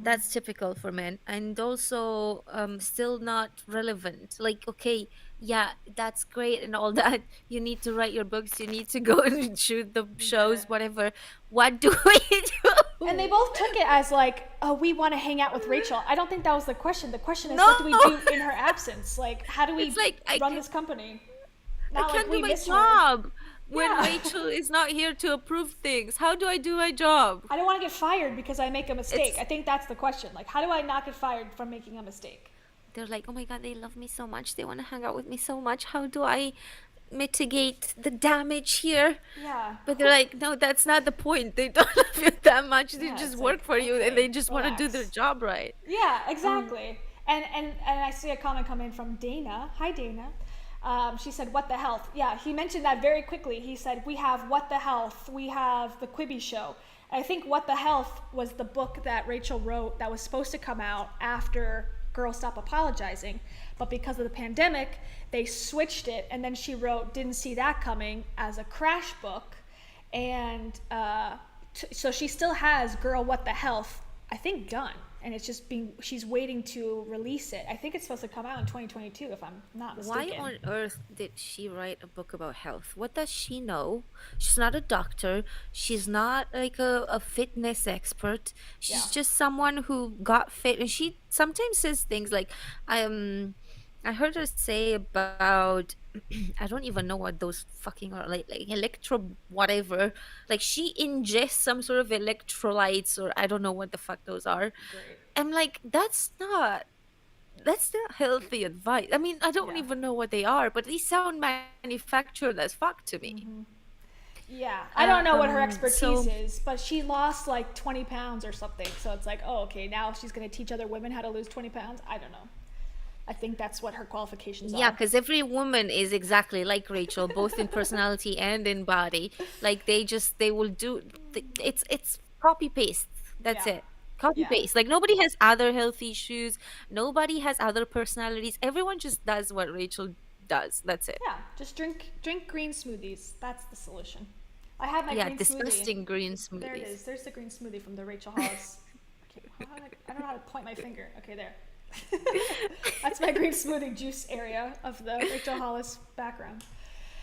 That's typical for men. And also still not relevant. Like, okay, yeah, that's great and all that. You need to write your books, you need to go and shoot the shows, whatever. What do we do? And they both took it as like, oh, we want to hang out with Rachel. I don't think that was the question. The question is, what do we do in her absence? Like, how do we run this company? I can't do my job when Rachel is not here to approve things. How do I do my job? I don't want to get fired because I make a mistake. I think that's the question. Like, how do I not get fired from making a mistake? They're like, oh my God, they love me so much. They want to hang out with me so much. How do I mitigate the damage here? Yeah. But they're like, no, that's not the point. They don't love you that much. They just work for you, and they just want to do their job right. Yeah, exactly. And I see a comment come in from Dana. Hi, Dana. She said, what the health? Yeah, he mentioned that very quickly. He said, we have What the Health. We have the Quibi Show. I think What the Health was the book that Rachel wrote that was supposed to come out after Girl Stop Apologizing, but because of the pandemic they switched it, and then she wrote Didn't See That Coming as a crash book, and so she still has Girl What the Health, I think, done. and it's just she's waiting to release it. I think it's supposed to come out in 2022, if I'm not mistaken. Why on earth did she write a book about health? What does she know? She's not a doctor. She's not like a fitness expert. She's Yeah. just someone who got fit. And she sometimes says things like, I heard her say about, I don't even know what those fucking are, like electro whatever. Like she ingests some sort of electrolytes, or I don't know what the fuck those are. Great. I'm like, that's not healthy advice. I mean, I don't Yeah. even know what they are, but these sound manufactured as fuck to me. Yeah, I don't know what her Um, expertise so- is, but she lost like 20 pounds or something. So it's like, oh, okay, now she's going to teach other women how to lose 20 pounds. I don't know. I think that's what her qualifications Yeah, are. because every woman is exactly like Rachel, both in personality and in body. Like they will do. It's copy paste. That's Yeah. it. Copy Yeah. paste. Like nobody has other health issues. Nobody has other personalities. Everyone just does what Rachel does. That's it. Yeah, just drink green smoothies. That's the solution. I have my Yeah, green disgusting green smoothie. There it smoothies. is. There's the green smoothie from the Rachel Hollis. Okay, I don't know how to point my finger. Okay, there. That's my green smoothie juice area of the Rachel Hollis background.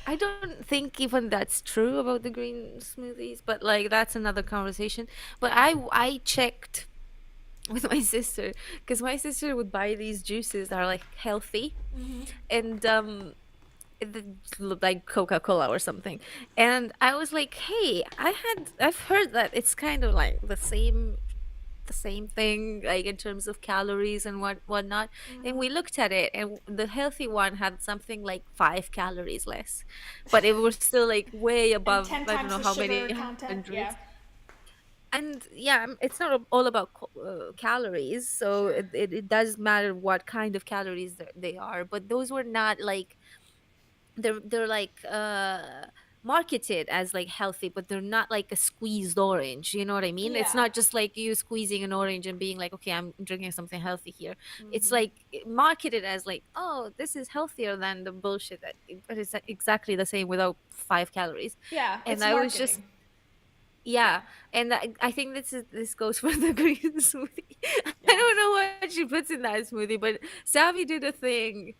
I don't think even that's true about the green smoothies, but like that's another conversation. But I checked with my sister because my sister would buy these juices that are like healthy, and like Coca-Cola or something. And I was like, hey, I've heard that it's kind of like the same thing, like in terms of calories and whatnot. And we looked at it, and the healthy one had something like 5 calories less, but it was still like way above, And 10 I don't times know the how sugar many content. hundreds. Yeah. And yeah, it's not all about calories, so it does matter what kind of calories they are, but those were not like, they're like marketed as like healthy, but they're not like a squeezed orange, you know what I mean? It's Yeah. not just like you squeezing an orange and being like, okay, I'm drinking something healthy here. It's like marketed as like, oh, this is healthier than the bullshit but it's exactly the same without 5 calories. Yeah, And it's I marketing. was just, yeah, and I think this goes for the green smoothie. I don't know what she puts in that smoothie, but Savvy did a thing.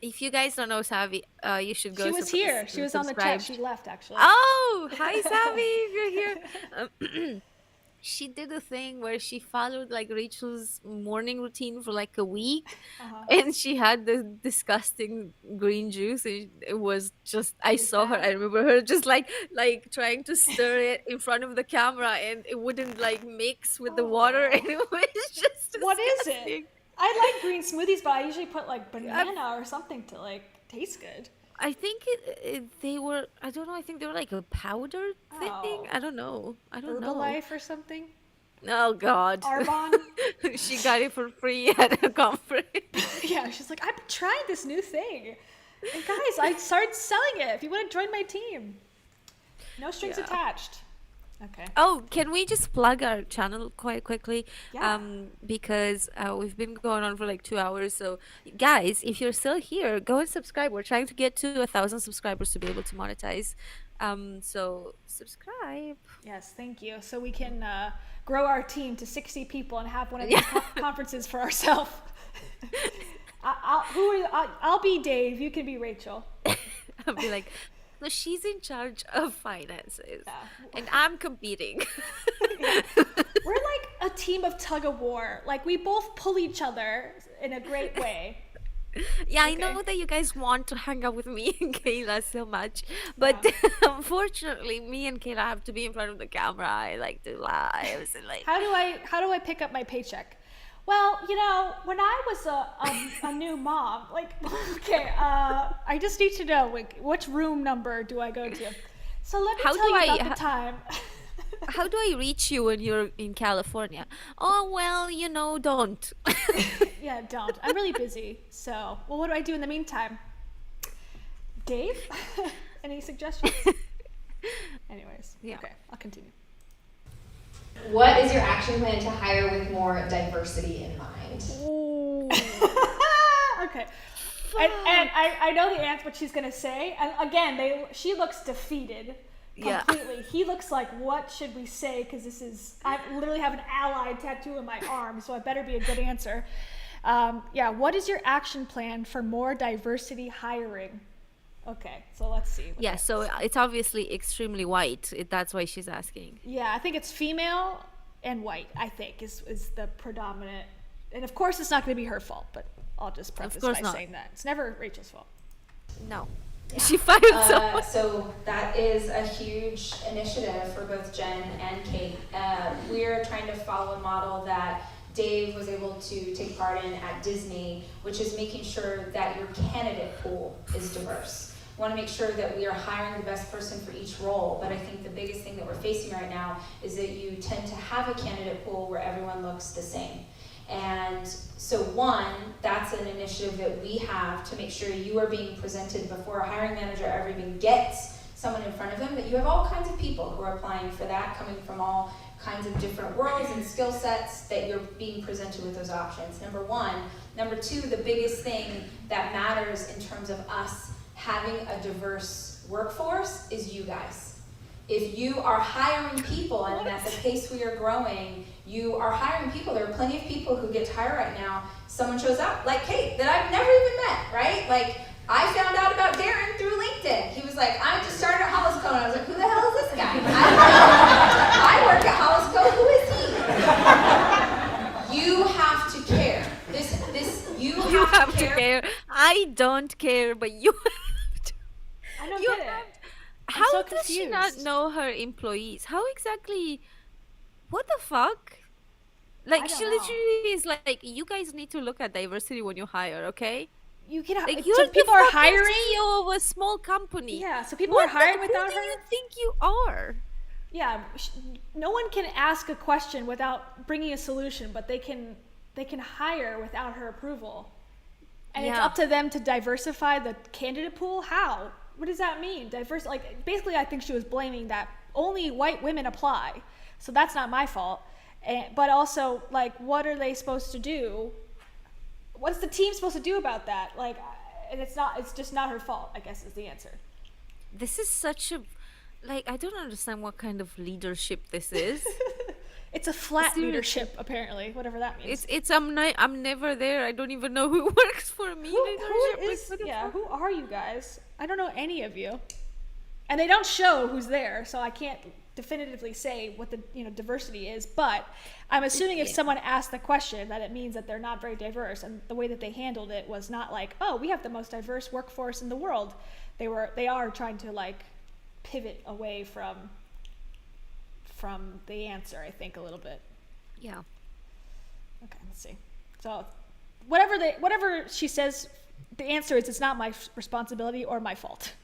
If you guys don't know Savvy, you should go. She was here. She was on the chat. subscribe. She left, actually. Oh, hi Savvy, if you're here. She did a thing where she followed like Rachel's morning routine for like a week, and she had this disgusting green juice. And it was just, I saw her. I remember her just like trying to stir it in front of the camera, and it wouldn't like mix with the water, and it was just disgusting. What is it? I like green smoothies, but I usually put like banana or something to like taste good. I think they were, I don't know, I think they were like a powder thing. Oh. I don't know. Herbalife or something. Oh God. Arbonne. She got it for free at a conference. Yeah, she's like, I've been trying this new thing. And guys, I started selling it. If you want to join my team. No strings Yeah. attached. Okay. Oh, can we just plug our channel quite quickly? Yeah. Because we've been going on for like 2 hours. So guys, if you're still here, go and subscribe. We're trying to get to 1,000 subscribers to be able to monetize. So subscribe. Yes, thank you. So we can grow our team to 60 people and have one of these conferences for ourselves. I'll be Dave. You can be Rachel. I'll be like, no, she's in charge of finances, Yeah. and I'm competing. We're like a team of tug of war. Like we both pull each other in a great way. Yeah, I Okay. know that you guys want to hang out with me and Kayla so much, but unfortunately, me and Kayla have to be in front of the camera. I like do lives and like. How do I pick up my paycheck? Well, you know, when I was a new mom, like, okay, I just need to know which room number do I go to. So let me How tell do you I- about the time. How do I reach you when you're in California? Oh well, you know, don't. Yeah, don't. I'm really busy. So, well, what do I do in the meantime? Dave, any suggestions? Anyways, Yeah. Okay, I'll continue. What is your action plan to hire with more diversity in mind? Ooh. Okay. And I know the answer what she's gonna say. And again, she looks defeated. Yeah. completely. He looks like, what should we say? Because I literally have an allied tattoo in my arm, so it better be a good answer. What is your action plan for more diversity hiring? Okay, so let's see. what Yeah, that so is. it's obviously extremely white. That's why she's asking. Yeah, I think it's female and white, I think, is the predominant. And of course, it's not going to be her fault, but I'll just preface course by not. saying that. It's never Rachel's fault. No. She fired someone. So that is a huge initiative for both Jen and Kate. We're trying to follow a model that Dave was able to take part in at Disney, which is making sure that your candidate pool is diverse. We want to make sure that we are hiring the best person for each role, but I think the biggest thing that we're facing right now is that you tend to have a candidate pool where everyone looks the same. And so one, that's an initiative that we have to make sure you are being presented before a hiring manager ever even gets someone in front of them, that you have all kinds of people who are applying for that, coming from all kinds of different worlds and skill sets, that you're being presented with those options, number one. Number two, the biggest thing that matters in terms of us having a diverse workforce is you guys. If you are hiring people, and at the pace we are growing, you are hiring people. There are plenty of people who get hired right now. Someone shows up, like Kate, that I've never even met, right? Like, I found out about Darren through LinkedIn. He was like, I just started at Hollis Co. And I was like, who the hell is this guy? I work at Hollis Co. Who is he? You have to care. You have to care. I don't care, but you have to. I don't You get it. have I'm How so does she not confused. know her employees? How exactly? What the fuck? Like, I she don't know. literally is like, you guys need to look at diversity when you hire, okay? You can have, Like, you're so the people are fucking hiring. CEO of a small company. Yeah, so people What are hiring who without do her. you think you are? Yeah, no one can ask a question without bringing a solution, but they can hire without her approval. And it's Yeah. up to them to diversify the candidate pool. How? What does that mean? Diverse, like, basically, I think she was blaming that only white women apply, so that's not my fault. But also, like, what are they supposed to do? What's the team supposed to do about that? Like, and it's just not her fault, I guess, is the answer. This is such a, like, I don't understand what kind of leadership this is. It's a flat Seriously. leadership, apparently, whatever that means. I'm never there. I don't even know who works for me. Who Leadership, like, is, what the yeah, fuck? who are you guys? I don't know any of you. And they don't show who's there, so I can't definitively say what the diversity is, but I'm assuming if someone asked the question that it means that they're not very diverse, and the way that they handled it was not like, oh, we have the most diverse workforce in the world. They are trying to, like, pivot away from the answer, I think, a little bit. Yeah. Okay, let's see. So whatever she says, the answer is it's not my responsibility or my fault.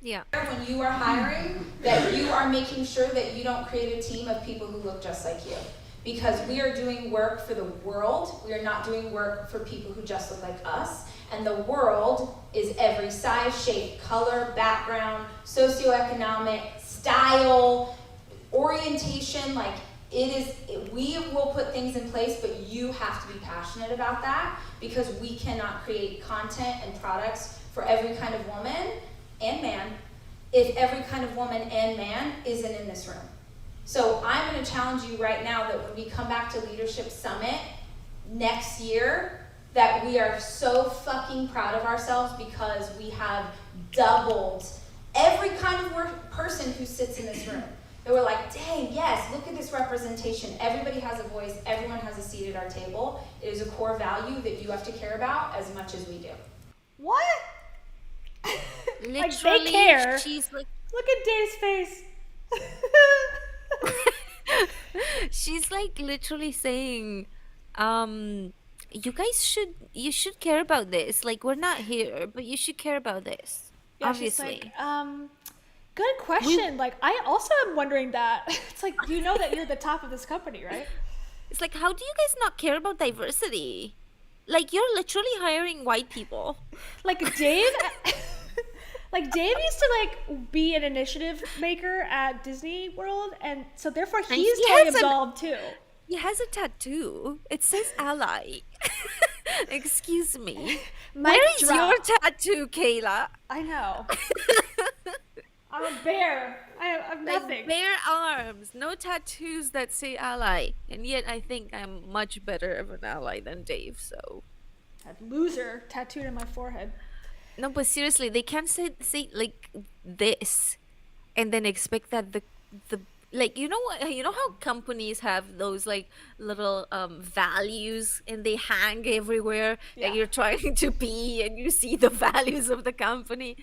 Yeah. When you are hiring, that you are making sure that you don't create a team of people who look just like you. Because we are doing work for the world. We are not doing work for people who just look like us. And the world is every size, shape, color, background, socioeconomic, style, orientation. Like, we will put things in place, but you have to be passionate about that, because we cannot create content and products for every kind of woman and man if every kind of woman and man isn't in this room. So I'm going to challenge you right now that when we come back to Leadership Summit next year, that we are so fucking proud of ourselves because we have doubled every kind of person who sits in this room. That we're like, dang, yes, look at this representation. Everybody has a voice. Everyone has a seat at our table. It is a core value that you have to care about as much as we do. What? Literally, Like, they care. She's like, Look at Dave's face. she's like literally saying, you guys you should care about this. Like, we're not here, but you should care about this. Yeah, Obviously. she's like, good question. Like, I also am wondering that. It's like, you know that you're the top of this company, right? It's like, how do you guys not care about diversity? Like, you're literally hiring white people. Like, Dave, like, Dave used to, like, be an initiative maker at Disney World, and so therefore he's he totally has an- absolved too. He has a tattoo. It says ally. Excuse me. Mic Where is drop. your tattoo, Kayla? I know. I'm a bear. I'm nothing. Like bare arms, no tattoos that say ally, and yet I think I'm much better of an ally than Dave. So That loser tattooed on my forehead. no, but seriously, they can't say like this, and then expect that the like you know how companies have those like little values and they hang everywhere Yeah. and you're trying to be and you see the values of the company.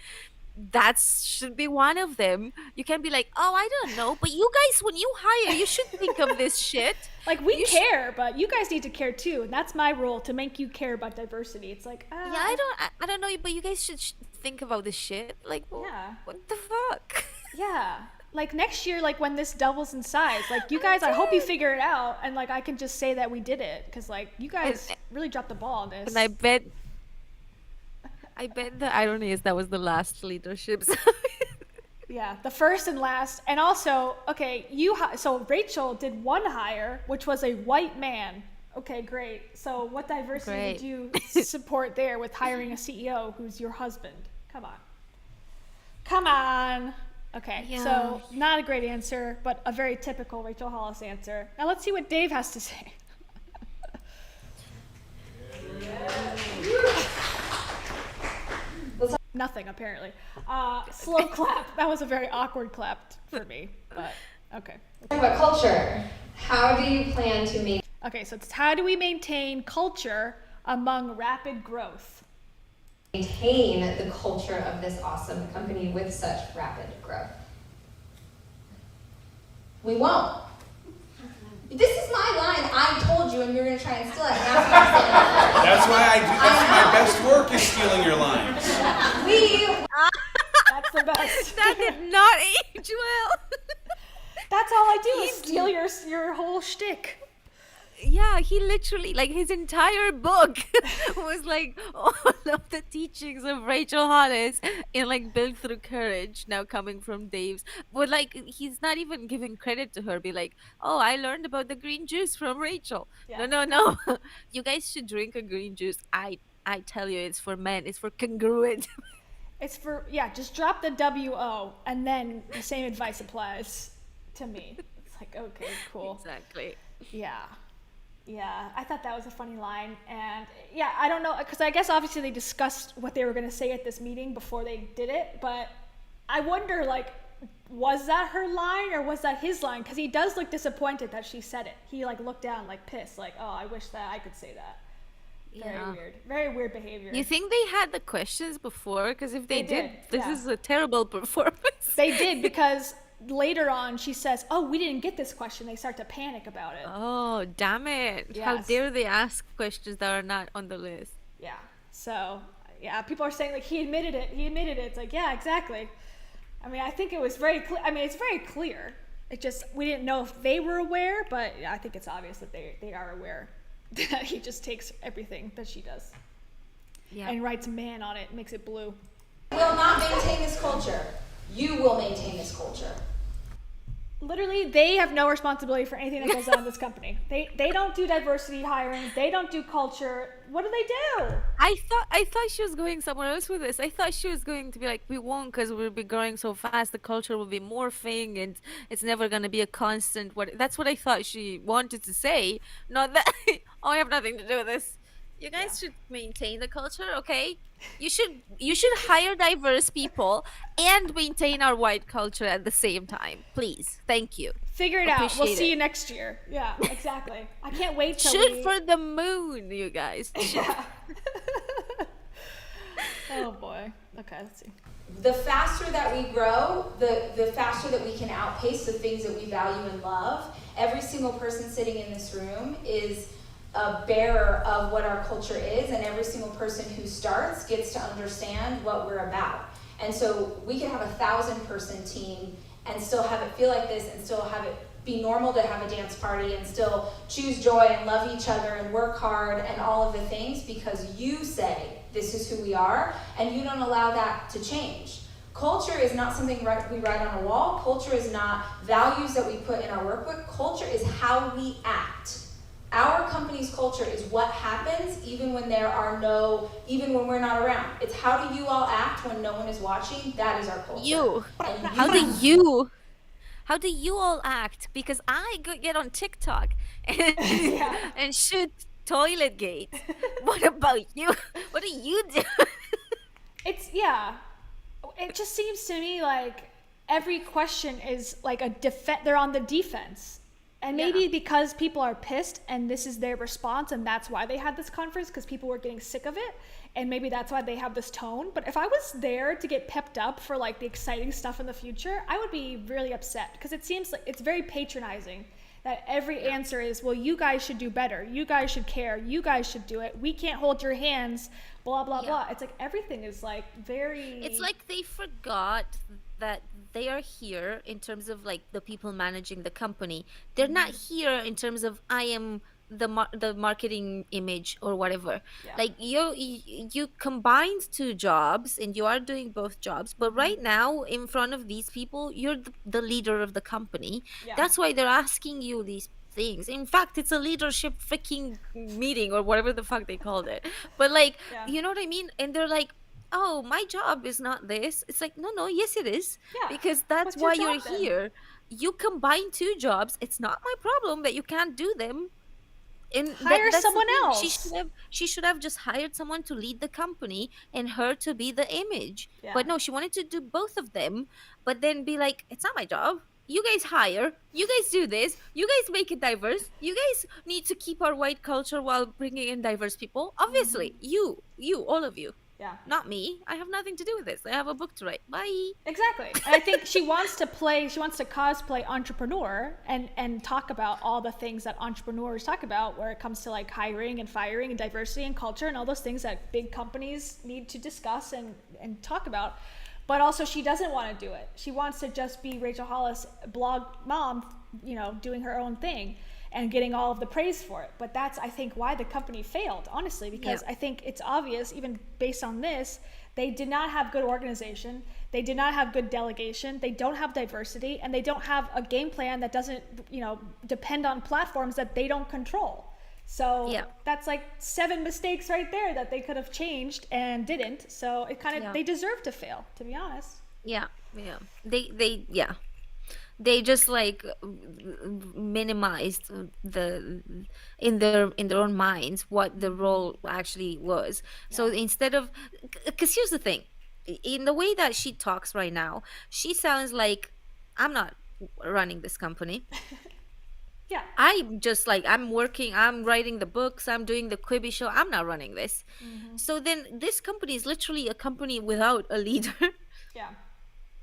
That should be one of them. You can be like, oh, I don't know, but you guys, when you hire, you should think of this shit. Like, we You should- care, but you guys need to care too. And that's my role, to make you care about diversity. It's like, Yeah, I don't know, but you guys should think about this shit. Like, Yeah. what the fuck? Yeah. Like, next year, like, when this doubles in size, like, you guys, I hope you figure it out. And, like, I can just say that we did it. Because, like, you guys really dropped the ball on this. And I bet the irony is that was the last leadership. Yeah, the first and last. And also, okay, so Rachel did one hire, which was a white man. Okay, great. So what diversity Great. did you support there with hiring a CEO who's your husband? Come on. Come on. Okay, Yeah. so not a great answer, but a very typical Rachel Hollis answer. Now let's see what Dave has to say. Nothing, apparently. Slow clap. That was a very awkward clap for me, but okay. Talk about culture. How do you plan to make Okay, so it's how do we maintain culture among rapid growth? maintain the culture of this awesome company with such rapid growth? We won't. This is my line. I told you, and you're going to try and steal it. And that's what I'm saying. That's why I do. That's my best work is stealing your lines. That's the best. That did not age well. That's all I do is steal your whole shtick. Yeah, he literally, like, his entire book was like all of the teachings of Rachel Hollis in like Built Through Courage, now coming from Dave's. But like, he's not even giving credit to her. Be like, oh, I learned about the green juice from Rachel. Yeah. No. You guys should drink a green juice. I tell you, it's for men. It's for congruent. It's for, yeah, just drop the WO, and then the same advice applies to me. It's like, okay, cool. Exactly. Yeah, I thought that was a funny line. And yeah, I don't know, because I guess obviously they discussed what they were going to say at this meeting before they did it, but I wonder, like, was that her line or was that his line? Because he does look disappointed that she said it. He like looked down like pissed, like, oh, I wish that I could say that. Very weird behavior. You think they had the questions before? Because if they did, this yeah. is a terrible performance. They did, because later on she says, oh, we didn't get this question. They start to panic about it. Oh, damn it. How Yes. dare they ask questions that are not on the list? Yeah. So, yeah, people are saying, like, he admitted it. It's like, yeah, exactly. I mean, I think it was very clear. I mean, it's very clear. It just, we didn't know if they were aware, but yeah, I think it's obvious that they are aware that he just takes everything that she does Yeah. and writes man on it, makes it blue. Will not maintain this culture. You will maintain this culture. Literally, they have no responsibility for anything that goes on in this company. They don't do diversity hiring. They don't do culture. What do they do? I thought she was going somewhere else with this. I thought she was going to be like, we won't because we'll be growing so fast. The culture will be morphing and it's never going to be a constant. That's what I thought she wanted to say. Not that, oh, I have nothing to do with this. You guys should maintain the culture, okay? You should hire diverse people and maintain our white culture at the same time. Please. Thank you. Figure it out. We'll Appreciate see it. you next year. Yeah, exactly. I can't wait till Shoot we... for the moon, you guys. Yeah. Oh boy. Okay, let's see. The faster that we grow, the faster that we can outpace the things that we value and love. Every single person sitting in this room is a bearer of what our culture is, and every single person who starts gets to understand what we're about. And so we can have a 1,000-person team and still have it feel like this, and still have it be normal to have a dance party, and still choose joy and love each other and work hard and all of the things, because you say this is who we are, and you don't allow that to change. Culture is not something we write on a wall. Culture is not values that we put in our workbook. Culture is how we act Our company's culture is what happens even when even when we're not around. It's how do you all act when no one is watching? That is our culture. And How do you all act? Because I get on TikTok and, and shoot toilet gates. What about you? What do you do? It just seems to me like every question is like they're on the defense. And maybe because people are pissed and this is their response and that's why they had this conference, because people were getting sick of it. And maybe that's why they have this tone. But if I was there to get pepped up for like the exciting stuff in the future, I would be really upset, because it seems like it's very patronizing that every answer is, well, you guys should do better. You guys should care. You guys should do it. We can't hold your hands, blah, blah, blah. It's like everything is like very... It's like they forgot that they are here in terms of like the people managing the company. They're not here in terms of I am the marketing image or whatever. Like you combined two jobs and you are doing both jobs, but right now in front of these people you're the leader of the company. That's why they're asking you these things. In fact, it's a leadership freaking meeting or whatever the fuck they called it, but like you know what I mean. And they're like, oh, my job is not this. It's like, no, yes it is, because that's why you're here. You combine two jobs. It's not my problem that you can't do them. And hire someone else. She should have just hired someone to lead the company and her to be the image. But no, she wanted to do both of them, but then be like, it's not my job. You guys hire. You guys do this. You guys make it diverse. You guys need to keep our white culture while bringing in diverse people. Obviously, you, all of you. Not me. I have nothing to do with this. I have a book to write. Bye. Exactly. And I think she wants to cosplay entrepreneur and talk about all the things that entrepreneurs talk about, where it comes to like hiring and firing and diversity and culture and all those things that big companies need to discuss and talk about. But also she doesn't want to do it. She wants to just be Rachel Hollis, blog mom, doing her own thing and getting all of the praise for it. But that's, I think, why the company failed, honestly, because I think it's obvious, even based on this, they did not have good organization, they did not have good delegation, they don't have diversity, and they don't have a game plan that doesn't, depend on platforms that they don't control. So that's like 7 mistakes right there that they could have changed and didn't. So it kind of, they deserve to fail, to be honest. They just like minimized in their own minds what the role actually was. So instead of, because here's the thing, in the way that she talks right now, she sounds like, I'm not running this company. I'm just like, I'm working, I'm writing the books, I'm doing the Quibi show, I'm not running this. So then this company is literally a company without a leader.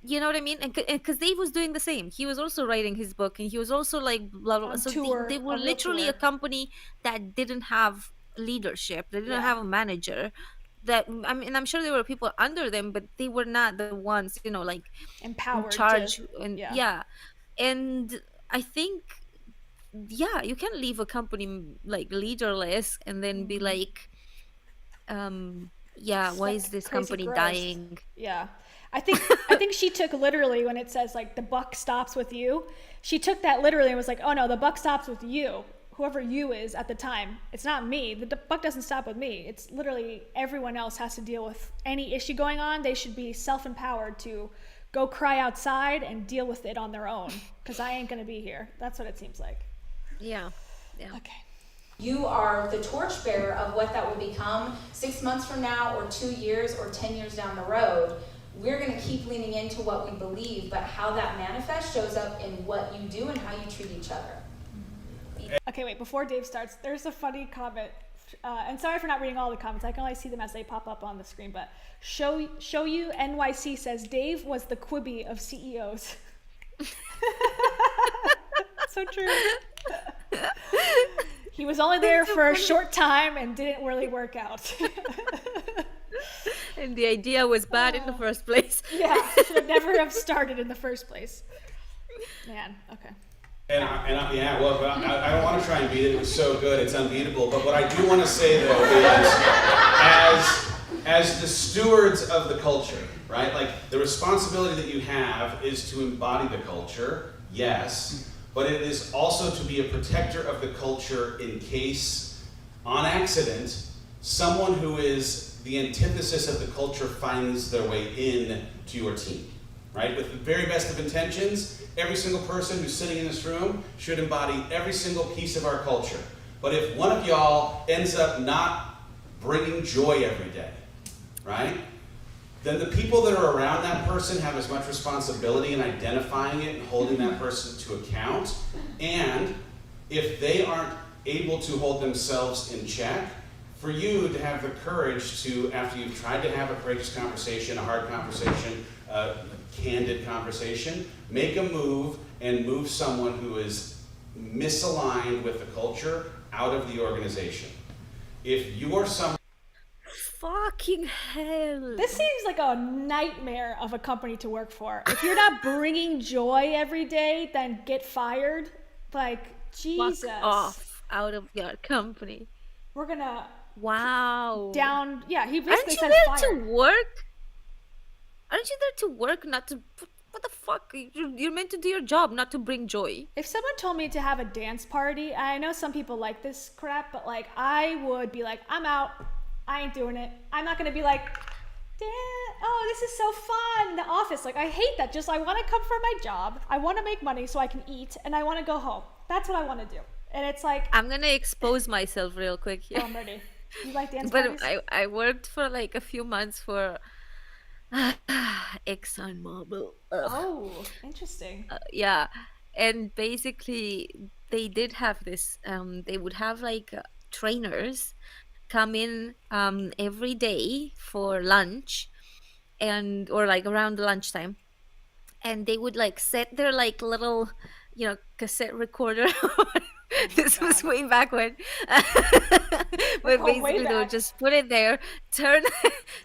You know what I mean? And because Dave was doing the same. He was also writing his book, and he was also like blah blah. So they were literally a company that didn't have leadership. They didn't have a manager. I'm sure there were people under them, but they were not the ones, like empowered, in charge. And I think, you can't leave a company like leaderless and then be like, why is this company dying? I think she took literally when it says like the buck stops with you. She took that literally and was like, oh no, the buck stops with you, whoever you is at the time. It's not me. The buck doesn't stop with me. It's literally everyone else has to deal with any issue going on. They should be self-empowered to go cry outside and deal with it on their own, because I ain't gonna be here. That's what it seems like. Okay. You are the torchbearer of what that will become 6 months from now, or 2 years, or 10 years down the road. We're going to keep leaning into what we believe, but how that manifests shows up in what you do and how you treat each other. Okay, wait, before Dave starts, there's a funny comment. And sorry for not reading all the comments. I can only see them as they pop up on the screen. But Show You NYC says, Dave was the Quibi of CEOs. So true. He was only there for a short time and didn't really work out. And the idea was bad in the first place. Should never have started in the first place. Man, okay. I don't want to try and beat it. It was so good, it's unbeatable. But what I do want to say, though, is as the stewards of the culture, right? Like, the responsibility that you have is to embody the culture, yes. but it is also to be a protector of the culture in case, on accident, someone who is the antithesis of the culture finds their way in to your team, right? With the very best of intentions, every single person who's sitting in this room should embody every single piece of our culture. But if one of y'all ends up not bringing joy every day, right? Then the people that are around that person have as much responsibility in identifying it and holding that person to account. And if they aren't able to hold themselves in check, for you to have the courage to, after you've tried to have a courageous conversation, a hard conversation, a candid conversation, make a move and move someone who is misaligned with the culture out of the organization. If you're someone Fucking hell. This seems like a nightmare of a company to work for. If you're not bringing joy every day, then get fired. Like, Jesus. Fuck off out of your company. We're gonna Wow. down. Yeah, he Aren't basically you said there fired. to work? Aren't you there to work, not to... What the fuck? You're meant to do your job, not to bring joy. If someone told me to have a dance party, I know some people like this crap, but like, I would be like, I'm out. I ain't doing it. I'm not gonna be like, oh, this is so fun. The office, like, I hate that. Just, I want to come for my job. I want to make money so I can eat, and I want to go home. That's what I want to do. And it's like, I'm gonna expose myself real quick here. oh, I'm ready. You like dance But parties? I worked for like a few months for ExxonMobil. Ugh. Oh, interesting. Yeah, and basically they did have this. They would have like trainers come in every day for lunch, and or like around lunchtime, and they would like set their like little, cassette recorder. This was way back when. But Oh, way basically they would back. just put it there, turn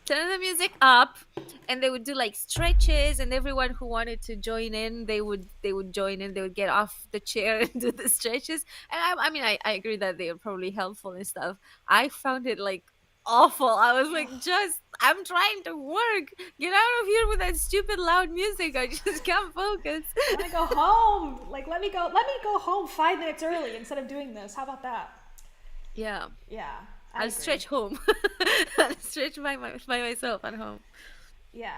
turn the music up, and they would do like stretches, and everyone who wanted to join in, they would join in. They would get off the chair and do the stretches. And I mean, I agree that they are probably helpful and stuff. I found it like awful. I was like, I'm trying to work. Get out of here with that stupid loud music. I just can't focus. I want to go home. Like, let me go home 5 minutes early instead of doing this. How about that? Yeah. Yeah. I I'll agree. stretch home. I'll stretch by myself at home. Yeah,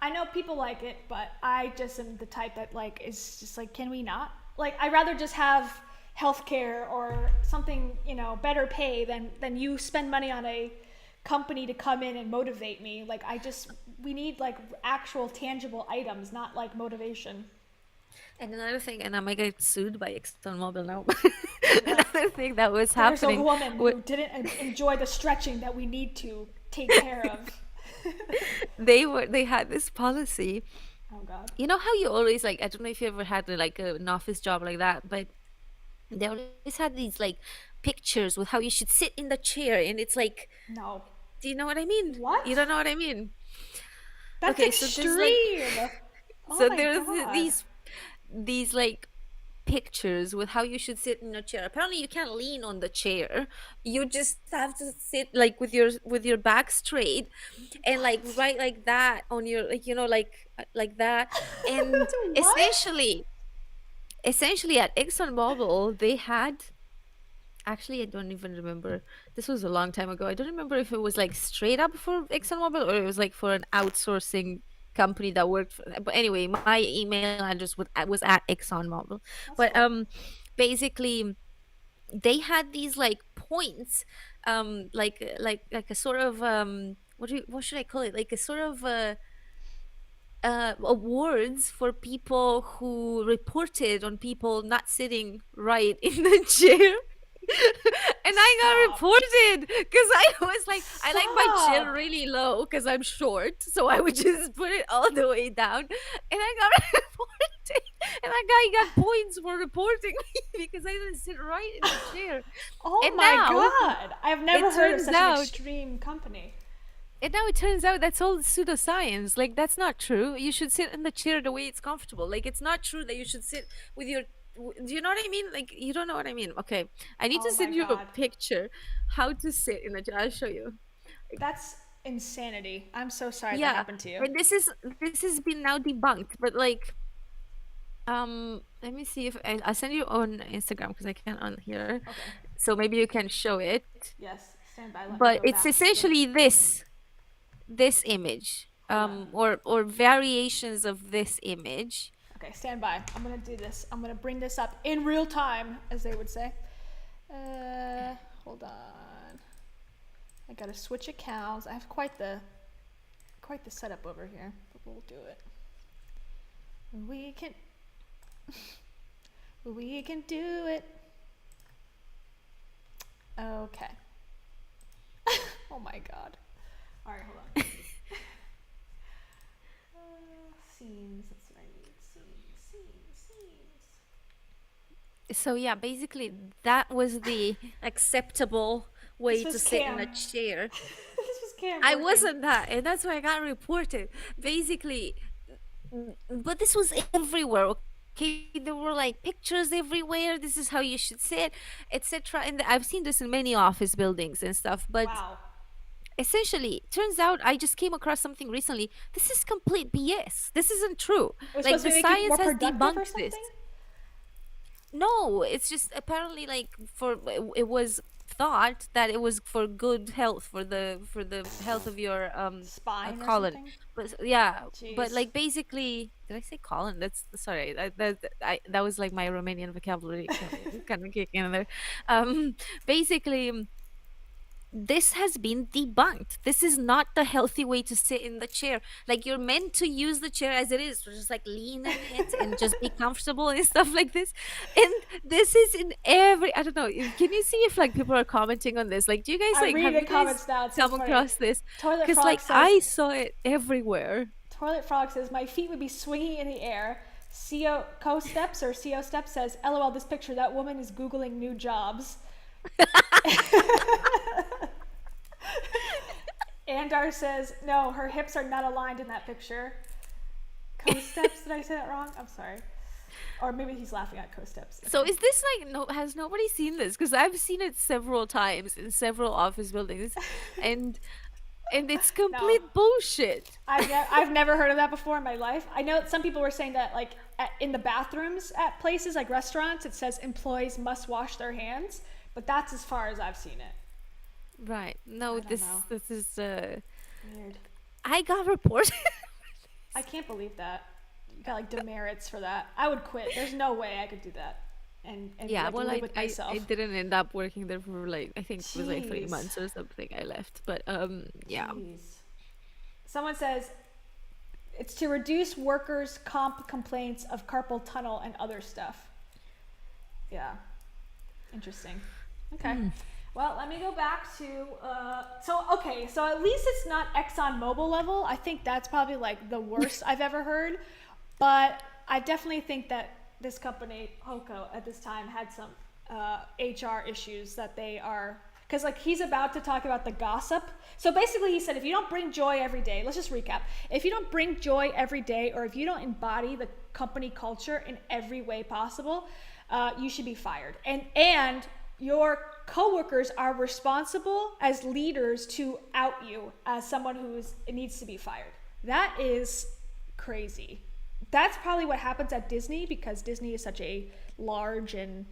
I know people like it, but I just am the type that like is just like, can we not? Like, I'd rather just have healthcare or something, better pay than you spend money on a company to come in and motivate me. Like, we need like actual tangible items, not like motivation. And another thing, and I might get sued by ExxonMobil now. Another thing that was There's a happening. woman who didn't enjoy the stretching that we need to take care of. They had this policy. Oh God. You know how you always like, I don't know if you ever had like an office job like that, but they always had these like pictures with how you should sit in the chair, and it's like, No. do you know what I mean? What? You don't know what I mean? That's Okay, so there's, like- extreme. Oh So my there's God. these like pictures with how you should sit in a chair. Apparently you can't lean on the chair. You just have to sit like with your back straight, and like right like that on your like that. And What? essentially at ExxonMobil they had, actually I don't even remember, this was a long time ago. I don't remember if it was like straight up for ExxonMobil or it was like for an outsourcing company that worked for, but anyway, my email address was at ExxonMobil. But basically they had these like points, like a sort of what should I call it, like a sort of awards for people who reported on people not sitting right in the chair. And I got reported because I was like, I like my chin Stop. really low because I'm short, so I would just put it all the way down, and I got reported. And that guy got points for reporting me because I didn't sit right in the chair. Oh And my now, God. I've never it heard of turns such out- an extreme company. And now it turns out that's all pseudoscience. Like, that's not true. You should sit in the chair the way it's comfortable. Like, it's not true that you should sit with your... Do you know what I mean? Like, you don't know what I mean. Okay, I need Oh to my send you a God. picture how to sit in a chair. I'll show you. That's insanity. I'm so sorry that Yeah, happened to you. and this has been now debunked, but like, Let me see if I'll send you on Instagram because I can't on here. Okay. So maybe you can show it. Yes. Stand by. Let me But go it's back to the- essentially this image, on. or variations of this image. Okay, stand by. I'm gonna do this. I'm gonna bring this up in real time, as they would say. Hold on. I gotta switch accounts. I have quite the setup over here, but we'll do it. We can do it. Okay. Oh my god. All right, hold on. Scenes. That's what I need. Scenes. So yeah, basically that was the acceptable way This to was sit in a Cam. chair. This was Cam. I working. wasn't that, and that's why I got reported. Basically, but this was everywhere. Okay, there were like pictures everywhere. This is how you should sit, etc. And I've seen this in many office buildings and stuff. But Wow. essentially, turns out I just came across something recently. This is complete BS. This isn't true. It was Like supposed the to make you science more has productive or debunked something? this. No, it's just apparently like it was thought that it was for good health, for the health of your Spine or colon. something? But yeah, but Jeez. like basically, did I say colon? That's sorry. That was like my Romanian vocabulary kind of kicking in there. Basically, this has been debunked. This is not the healthy way to sit in the chair. Like you're meant to use the chair as it is, so just like lean in it and just be comfortable and stuff like this. And this is in every. I don't know. Can you see if like people are commenting on this? Like, do you guys I'm like reading have the you comments guys now. It's so come funny. across this? Toilet Because Frog like says, I saw it everywhere. Toilet Frog says, my feet would be swinging in the air. Co Steps or CO Steps says, LOL, this picture, that woman is Googling new jobs. Andar says, no, her hips are not aligned in that picture. Co Steps, did I say that wrong? I'm sorry. Or maybe he's laughing at Co Steps. So is this like has nobody seen this? Because I've seen it several times in several office buildings, and it's complete bullshit. I've never heard of that before in my life. I know some people were saying that like in the bathrooms at places like restaurants, it says employees must wash their hands, but that's as far as I've seen it. Right. No, don't this know. this is Weird. I got reported. I can't believe that. You got like demerits for that. I would quit. There's no way I could do that. And Yeah, like, well live with myself. I didn't end up working there for like I think it was like 3 Jeez. months or something. I left. But yeah. Jeez. Someone says it's to reduce workers' comp complaints of carpal tunnel and other stuff. Yeah. Interesting. Okay. Well, let me go back to, so at least it's not ExxonMobil level. I think that's probably like the worst I've ever heard. But I definitely think that this company, Hoko, at this time had some HR issues that they are, because like he's about to talk about the gossip. So basically he said, if you don't bring joy every day, let's just recap. If you don't bring joy every day, or if you don't embody the company culture in every way possible, you should be fired. And your coworkers are responsible as leaders to out you as someone who needs to be fired. That is crazy. That's probably what happens at Disney, because Disney is such a large and,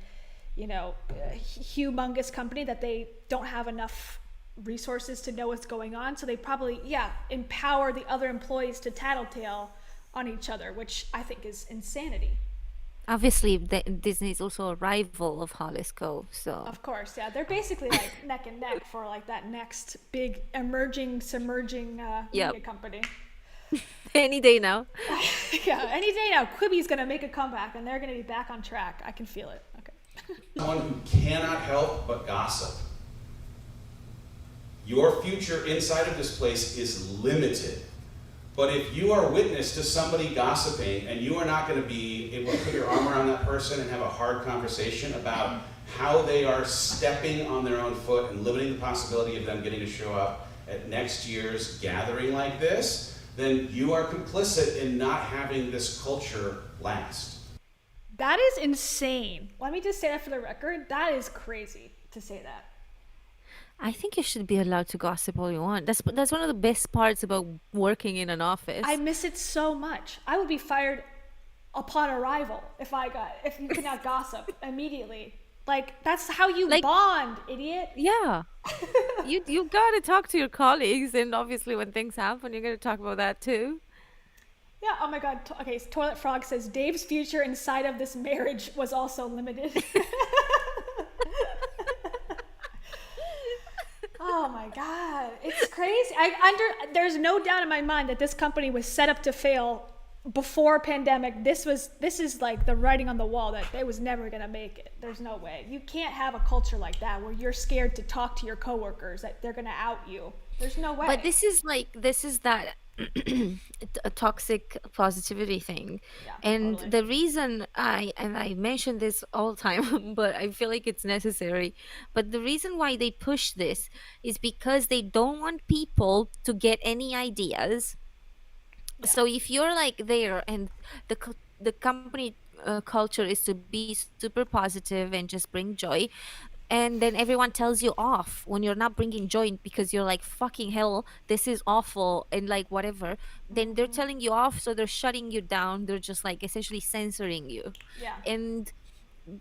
humongous company that they don't have enough resources to know what's going on. So they probably, empower the other employees to tattletale on each other, which I think is insanity. Obviously, Disney is also a rival of Hollis Co. So Of course, yeah. They're basically like neck and neck for like that next big submerging media company. any day now. Yeah, any day now, Quibi's gonna make a comeback and they're gonna be back on track. I can feel it. Okay. Someone who cannot help but gossip. Your future inside of this place is limited. But if you are witness to somebody gossiping and you are not going to be able to put your arm around that person and have a hard conversation about how they are stepping on their own foot and limiting the possibility of them getting to show up at next year's gathering like this, then you are complicit in not having this culture last. That is insane. Let me just say that for the record. That is crazy to say that. I think you should be allowed to gossip all you want. That's one of the best parts about working in an office. I miss it so much. I would be fired upon arrival if you cannot gossip immediately. Like, that's how you Like- bond, idiot. Yeah. you gotta talk to your colleagues, and obviously when things happen, you're gonna talk about that too. Yeah, oh my god. Okay, so Toilet Frog says Dave's future inside of this marriage was also limited. Oh my god, it's crazy. There's no doubt in my mind that this company was set up to fail before pandemic. This is like the writing on the wall that they was never gonna make it. There's no way. You can't have a culture like that where you're scared to talk to your coworkers that they're gonna out you. There's no way. But this is that a toxic positivity thing. Yeah, And totally. the reason I mention this all the time, but I feel like it's necessary. But the reason why they push this is because they don't want people to get any ideas. So if you're like there and the company culture is to be super positive and just bring joy, and then everyone tells you off when you're not bringing joy because you're like, fucking hell, this is awful, and like whatever, then they're telling you off, so they're shutting you down. They're just like essentially censoring you. Yeah. And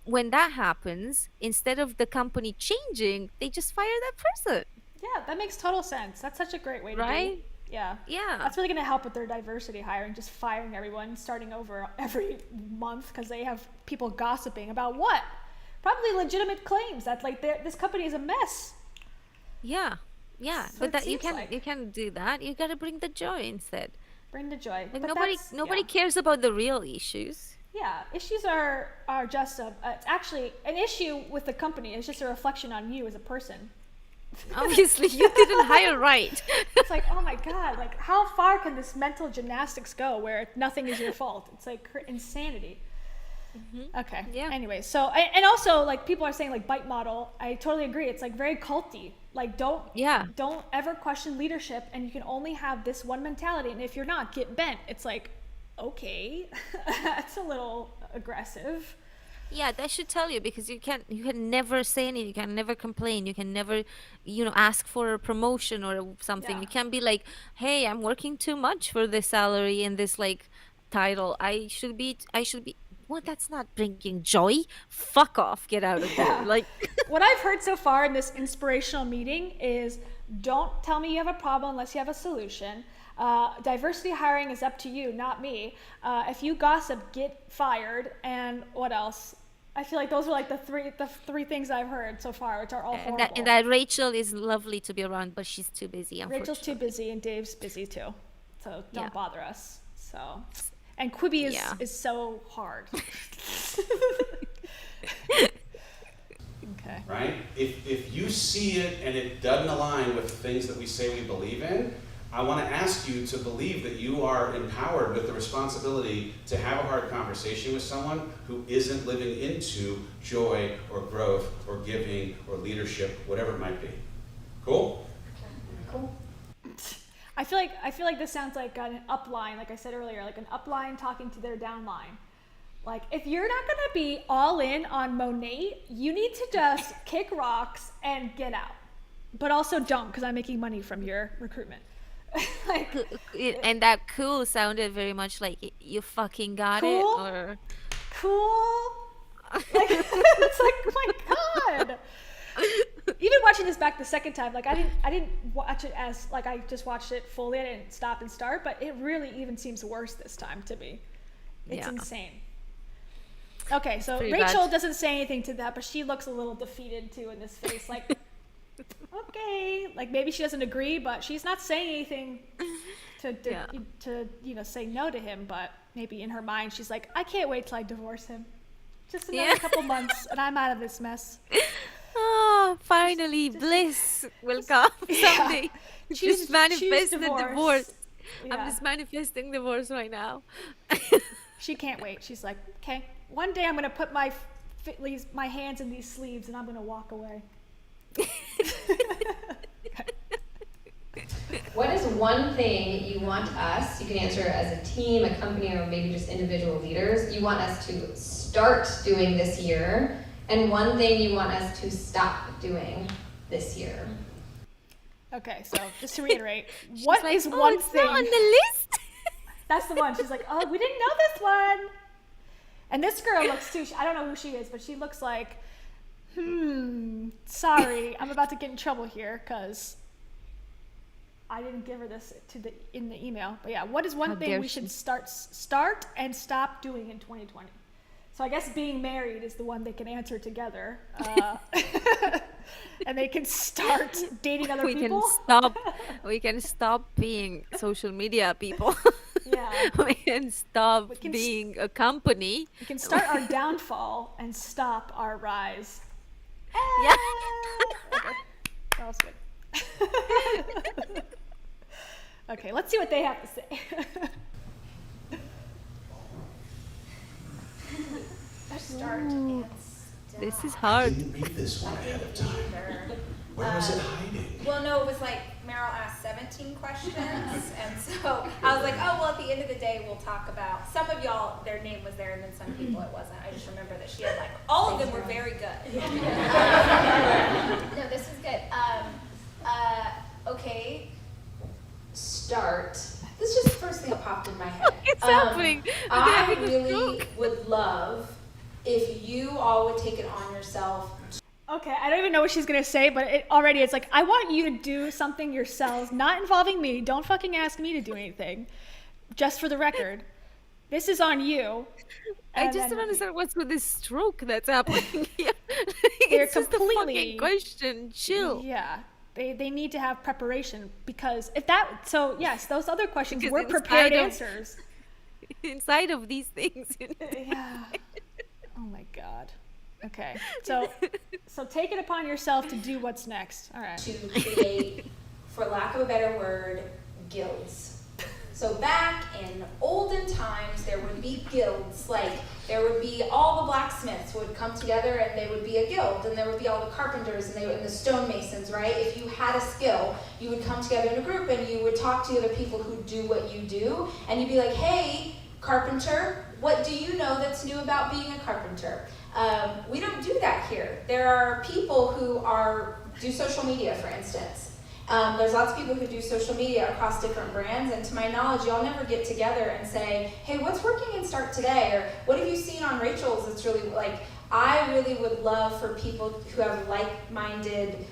when that happens, instead of the company changing, they just fire that person. Yeah, that makes total sense. That's such a great way to Right? be. Yeah. Yeah. That's really going to help with their diversity hiring, just firing everyone, starting over every month because they have people gossiping about what? Probably legitimate claims that like this company is a mess. Yeah, So but it that you seems like- can't do that. You gotta bring the joy instead. Bring the joy. Like But nobody that's- cares about the real issues. Yeah, issues are just it's actually an issue with the company. It's just a reflection on you as a person. Obviously, you didn't hire right. It's like, oh my god, like how far can this mental gymnastics go where nothing is your fault? It's like insanity. Okay. Yeah. Anyway, so and also like people are saying like bite model. I totally agree. It's like very culty. Like don't ever question leadership, and you can only have this one mentality. And if you're not, get bent. It's like, okay, that's a little aggressive. Yeah, that should tell you, because you can never say anything. You can never complain. You can never, ask for a promotion or something. Yeah. You can't be like, hey, I'm working too much for this salary and this like title. I should be. What? That's not bringing joy. Fuck off. Get out of there. Like. What I've heard so far in this inspirational meeting is don't tell me you have a problem unless you have a solution. Diversity hiring is up to you, not me. If you gossip, get fired. And what else? I feel like those are like the three things I've heard so far, which are all horrible. And that Rachel is lovely to be around, but she's too busy. Rachel's too busy and Dave's busy too. So don't Yeah. bother us. So, and Quibi is so hard. Okay. Right? If you see it and it doesn't align with the things that we say we believe in, I want to ask you to believe that you are empowered with the responsibility to have a hard conversation with someone who isn't living into joy or growth or giving or leadership, whatever it might be. Cool? Cool. I feel like this sounds like an upline, like I said earlier, like an upline talking to their downline. Like, if you're not gonna be all in on Monet, you need to just kick rocks and get out. But also don't, because I'm making money from your recruitment. Like, And that cool sounded very much like you fucking got Cool? it, or cool. Like, it's like, oh my god. Even watching this back the second time, like I didn't watch it as like I just watched it fully. I didn't stop and start, but it really even seems worse this time to me. It's Yeah. insane. Okay, so Pretty Rachel bad. doesn't say anything to that, but she looks a little defeated too in this face. Like, okay, like maybe she doesn't agree, but she's not saying anything to say no to him. But maybe in her mind, she's like, I can't wait till I divorce him. Just another Yeah. couple months, and I'm out of this mess. oh, finally bliss will come someday. Choose- Just manifest the choose divorce. Yeah. I'm just manifesting divorce right now. She can't wait. She's like, okay, one day I'm gonna put my hands in these sleeves and I'm gonna walk away. What is one thing you want us, you can answer as a team, a company, or maybe just individual leaders, you want us to start doing this year, and one thing you want us to stop doing this year? Okay, so just to reiterate, what Like, is oh, one it's thing? not on the list? That's the one. She's like, oh, we didn't know this one. And this girl looks too, I don't know who she is, but she looks like, sorry, I'm about to get in trouble here because I didn't give her this in the email. But yeah, what is one thing we should start and stop doing in 2020? So I guess being married is the one they can answer together. And they can start dating other people. We can stop being social media people. Yeah. We can stop being a company. We can start our downfall and stop our rise. Yeah. Okay. That was good. Okay, let's see what they have to say. This is I hard. didn't read this one ahead of time. Where was it hiding? Well, no, it was like Meryl asked 17 questions, and so I was like, oh, well, at the end of the day, we'll talk about, some of y'all, their name was there, and then some people it wasn't. I just remember that she had like, all of them were very good. No, this is good. Okay. Start. This is just the first thing that popped in my head. It's happening. I really would love if you all would take it on yourself. Okay, I don't even know what she's gonna say, but it's like, I want you to do something yourselves, not involving me. Don't fucking ask me to do anything. Just for the record, this is on you. I just don't understand what's with this stroke that's happening here. They're It's just a completely fucking question. Chill. Yeah, they need to have preparation because if that. So yes, those other questions Because were prepared inside of- answers. Inside of these things. Yeah. Oh my god. Okay. So take it upon yourself to do what's next. All right. To create, for lack of a better word, guilds. So back in olden times, there would be guilds, like there would be all the blacksmiths would come together and they would be a guild, and there would be all the carpenters and the stonemasons, right? If you had a skill, you would come together in a group and you would talk to the other people who do what you do, and you'd be like, hey, carpenter, what do you know that's new about being a carpenter? We don't do that here. There are people who do social media, for instance. There's lots of people who do social media across different brands, and to my knowledge, y'all never get together and say, hey, what's working in Start today? Or what have you seen on Rachel's that's really, like, I really would love for people who have like-minded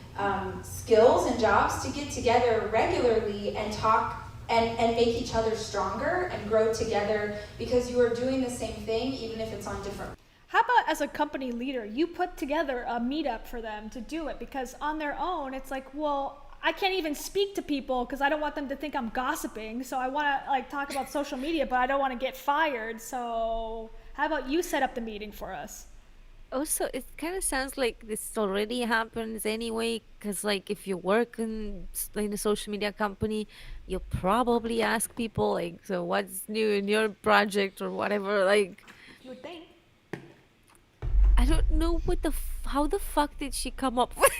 skills and jobs to get together regularly and talk and make each other stronger and grow together, because you are doing the same thing, even if it's on different. How about as a company leader, you put together a meetup for them to do it, because on their own, it's like, well, I can't even speak to people because I don't want them to think I'm gossiping. So I want to like talk about social media, but I don't want to get fired. So how about you set up the meeting for us? Also, it kind of sounds like this already happens anyway, because like if you work in a social media company, you probably ask people like, so what's new in your project or whatever. Like, You would think. I don't know how the fuck did she come up with?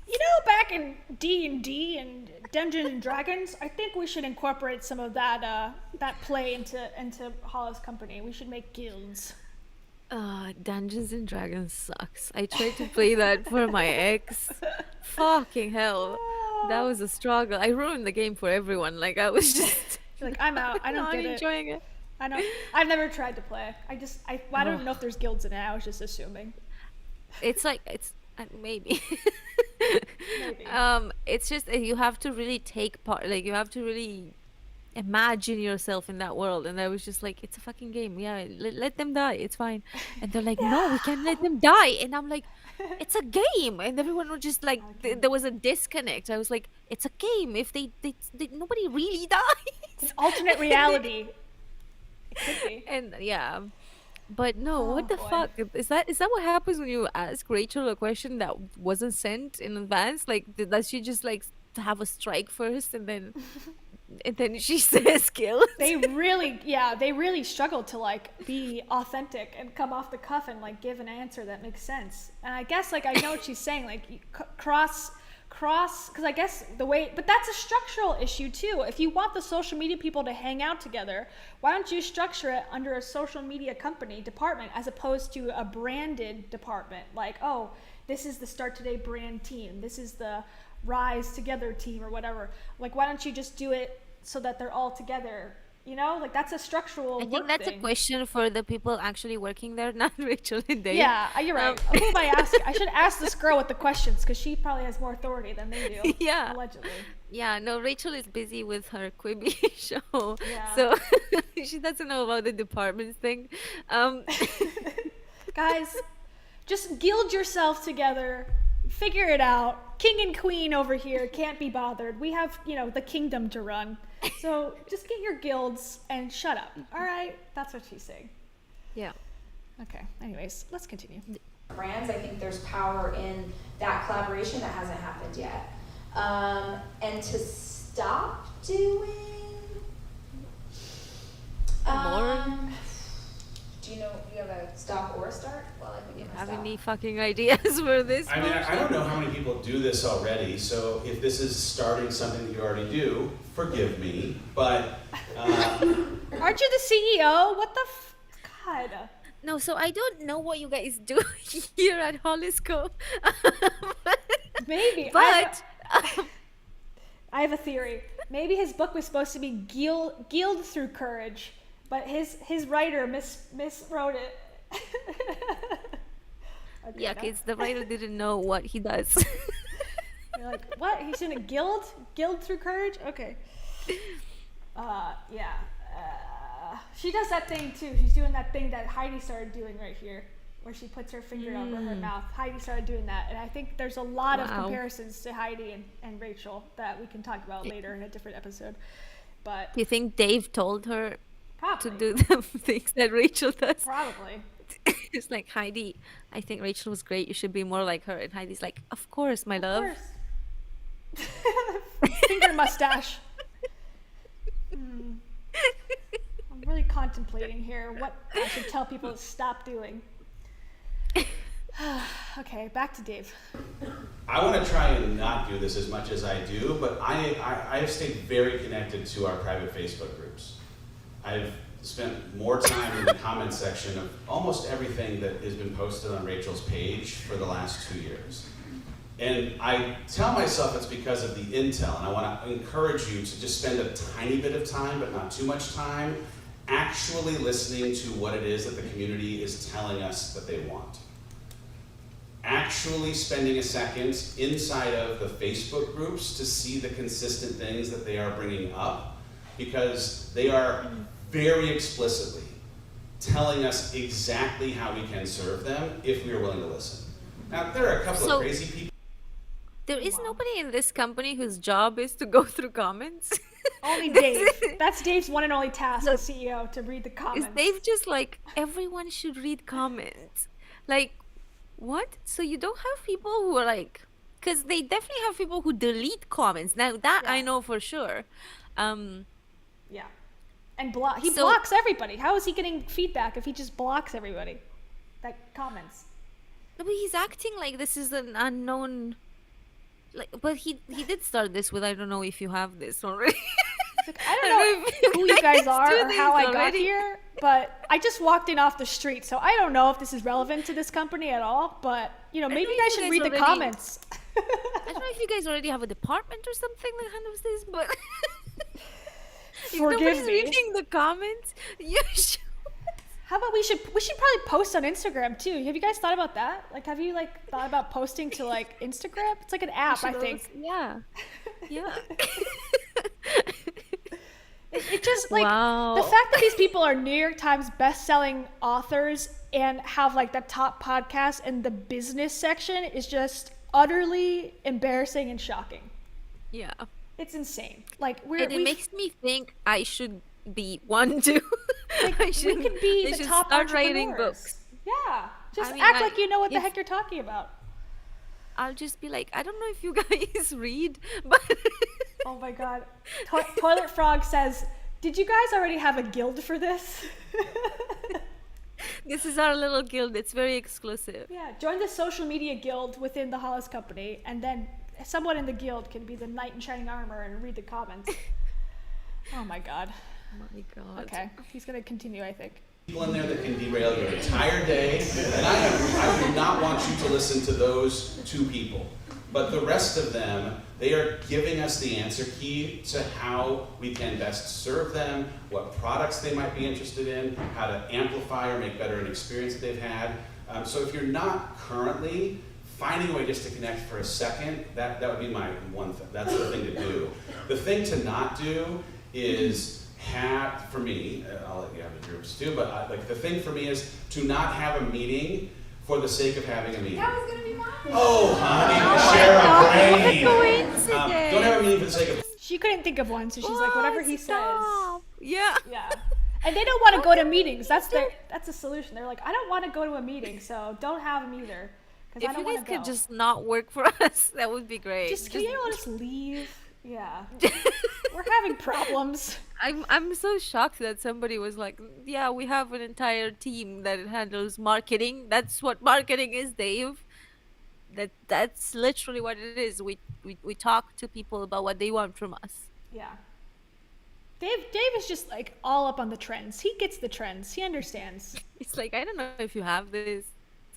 You know, back in D&D and Dungeons and Dragons, I think we should incorporate some of that play into Hollis Company. We should make guilds. Dungeons and Dragons sucks. I tried to play that for my ex. Fucking hell. That was a struggle. I ruined the game for everyone. Like, I was just You're like, I'm out. I don't not get it. enjoying it. I've never tried to play. I don't even know if there's guilds in it. I was just assuming. It's like, maybe. Maybe. It's just you have to really take part. Like, you have to really imagine yourself in that world. And I was just like, it's a fucking game. Yeah, let them die. It's fine. And they're like, no, we can't let them die. And I'm like, it's a game. And everyone was just like, there was a disconnect. I was like, it's a game. If they nobody really dies. It's an alternate reality. It could be. And yeah. But no, what the boy. fuck? Is that what happens when you ask Rachel a question that wasn't sent in advance? Like, does she just like have a strike first and then she says kill? They really struggle to like be authentic and come off the cuff and like give an answer that makes sense. And I guess like I know what she's saying, like you cross, because I guess but that's a structural issue too. If you want the social media people to hang out together, why don't you structure it under a social media company department as opposed to a branded department? Like, oh, this is the Start Today brand team. This is the Rise Together team or whatever. Like, why don't you just do it so that they're all together You know, like that's a structural I work think that's thing. a question for the people actually working there, not Rachel and Dave. Yeah, you're right. Who am I asking? I should ask this girl with the questions because she probably has more authority than they do. Yeah. Allegedly. Yeah, no, Rachel is busy with her Quibi show, Yeah. so she doesn't know about the departments thing. Guys, just guild yourself together. Figure it out. King and queen over here can't be bothered. We have, the kingdom to run. So just get your guilds and shut up. All right? That's what she's saying. Yeah. Okay. Anyways, let's continue. brands. I think there's power in that collaboration that hasn't happened yet. And to stop doing More? Do you have a stop or a start? Well, I think Have any fucking ideas for this? I mean, I don't know how many people do this already, so if this is starting something that you already do, forgive me, but... Aren't you the CEO? What the God. No, so I don't know what you guys do here at Hollis Co. Maybe. But I have a theory. Maybe his book was supposed to be Guild Through Courage, but his writer miswrote it. Okay, yeah, no. because the writer didn't know what he does. You're like, what? He's in a guild? Guild Through Courage? Okay. Yeah. She does that thing too. She's doing that thing that Heidi started doing right here, where she puts her finger over her mouth. Heidi started doing that, and I think there's a lot of comparisons to Heidi and Rachel that we can talk about later in a different episode. But Do you think Dave told her probably, to do the things that Rachel does? probably. It's like, Heidi, I think Rachel was great. You should be more like her. And Heidi's like, of course, my love. Of course. Finger mustache. I'm really contemplating here what I should tell people to stop doing. Okay, back to Dave. I want to try and not do this as much as I do, but I have stayed very connected to our private Facebook groups. I've spent more time in the comment section of almost everything that has been posted on Rachel's page for the last 2 years. And I tell myself it's because of the intel, and I want to encourage you to just spend a tiny bit of time, but not too much time, actually listening to what it is that the community is telling us that they want. Actually spending a second inside of the Facebook groups to see the consistent things that they are bringing up, because they are very explicitly telling us exactly how we can serve them if we are willing to listen. Now, there are a couple of crazy people. There is nobody in this company whose job is to go through comments. Only Dave. That's Dave's one and only task as CEO, to read the comments. Is Dave just like, everyone should read comments? Like, what? So you don't have people who are like, because they definitely have people who delete comments. Now that I know for sure. Yeah. And he So- blocks everybody. How is he getting feedback if he just blocks everybody that comments? But he's acting like this is an unknown. Like, but he did start this with, I don't know if you have this already. Like, I don't know if who you guys are do or how this I got already. here, but I just walked in off the street, so I don't know if this is relevant to this company at all. But maybe know you if guys you should guys read the already- comments. I don't know if you guys already have a department or something that handles this, but if Forgive nobody's me. reading the comments, you should. How about we should probably post on Instagram too? Have you guys thought about that? Like, have you thought about posting to Instagram? It's like an app, I think. Yeah. Yeah. It just Wow. the fact that these people are New York Times best-selling authors and have the top podcast in the business section is just utterly embarrassing and shocking. Yeah. It's insane. And it makes me think I should be one too. we could be I the should top start writing entrepreneurs. books. Yeah, just I mean, act like you know what the if- heck you're talking about. I'll just be like, I don't know if you guys read, but Oh my god. Toilet Frog says, "Did you guys already have a guild for this?" this is our little guild. It's very exclusive. Yeah, join the social media guild within the Hollis Company, and then someone in the guild can be the knight in shining armor and read the comments. Oh my god. Oh my god. Okay, he's gonna continue, I think. People in there that can derail your entire day, and I do not want you to listen to those two people. But the rest of them, they are giving us the answer key to how we can best serve them, what products they might be interested in, how to amplify or make better an experience that they've had. So if you're not currently finding a way just to connect for a second, that would be my one thing. That's the thing to do. The thing to not do is have, for me, I'll let you have it yours too, but like the thing for me is to not have a meeting for the sake of having a meeting. That was gonna be mine. Oh, honey, share a brain. Coincidence. Don't have a meeting for the sake of. She couldn't think of one, so she's like, whatever he says. Stop. Yeah. Yeah. And they don't want to go to meetings. That's a solution. They're like, I don't want to go to a meeting, so don't have them either. Because I If don't you want guys to go. could just not work for us, that would be great. Just can you let us leave? Yeah. We're having problems. I'm so shocked that somebody was like, yeah, we have an entire team that handles marketing. That's what marketing is, Dave. That's literally what it is. We talk to people about what they want from us. Yeah. Dave is just like all up on the trends. He gets the trends. He understands. It's like, I don't know if you have this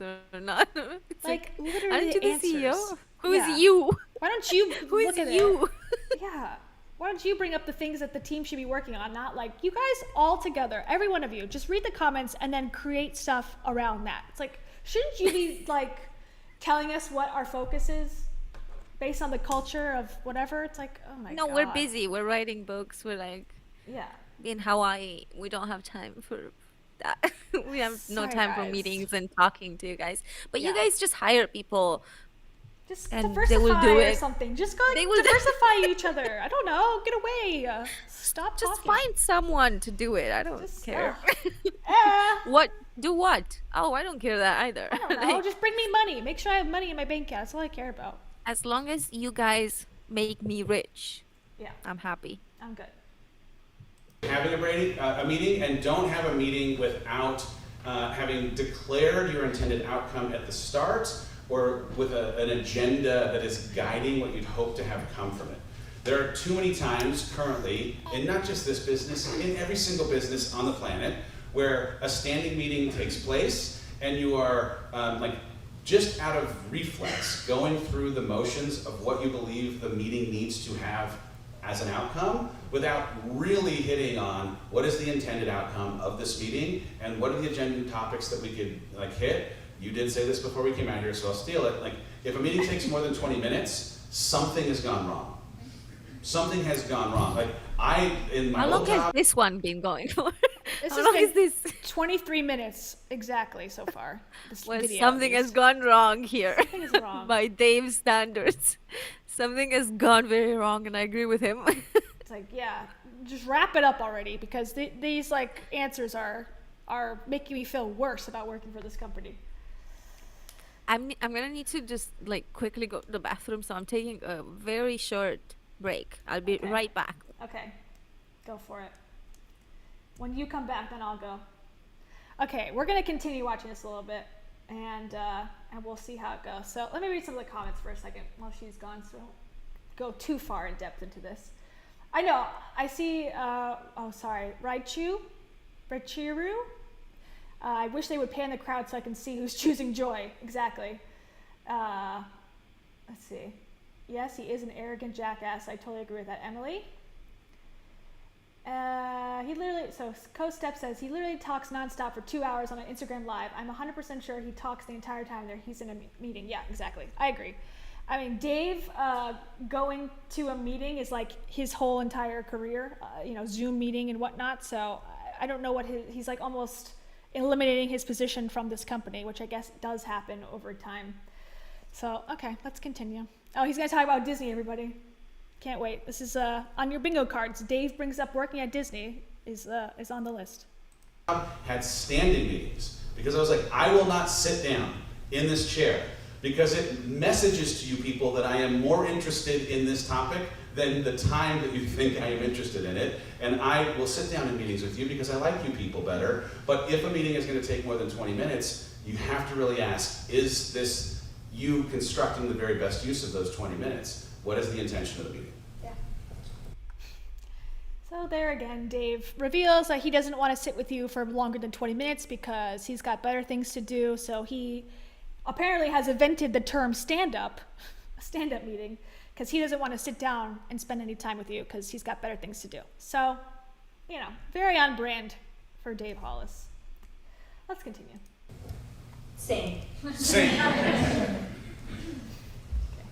or not. It's Like literally aren't you the the answers. CEO? Who Yeah. is you? Why don't you Who is look at you? it? Yeah. Why don't you bring up the things that the team should be working on? Not like you guys all together, every one of you, just read the comments and then create stuff around that. It's like, shouldn't you be like telling us what our focus is based on the culture of whatever? It's like, oh my god. No, we're busy. We're writing books. We're like Yeah. in Hawaii. We don't have time for that. We have no Sorry, time for guys. meetings and talking to you guys. But you Yeah. guys just hire people. Just And diversify they will do or it. something. Just go like, They will do- diversify each other. I don't know. Get away. Stop Just talking. find someone to do it. I don't Just- care. What? Do what? Oh, I don't care that either. I don't know. Just bring me money. Make sure I have money in my bank account. That's all I care about. As long as you guys make me rich, Yeah, I'm happy. I'm good. Having a meeting, and don't have a meeting without having declared your intended outcome at the start, or with an agenda that is guiding what you'd hope to have come from it. There are too many times currently, in not just this business, in every single business on the planet, where a standing meeting takes place and you are like just out of reflex going through the motions of what you believe the meeting needs to have as an outcome without really hitting on what is the intended outcome of this meeting and what are the agenda topics that we could like hit. You did say this before we came out here, so I'll steal it. Like, if a meeting takes more than 20 minutes, something has gone wrong. Something has gone wrong. Like, in my How long old has job, this one been going for? This How has long been is this? 23 minutes exactly so far. This Well, video, something at has gone wrong here. Something is wrong. By Dave's standards. Something has gone very wrong, and I agree with him. It's like, yeah, just wrap it up already because these like answers are making me feel worse about working for this company. I'm gonna need to just like quickly go to the bathroom, so I'm taking a very short break. I'll be Okay. right back. Okay, go for it. When you come back, then I'll go. Okay, we're gonna continue watching this a little bit, and we'll see how it goes. So let me read some of the comments for a second while she's gone, so don't go too far in depth into this. I know. I see. Raichiru. I wish they would pan the crowd so I can see who's choosing joy. Exactly. Let's see. Yes, he is an arrogant jackass. I totally agree with that, Emily. Co-Step says he literally talks nonstop for 2 hours on an Instagram live. I'm 100% sure he talks the entire time there. He's in a meeting. Yeah, exactly. I agree. I mean, Dave going to a meeting is like his whole entire career, Zoom meeting and whatnot. So I don't know what he's like almost eliminating his position from this company, which I guess does happen over time. So, okay, let's continue. Oh, he's going to talk about Disney, everybody. Can't wait. This is on your bingo cards. Dave brings up working at Disney is on the list. had standing meetings because I was like, I will not sit down in this chair because it messages to you people that I am more interested in this topic than the time that you think I am interested in it. And I will sit down in meetings with you because I like you people better. But if a meeting is going to take more than 20 minutes, you have to really ask, is this you constructing the very best use of those 20 minutes? What is the intention of the meeting? Yeah. So there again, Dave reveals that he doesn't want to sit with you for longer than 20 minutes because he's got better things to do. So he apparently has invented the term stand-up a stand-up meeting because he doesn't want to sit down and spend any time with you because he's got better things to do. So, you know, very on brand for Dave Hollis. Let's continue. Same.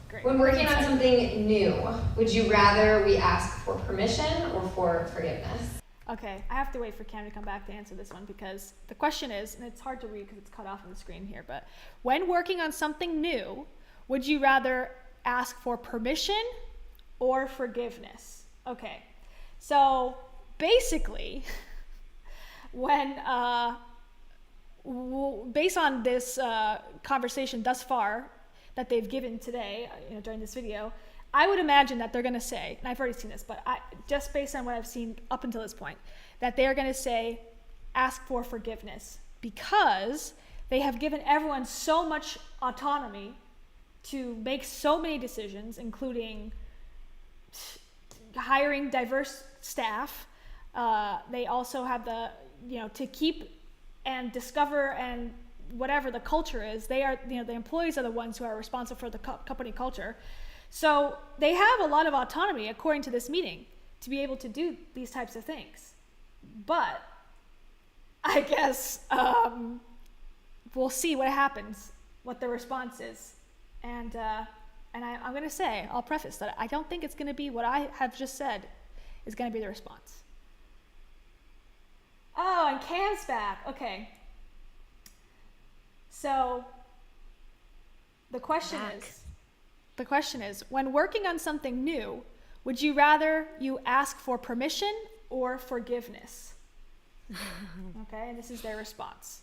Great. When working on something new, would you rather we ask for permission or for forgiveness? Okay, I have to wait for Cam to come back to answer this one because the question is, and it's hard to read because it's cut off on the screen here, but when working on something new, would you rather ask for permission or forgiveness? Okay, so basically, when, based on this conversation thus far that they've given today, during this video, I would imagine that they're going to say, and I've already seen this, but just based on what I've seen up until this point, that they are going to say, ask for forgiveness, because they have given everyone so much autonomy to make so many decisions, including hiring diverse staff. They also have to keep and discover and whatever the culture is. They are, the employees are the ones who are responsible for the company culture. So they have a lot of autonomy, according to this meeting, to be able to do these types of things. But I guess we'll see what happens, what the response is. And I'm going to say, I'll preface that I don't think it's going to be what I have just said is going to be the response. Oh, and Cam's back. Okay. So the question is, when working on something new, would you rather you ask for permission or forgiveness? Okay, and this is their response.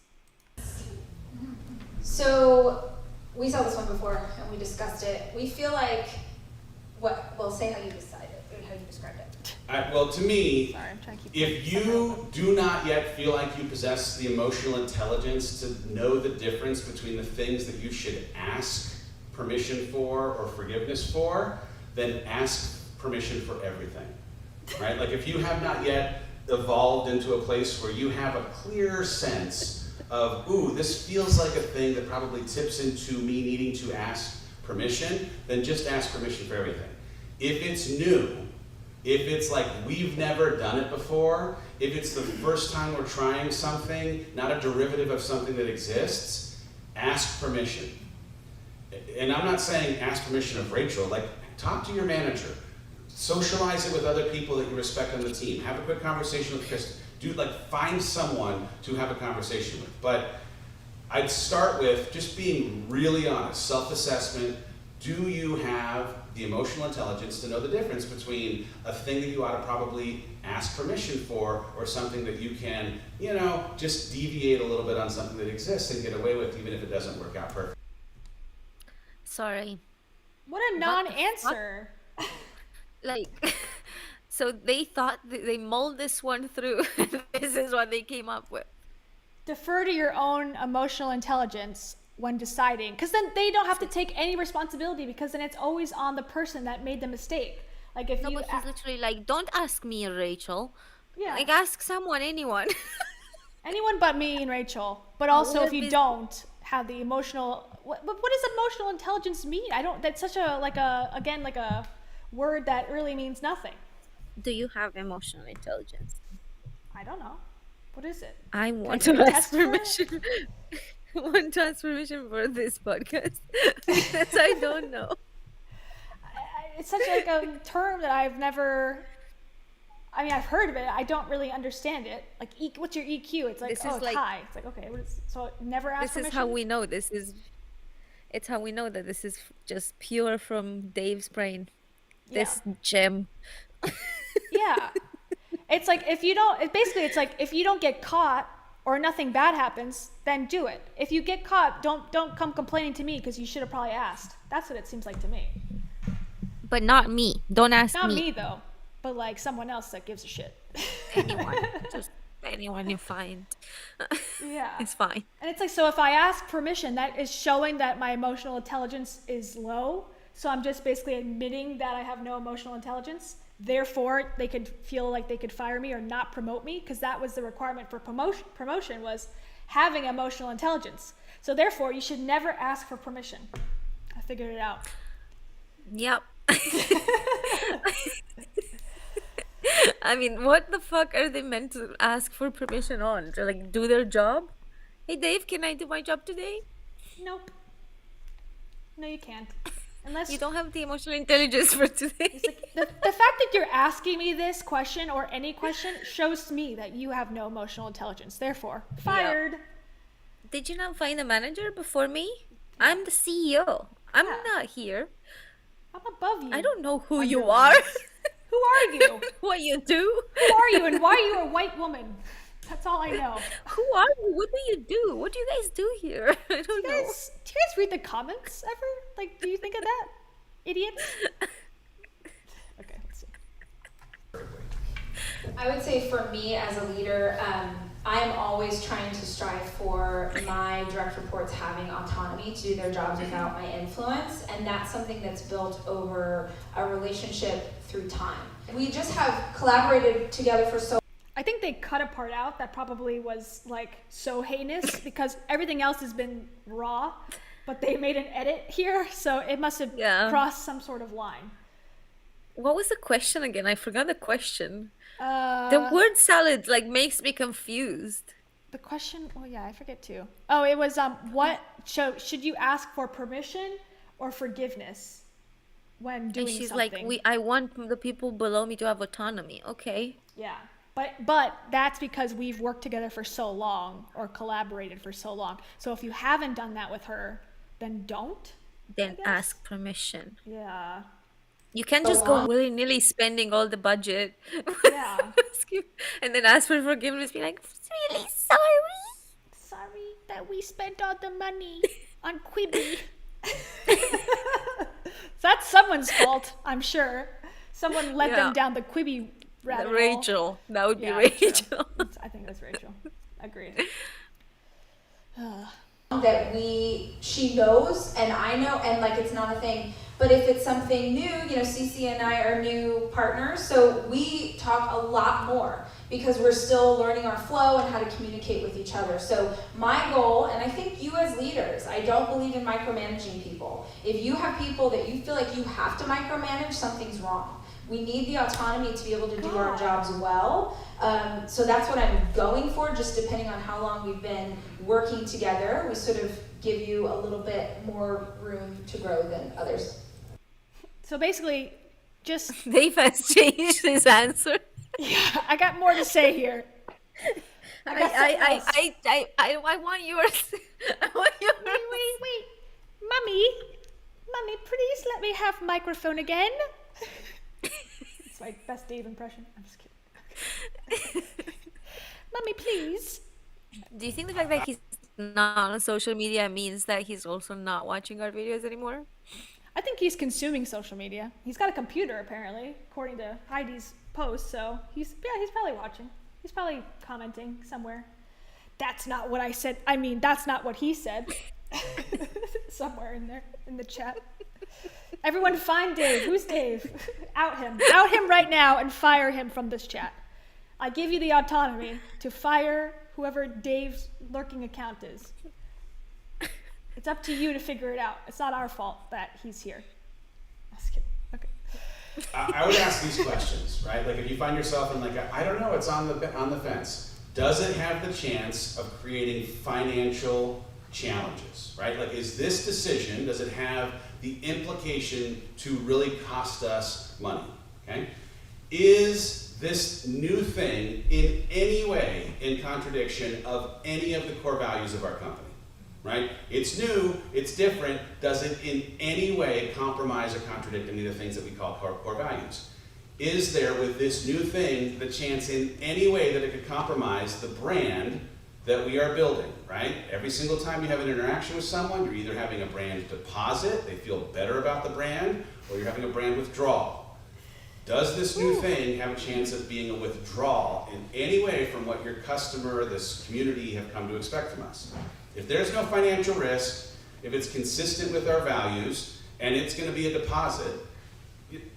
So we saw this one before and we discussed it. We feel like, say how you decided, or how you described it. Well, to me, Sorry, I'm trying to keep if you do not yet feel like you possess the emotional intelligence to know the difference between the things that you should ask permission for or forgiveness for, then ask permission for everything, right? Like if you have not yet evolved into a place where you have a clear sense of, ooh, this feels like a thing that probably tips into me needing to ask permission, then just ask permission for everything. If it's new, if it's like we've never done it before, if it's the first time we're trying something, not a derivative of something that exists, ask permission. And I'm not saying ask permission of Rachel, like talk to your manager, socialize it with other people that you respect on the team, have a quick conversation with Kristen, find someone to have a conversation with. But I'd start with just being really honest, self-assessment. Do you have the emotional intelligence to know the difference between a thing that you ought to probably ask permission for or something that you can, just deviate a little bit on something that exists and get away with even if it doesn't work out perfect? Sorry. What a non-answer. So they thought they mulled this one through. This is what they came up with. Defer to your own emotional intelligence when deciding, because then they don't have to take any responsibility, because then it's always on the person that made the mistake. Like if But he's literally like, don't ask me, Rachel. Yeah. Like ask someone, anyone. Anyone but me and Rachel. But also What if you is- don't have the emotional, what does emotional intelligence mean? That's such a word that really means nothing. Do you have emotional intelligence? I don't know. What is it? I want take to a ask test for it? permission. I want to ask permission for this podcast. Because I don't know. It's such a term that I've never, I've heard of it. I don't really understand it. Like, what's your EQ? It's like, This is it's like- high. It's like, okay, so never ask This permission? is how we know it's how we know that this is just pure from Dave's brain. This gem. Yeah. It's like, if you don't get caught or nothing bad happens, then do it. If you get caught, don't come complaining to me because you should have probably asked. That's what it seems like to me. But not me. Don't ask Not me. me though, but like someone else that gives a shit. Anyone. Just anyone you find. Yeah. It's fine. And it's like, so if I ask permission, that is showing that my emotional intelligence is low. So I'm just basically admitting that I have no emotional intelligence. Therefore, they could feel like they could fire me or not promote me, because that was the requirement for promotion was having emotional intelligence. So therefore, you should never ask for permission. I figured it out. Yep. I mean, what the fuck are they meant to ask for permission on? To like do their job? Hey Dave, can I do my job today? Nope. No, you can't. Unless You don't have the emotional intelligence for today. it's like the fact that you're asking me this question or any question shows to me that you have no emotional intelligence. Therefore, fired. Did you not find a manager before me? I'm the CEO. I'm Yeah. not here. I'm above you. I don't know who on you your are. ranks. Who are you? What you do? Who are you, and why are you a white woman? That's all I know. Who are you? What do you do? What do you guys do here? I don't Do know. you guys read the comments ever? Like, do you think of that? Idiots? Okay, let's see. I would say for me as a leader, I'm always trying to strive for my direct reports having autonomy to do their jobs without my influence, and that's something that's built over a relationship through time. We just have collaborated together for so I think they cut a part out that probably was like so heinous because everything else has been raw, but they made an edit here, so it must have crossed some sort of line. What was the question again? I forgot the question. The word salad like makes me confused. The question, oh yeah, I forget too. Oh, it was should you ask for permission or forgiveness when doing And she's something? like, I want the people below me to have autonomy. Okay. Yeah. But that's because we've worked together for so long or collaborated for so long. So if you haven't done that with her, then don't. Then ask permission. Yeah. You can't just go willy-nilly spending all the budget. Yeah. And then ask for forgiveness. Be like, really sorry. Sorry that we spent all the money on Quibi. That's someone's fault, I'm sure. Someone led them down the Quibi rabbit hole. Rachel. That would be Yeah, Rachel. I think that's Rachel. Agreed. that she knows and I know, and like it's not a thing. But if it's something new, Cece and I are new partners, so we talk a lot more because we're still learning our flow and how to communicate with each other. So my goal, and I think you as leaders, I don't believe in micromanaging people. If you have people that you feel like you have to micromanage, something's wrong. We need the autonomy to be able to do our jobs well. So that's what I'm going for, just depending on how long we've been working together. We sort of give you a little bit more room to grow than others. So basically, just Dave has changed his answer. yeah, I got more to say here. I want yours. I want yours. Wait. Mummy, please let me have microphone again. It's my best Dave impression. I'm just kidding. Mummy, please. Do you think the fact that he's not on social media means that he's also not watching our videos anymore? I think he's consuming social media. He's got a computer apparently, according to Heidi's post. So he's probably watching. He's probably commenting somewhere. That's not what I said. I mean, that's not what he said. Somewhere in there in the chat. Everyone find Dave. Who's Dave? Out him right now and fire him from this chat. I give you the autonomy to fire whoever Dave's lurking account is. It's up to you to figure it out. It's not our fault that he's here. Just kidding. Okay. I would ask these questions, right? Like if you find yourself in like I don't know, it's on the fence. Does it have the chance of creating financial challenges, right? Like is this decision, does it have the implication to really cost us money, okay? Is this new thing in any way in contradiction of any of the core values of our company? Right? It's new, it's different, does it in any way compromise or contradict any of the things that we call core values? Is there with this new thing the chance in any way that it could compromise the brand that we are building, right? Every single time you have an interaction with someone, you're either having a brand deposit, they feel better about the brand, or you're having a brand withdrawal. Does this new thing have a chance of being a withdrawal in any way from what your customer, this community have come to expect from us? If there's no financial risk, if it's consistent with our values, and it's going to be a deposit,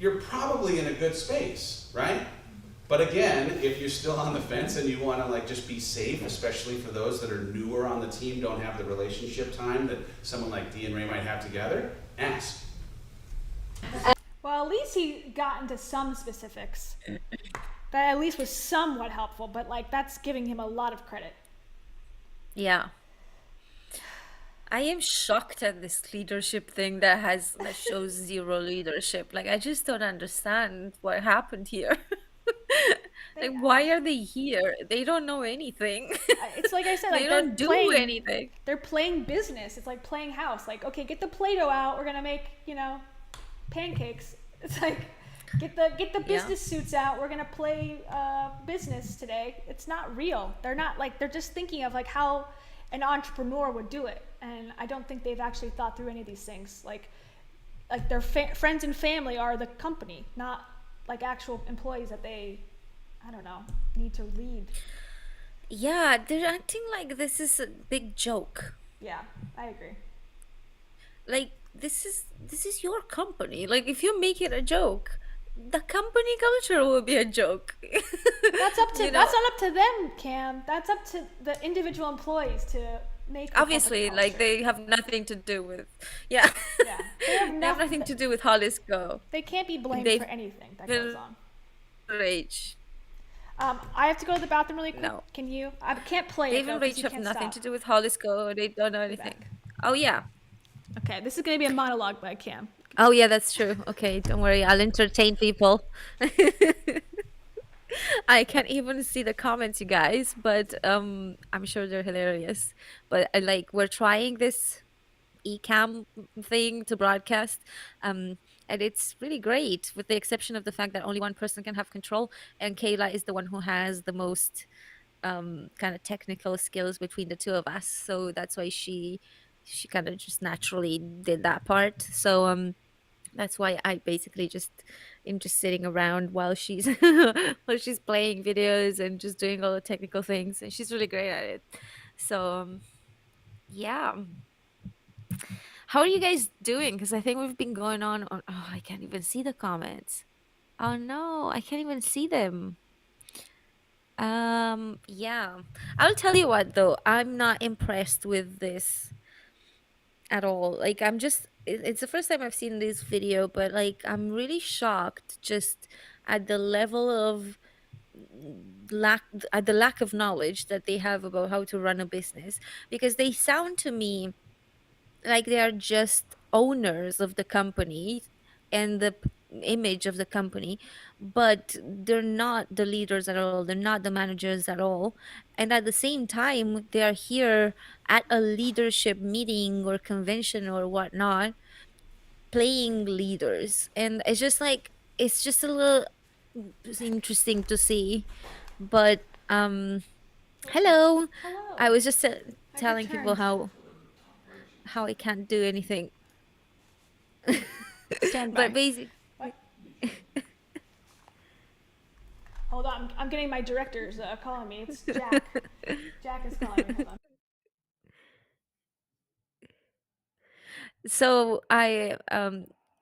you're probably in a good space, right? But again, if you're still on the fence and you want to like just be safe, especially for those that are newer on the team, don't have the relationship time that someone like Dee and Ray might have together, ask. Well, at least he got into some specifics. That at least was somewhat helpful, but like that's giving him a lot of credit. Yeah. I am shocked at this leadership thing that shows zero leadership. Like I just don't understand what happened here. Like why are they here? They don't know anything. It's like I said, They like don't do anything. They're playing business. It's like playing house. Like, okay, get the Play-Doh out. We're gonna make, pancakes. It's like get the business suits out. We're gonna play business today. It's not real. They're not like they're just thinking of like how an entrepreneur would do it, and I don't think they've actually thought through any of these things. Like their friends and family are the company, not like actual employees that they, I don't know, need to lead. Yeah, they're acting like this is a big joke. Yeah, I agree. Like this is your company. Like if you make it a joke, the company culture will be a joke. That's up to You know? that's not up to them, Cam. That's up to the individual employees to make the Obviously, company like culture. they have nothing to do with yeah. Yeah, they have They have nothing to do with Hollis Go. They can't be blamed They've for anything that been- goes on. Rage. I have to go to the bathroom really quick. No. Can you? I can't play Dave it though, and 'cause Rach you have can't nothing stop. to do with Hollis Go. They don't know anything. Oh yeah. Okay, this is gonna be a monologue by Cam. Oh yeah, that's true. Okay, don't worry. I'll entertain people. I can't even see the comments, you guys, but I'm sure they're hilarious. But we're trying this eCam thing to broadcast, and it's really great, with the exception of the fact that only one person can have control, and Kayla is the one who has the most kind of technical skills between the two of us. So that's why she kind of just naturally did that part. So that's why I basically just am just sitting around while she's while she's playing videos and just doing all the technical things, and she's really great at it. So yeah. How are you guys doing? Because I think we've been going on. Oh, I can't even see the comments. Oh no, I can't even see them. Yeah. I'll tell you what though, I'm not impressed with this at all. Like it's the first time I've seen this video, but like I'm really shocked just at the level of the lack of knowledge that they have about how to run a business, because they sound to me like they are just owners of the company and the image of the company, but they're not the leaders at all, they're not the managers at all, and at the same time they are here at a leadership meeting or convention or whatnot, playing leaders, and it's just a little interesting to see. But hello. Hello. I was just telling people returned. how I can't do anything. Stand by. But basically, Hold on, I'm getting my directors calling me. It's Jack. Jack is calling me. Hold on. so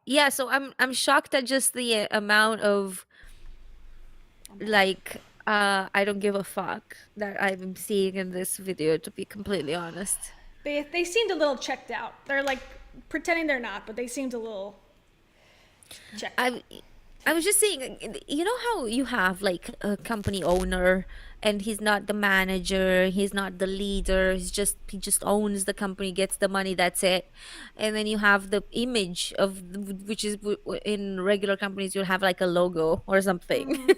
yeah, so I'm shocked at just the amount of I don't give a fuck that I'm seeing in this video, to be completely honest. They seemed a little checked out. They're like pretending they're not, but they seemed a little checked. I was just saying, you know how you have like a company owner and he's not the manager, he's not the leader, he just owns the company, gets the money, that's it. And then you have the image which is in regular companies you'll have like a logo or something.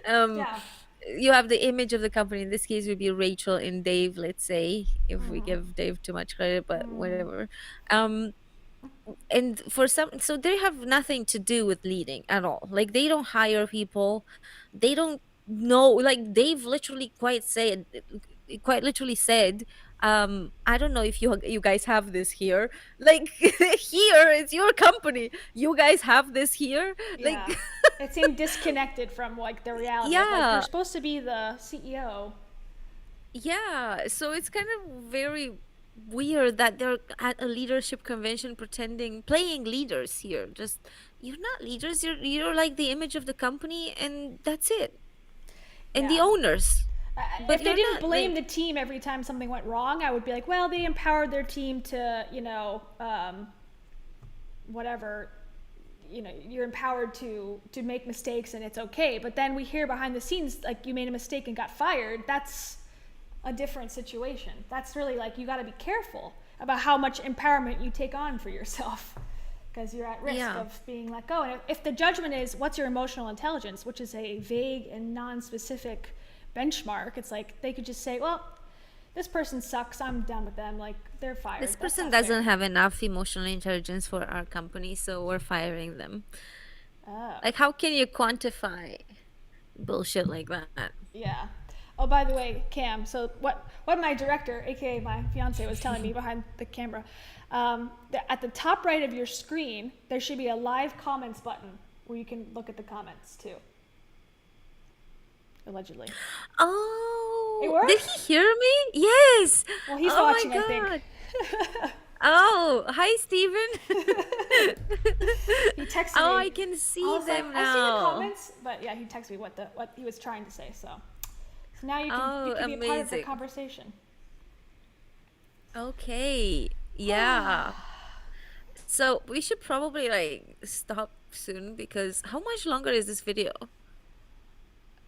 Yeah. You have the image of the company. In this case would be Rachel and Dave, let's say, if we give Dave too much credit, but whatever. And so they have nothing to do with leading at all. Like they don't hire people, they don't know. Like Dave quite literally said, I don't know if you guys have this here, like here it's your company, you guys have this here. Yeah. Like It seemed disconnected from like the reality. Like, Yeah. you're supposed to be the CEO. yeah, so it's kind of very weird that they're at a leadership convention playing leaders here. Just, you're not leaders, you're like the image of the company, and that's it. And the Yeah. owners. But If they you're didn't not, blame like- the team every time something went wrong, I would be like, well, they empowered their team to, whatever, you're empowered to make mistakes and it's okay. But then we hear behind the scenes, like, you made a mistake and got fired. That's a different situation. That's really like, you got to be careful about how much empowerment you take on for yourself, because you're at risk of being let go. And if the judgment is, what's your emotional intelligence, which is a vague and non-specific benchmark, it's like they could just say, well, this person sucks, I'm done with them, like, they're fired. This That's person not doesn't fair. have enough emotional intelligence for our company, so we're firing them. Oh, Like, how can you quantify bullshit like that? yeah. Oh, by the way, Cam, so what my director, aka my fiance, was telling me behind the camera, at the top right of your screen, there should be a live comments button where you can look at the comments too. Allegedly. It Oh, works? did he hear me? Yes. Well, he's Oh my watching, I think. God. Oh, hi, Steven. He texted Oh, me. I can see I was like, them I see the now. comments, but yeah, he texted me what he was trying to say. So now you Oh, can be a part of the amazing. conversation. Okay. Yeah. So we should probably like stop soon, because how much longer is this video?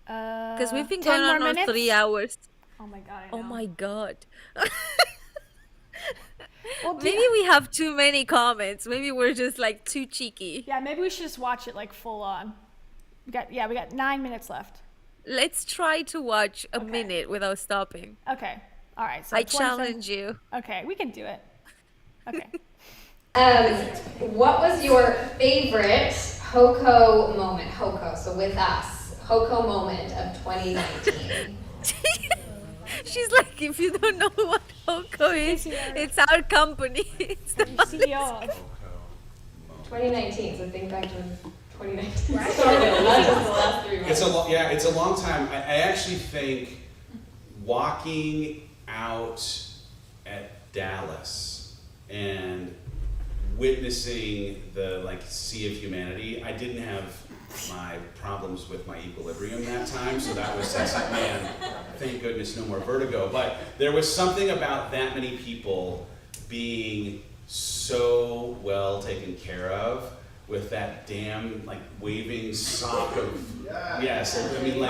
Because we've been 10 going more on for minutes. 3 hours. Oh my god, I know. Oh my God. Well, do Maybe you- we have too many comments. Maybe we're just like too cheeky. yeah, maybe we should just watch it like full on. We got 9 minutes left. Let's try to watch a Okay. minute without stopping. Okay. All right. So I 27 challenge you. Okay, we can do it. Okay. What was your favorite HOCO moment? HOCO, so with us. HOCO moment of 2019. She's like, if you don't know what Hoko is, it's our company. It's the CEO of 2019, so think back to when 2019 started, not just the last 3 months. It's a long time. I actually think walking out at Dallas and witnessing the like sea of humanity. I didn't have my problems with my equilibrium that time, so that was like, man, thank goodness no more vertigo. But there was something about that many people being so well taken care of with that damn like waving sock of yes, I mean like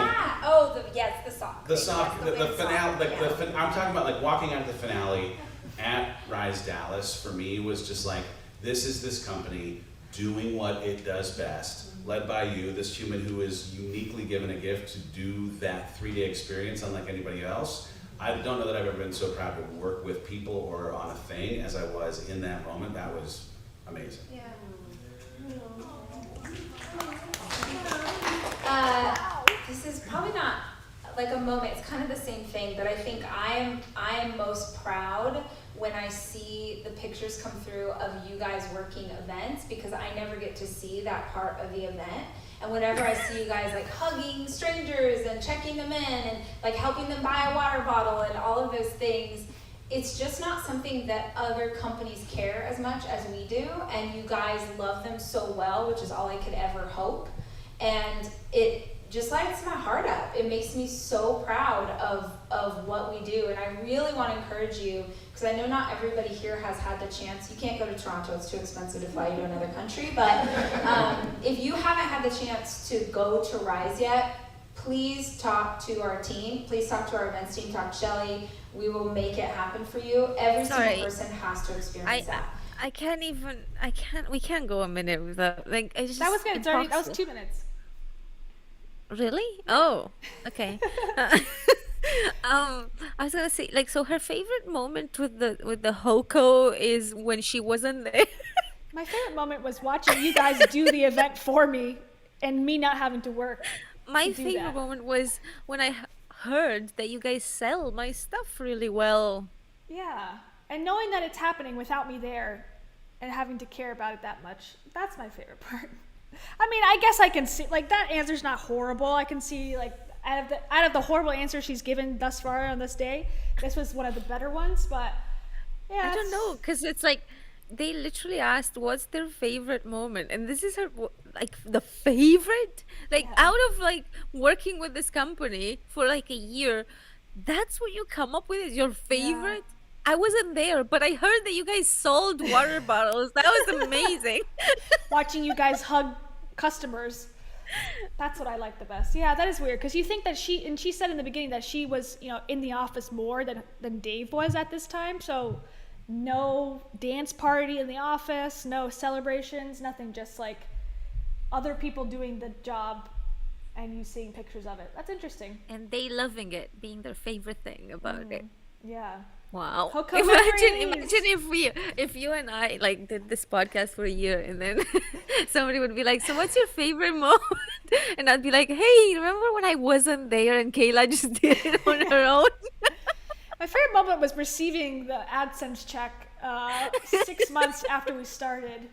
The sock. the sock, the wind finale, sock, like yeah. I'm talking about like walking out of the finale at Rise Dallas for me was just like, this is this company doing what it does best, led by you, this human who is uniquely given a gift to do that 3-day experience unlike anybody else. I don't know that I've ever been so proud to work with people or on a thing as I was in that moment. That was amazing. Yeah. This is probably not like a moment. It's kind of the same thing, but I think I am most proud when I see the pictures come through of you guys working events, because I never get to see that part of the event. And whenever I see you guys like hugging strangers and checking them in and like helping them buy a water bottle and all of those things, it's just not something that other companies care as much as we do. And you guys love them so well, which is all I could ever hope. And it just lights my heart up. It makes me so proud of what we do. And I really want to encourage you, because I know not everybody here has had the chance. You can't go to Toronto, it's too expensive to fly you to another country. But if you haven't had the chance to go to Rise yet, please talk to our team. Please talk to our events team, talk to Shelly. We will make it happen for you. Every Sorry. single person has to experience that. We can't go a minute without, like, I just. That was good. It's already, that was impossible. 2 minutes. Really? Oh, okay. I was gonna say, like, so her favorite moment with the Hoko is when she wasn't there. My favorite moment was watching you guys do the event for me and me not having to work. My to do favorite that. moment was when I heard that you guys sell my stuff really well. Yeah. And knowing that it's happening without me there and having to care about it that much, that's my favorite part. I mean, I guess I can see, like, that answer's not horrible. I can see, like, out of the horrible answers she's given thus far on this day, this was one of the better ones, but yeah. I don't know, because it's like they literally asked what's their favorite moment, and this is her like the favorite, like out of like working with this company for like a year, that's what you come up with is your favorite. I wasn't there, but I heard that you guys sold water bottles. That was amazing. Watching you guys hug customers. That's what I like the best. Yeah, that is weird because you think that she said in the beginning that she was, in the office more than Dave was at this time. So no dance party in the office, no celebrations, nothing, just like other people doing the job and you seeing pictures of it. That's interesting. And they loving it, being their favorite thing about it. Yeah. Wow. Cocoa Imagine memories. if you and I like did this podcast for a year and then somebody would be like, so what's your favorite moment? And I'd be like, hey, remember when I wasn't there and Kayla just did it on her own? My favorite moment was receiving the AdSense check 6 months after we started.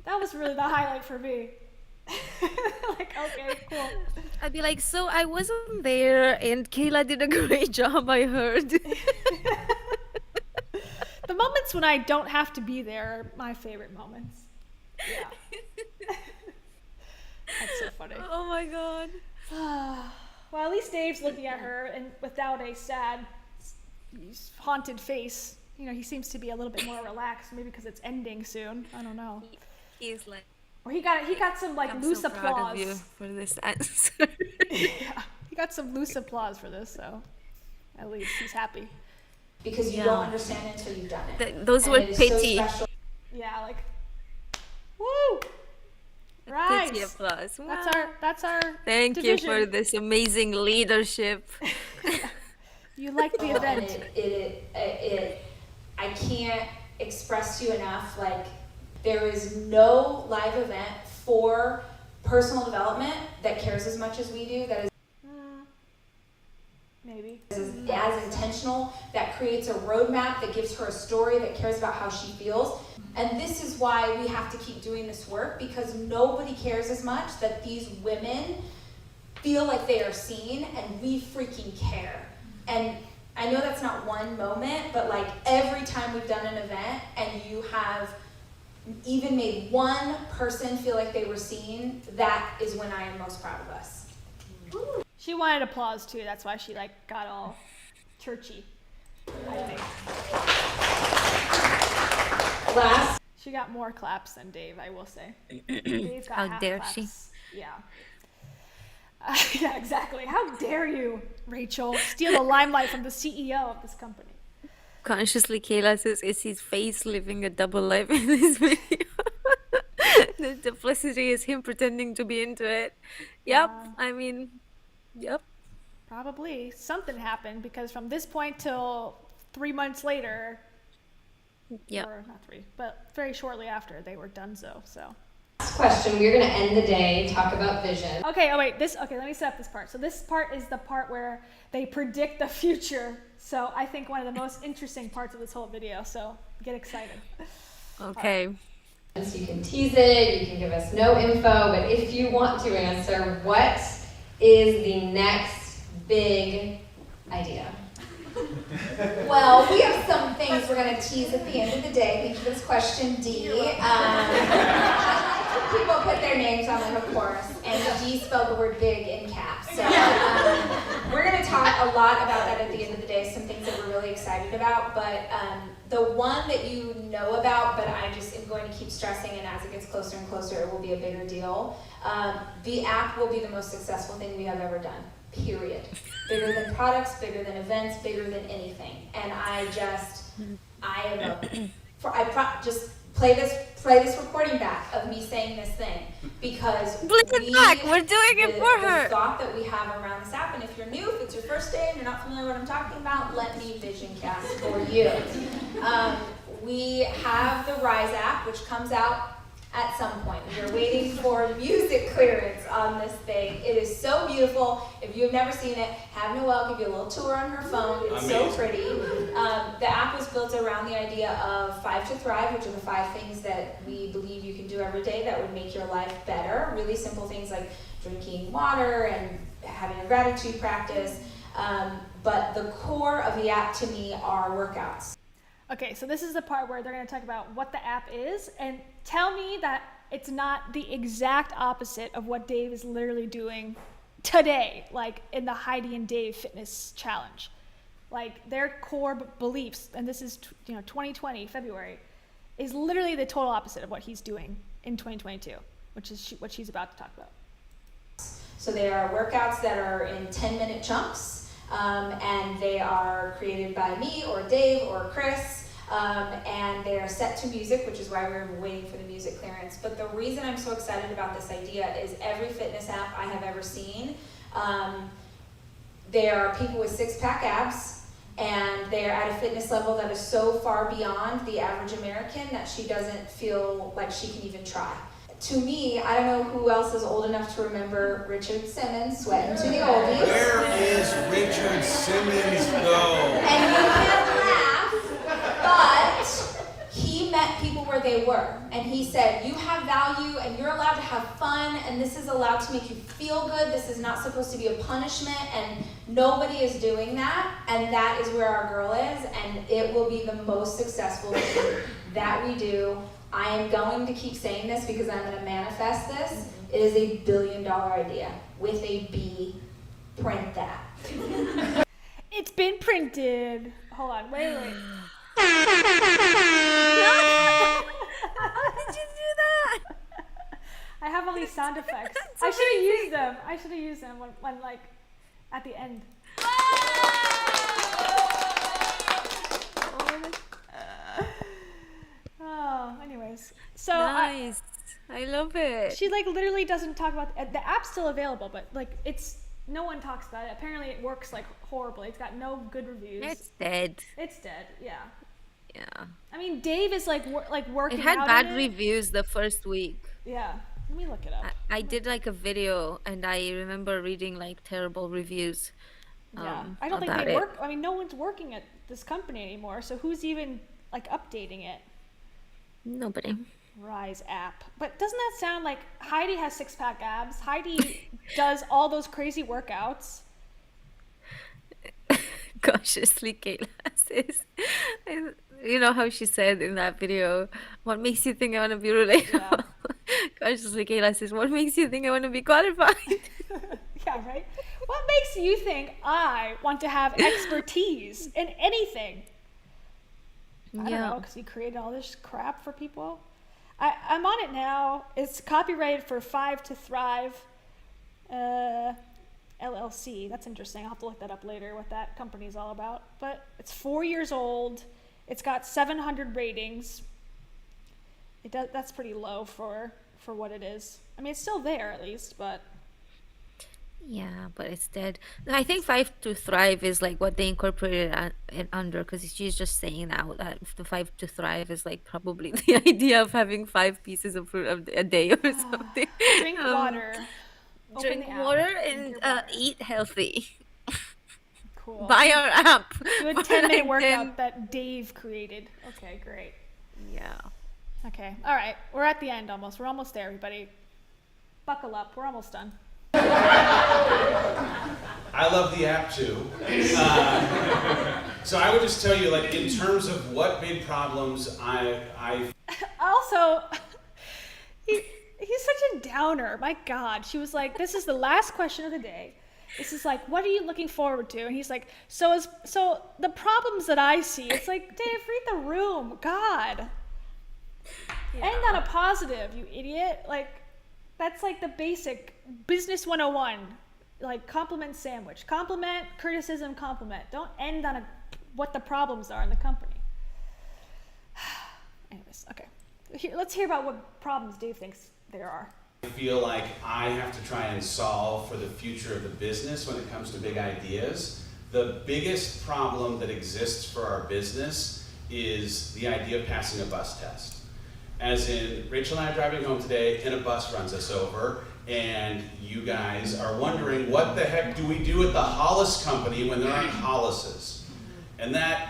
That was really the highlight for me. Like, okay, cool. I'd be like, so I wasn't there and Kayla did a great job, I heard. The moments when I don't have to be there are my favorite moments. Yeah. That's so funny. Oh my god. Well, at least Dave's looking at her and without a sad, haunted face. He seems to be a little bit more relaxed, maybe because it's ending soon. I don't know. He's like, Or he got some like I'm loose so proud applause. of you for this answer. Yeah, he got some loose applause for this, so at least he's happy. Because you don't understand it until you've done it. Those And were it is so pity. special. Yeah, like, woo! Right. Pity applause. That's our Thank division. you for this amazing leadership. You like the And event. I can't express to you enough, like, there is no live event for personal development that cares as much as we do, that is Maybe. as intentional, that creates a roadmap, that gives her a story, that cares about how she feels. And this is why we have to keep doing this work, because nobody cares as much that these women feel like they are seen, and we freaking care. And I know that's not one moment, but like every time we've done an event and you have even made one person feel like they were seen, that is when I am most proud of us. She wanted applause too. That's why she like got all churchy, I think. Last, She got more claps than Dave, I will say. Dave's got How half dare claps. she? Yeah. Yeah, exactly. How dare you, Rachel, steal the limelight from the CEO of this company? Consciously, Kayla says, is his face living a double life in this video? The duplicity is him pretending to be into it. Yep, I mean, yep. Probably something happened, because from this point till 3 months later, Yep. or not 3, but very shortly after, they were donezo, so. Last question. We're going to end the day, talk about vision. Okay, let me set up this part. So this part is the part where they predict the future. So I think one of the most interesting parts of this whole video, so get excited. Okay. So you can tease it, you can give us no info, but if you want to answer, what is the next big idea? well, we have some things we're going to tease at the end of the day. Thank you for this question, Dee. People put their names on them, of course, and Dee spelled the word big in caps. So we're going to talk a lot about that at the end of the day, some things that we're really excited about. But the one that you know about, but I just am going to keep stressing, and as it gets closer and closer, it will be a bigger deal. The app will be the most successful thing we have ever done, period. Bigger than products, bigger than events, bigger than anything. And just play this recording back of me saying this thing, because Play it back. We're doing it for her. The thought that we have around this app, and if you're new, if it's your first day and you're not familiar with what I'm talking about, let me vision cast for you. We have the Rise app, which comes out at some point. We are waiting for music clearance on this thing. It is so beautiful. If you have never seen it, have Noelle give you a little tour on her phone. It's so pretty. The app was built around the idea of 5 to Thrive, which are the 5 things that we believe you can do every day that would make your life better. Really simple things like drinking water and having a gratitude practice. But the core of the app to me are workouts. Okay, so this is the part where they're going to talk about what the app is, and tell me that it's not the exact opposite of what Dave is literally doing today, like in the Heidi and Dave fitness challenge. Like their core beliefs, and this is 2020 February, is literally the total opposite of what he's doing in 2022, which is what she's about to talk about. So they are workouts that are in 10-minute chunks, and they are created by me or Dave or Chris, and they are set to music, which is why we're waiting for the music clearance. But the reason I'm so excited about this idea is every fitness app I have ever seen, there are people with six-pack abs, and they are at a fitness level that is so far beyond the average American that she doesn't feel like she can even try. To me, I don't know who else is old enough to remember Richard Simmons sweating to the oldies. Where is Richard Simmons though? And you can laugh, but he met people where they were. And he said, you have value and you're allowed to have fun, and this is allowed to make you feel good. This is not supposed to be a punishment, and nobody is doing that. And that is where our girl is, and it will be the most successful thing that we do. I am going to keep saying this because I'm going to manifest this. It is $1 billion idea with a B. Print that. It's been printed. Hold on, wait. How did you do that? I have all these sound effects. That's I should have amazing. used them. I should have used them when like at the end. Oh, anyways. So Nice. I love it. she like literally doesn't talk about the app's still available, but like no one talks about it. Apparently it works like horribly. It's got no good reviews. It's dead. It's dead. Yeah. Yeah. I mean, Dave is like working It had out bad on it. reviews the first week. Yeah. Let me look it up. I did like a video, and I remember reading like terrible reviews. Yeah. I don't think about they it. work. I mean, no one's working at this company anymore. So who's even like updating it? Nobody. Rise app. But doesn't that sound like Heidi has six-pack abs? Heidi does all those crazy workouts. Cautiously glasses. And you know how she said in that video, what makes you think I want to be relatable? Cautiously glasses, what makes you think I want to be qualified? Yeah, right? What makes you think I want to have expertise in anything? I don't know, because you created all this crap for people. I'm on it now. It's copyrighted for 5 to Thrive LLC. That's interesting. I'll have to look that up later, what that company's all about. But it's 4 years old. It's got 700 ratings. That's pretty low for what it is. I mean, it's still there at least, but Yeah, but it's dead. I think 5 to Thrive is like what they incorporated it under, because she's just saying now that the 5 to Thrive is like probably the idea of having 5 pieces of fruit a day or something. drink water. Open Drink the app, water drink and your water. eat healthy. Cool. Buy our app. Do a for 10-minute like workout 10 that Dave created. Okay, great. Yeah. Okay, all right. We're at the end almost. We're almost there, everybody. Buckle up. We're almost done. I love the app too. So I would just tell you, like, in terms of what big problems I Also, he's such a downer. My God. She was like, this is the last question of the day. This is like, what are you looking forward to? And he's like, so the problems that I see, it's like, Dave, read the room. God. End on a positive, you idiot. Like, that's like the basic business 101. Like, compliment sandwich. Compliment, criticism, compliment. Don't end on what the problems are in the company. Anyways, okay. Let's hear about what problems Dave thinks there are. feel like I have to try and solve for the future of the business when it comes to big ideas. The biggest problem that exists for our business is the idea of passing a bus test. As in, Rachel and I are driving home today and a bus runs us over, and you guys are wondering, what the heck do we do at the Hollis company when there aren't Hollises? And that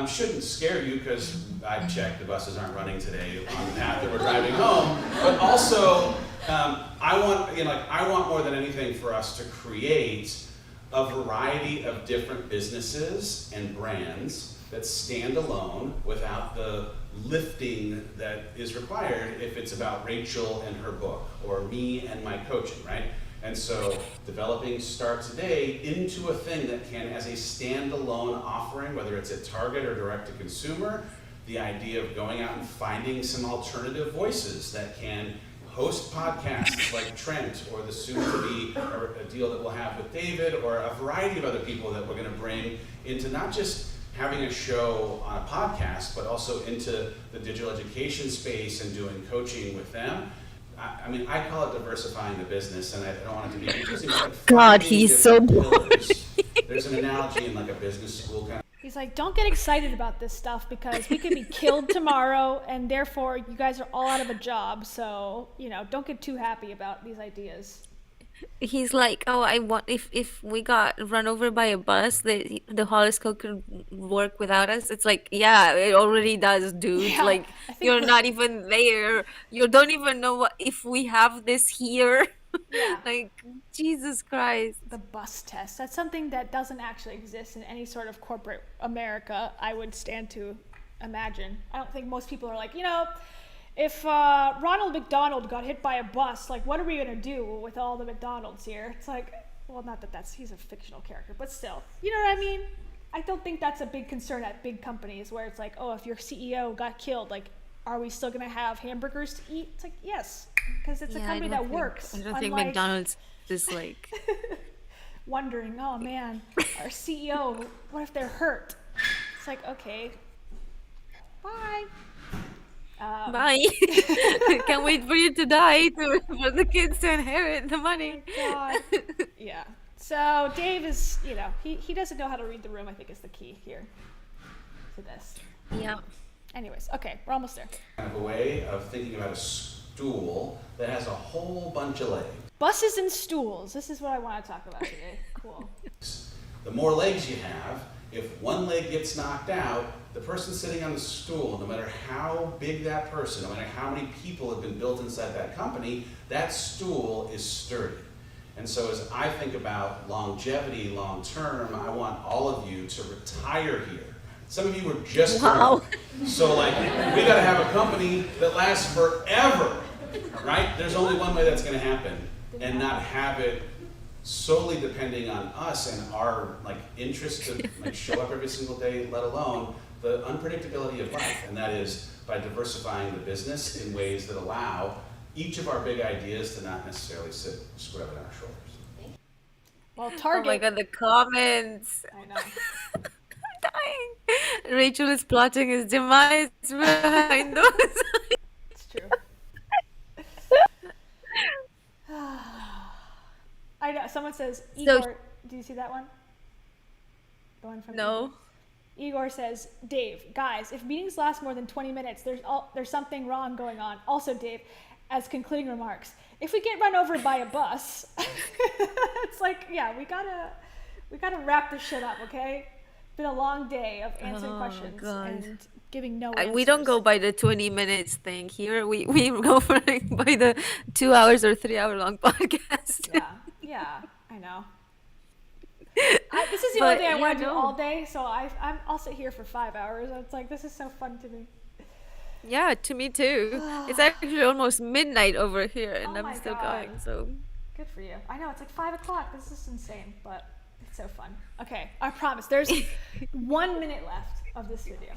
shouldn't scare you, because I've checked, the buses aren't running today on the path that we're driving home. But also, I want more than anything for us to create a variety of different businesses and brands that stand alone without the lifting that is required if it's about Rachel and her book, or me and my coaching, right? And so developing Start Today into a thing that can, as a standalone offering, whether it's at Target or direct to consumer, the idea of going out and finding some alternative voices that can host podcasts like Trent, or the soon-to-be a deal that we'll have with David, or a variety of other people that we're going to bring into not just having a show on a podcast, but also into the digital education space and doing coaching with them. I mean, I call it diversifying the business, and I don't want it to be confusing. But God, finding he's so different boring. pillars. There's an analogy in like a business school kind of. He's like, don't get excited about this stuff because we could be killed tomorrow, and therefore you guys are all out of a job. So, you know, don't get too happy about these ideas. He's like, oh, I want if we got run over by a bus, the Hollis code could work without us. It's like, yeah, it already does, dude. Yeah, Like, I think you're we're- not even there. You don't even know what if we have this here. Yeah. Like, Jesus Christ. The bus test. That's something that doesn't actually exist in any sort of corporate America, I would stand to imagine. I don't think most people are like, you know, if Ronald McDonald got hit by a bus, like, what are we going to do with all the McDonald's here? It's like, well, not that he's a fictional character, but still. You know what I mean? I don't think that's a big concern at big companies where it's like, oh, if your CEO got killed, like, are we still going to have hamburgers to eat? It's like, yes, because it's a Yeah, I company don't that think- works. I don't think unlike McDonald's is like. wondering, oh man, our CEO, what if they're hurt? It's like, okay, bye. Bye. Can't wait for you to die for the kids to inherit the money. God. Yeah. So Dave is, you know, he doesn't know how to read the room, I think is the key here to this. Yeah. Anyways, okay, we're almost there. Kind of a way of thinking about a stool that has a whole bunch of legs. Buses and stools. This is what I want to talk about today. Cool. The more legs you have, if one leg gets knocked out, the person sitting on the stool, no matter how big that person, no matter how many people have been built inside that company, that stool is sturdy. And so as I think about longevity, long term, I want all of you to retire here. Some of you were just Wow. born. So like, we gotta have a company that lasts forever, right? There's only one way that's gonna happen, and not have it solely depending on us and our like interest to like show up every single day, let alone the unpredictability of life. And that is by diversifying the business in ways that allow each of our big ideas to not necessarily sit squarely on our shoulders. Well, Oh Target. my God, the comments. I know. I'm dying. Rachel is plotting his demise behind those. It's true. I know. Someone says, So- Igor, do you see that one? The one from No. Igor says, Dave, guys, if meetings last more than 20 minutes, there's something wrong going on. Also, Dave, as concluding remarks, if we get run over by a bus, it's like, yeah, we gotta wrap this shit up, okay? It's been a long day of answering Oh, questions God. and giving no answers. We don't go by the 20 minutes thing here. We go for like by the 2 hours or 3 hour long podcast. Yeah, I know. This is the only But, thing I want to yeah, do no. all day, so I'll sit here for 5 hours. It's like, this is so fun to me. Yeah, to me too. It's actually almost midnight over here and Oh I'm my still God. going. So Good for you. I know, it's like 5 o'clock. This is insane, but it's so fun. Okay, I promise. There's 1 minute left of this video.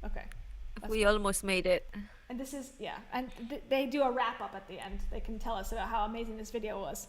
Okay. we almost made it. And this is, yeah. And they do a wrap up at the end. They can tell us about how amazing this video was.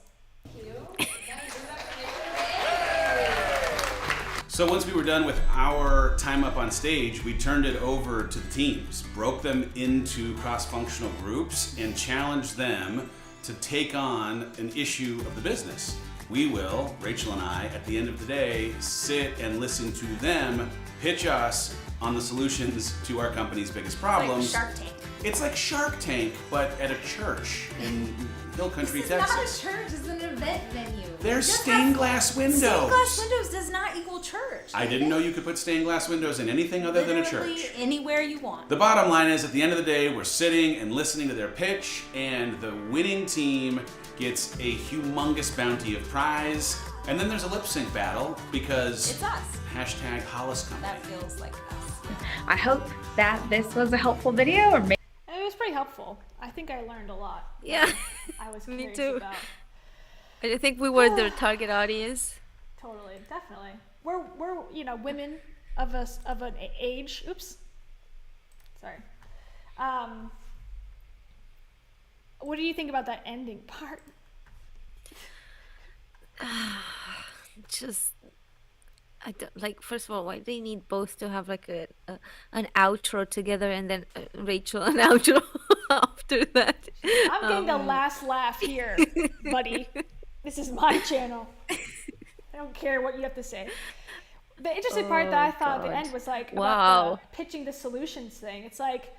So once we were done with our time up on stage, we turned it over to the teams, broke them into cross-functional groups, and challenged them to take on an issue of the business. We will, Rachel and I, at the end of the day, sit and listen to them pitch us on the solutions to our company's biggest problems. Like Shark Tank. It's like Shark Tank, but at a church in Hill Country, This is not a Texas. church, it's an event venue. There's Just stained have- glass windows. Stained glass windows does not equal church. I didn't know you could put stained glass windows in anything other than a Literally church. anywhere you want. The bottom line is, at the end of the day, we're sitting and listening to their pitch, and the winning team gets a humongous bounty of prize. And then there's a lip sync battle because It's us. hashtag Hollis Company. That feels like us. I hope that this was a helpful video, or And it was pretty helpful. I think I learned a lot. Yeah. I was Me curious too. about. I think we were their target audience. Totally, definitely. We're women of of an age. Oops, sorry. Um, what do you think about that ending part? Just I don't like. First of all, why they need both to have like an outro together and then Rachel an outro after that? I'm getting the last laugh here, buddy. This is my channel. I don't care what you have to say. The interesting part that I thought at the God. end was like about Wow. the pitching the solutions thing. It's like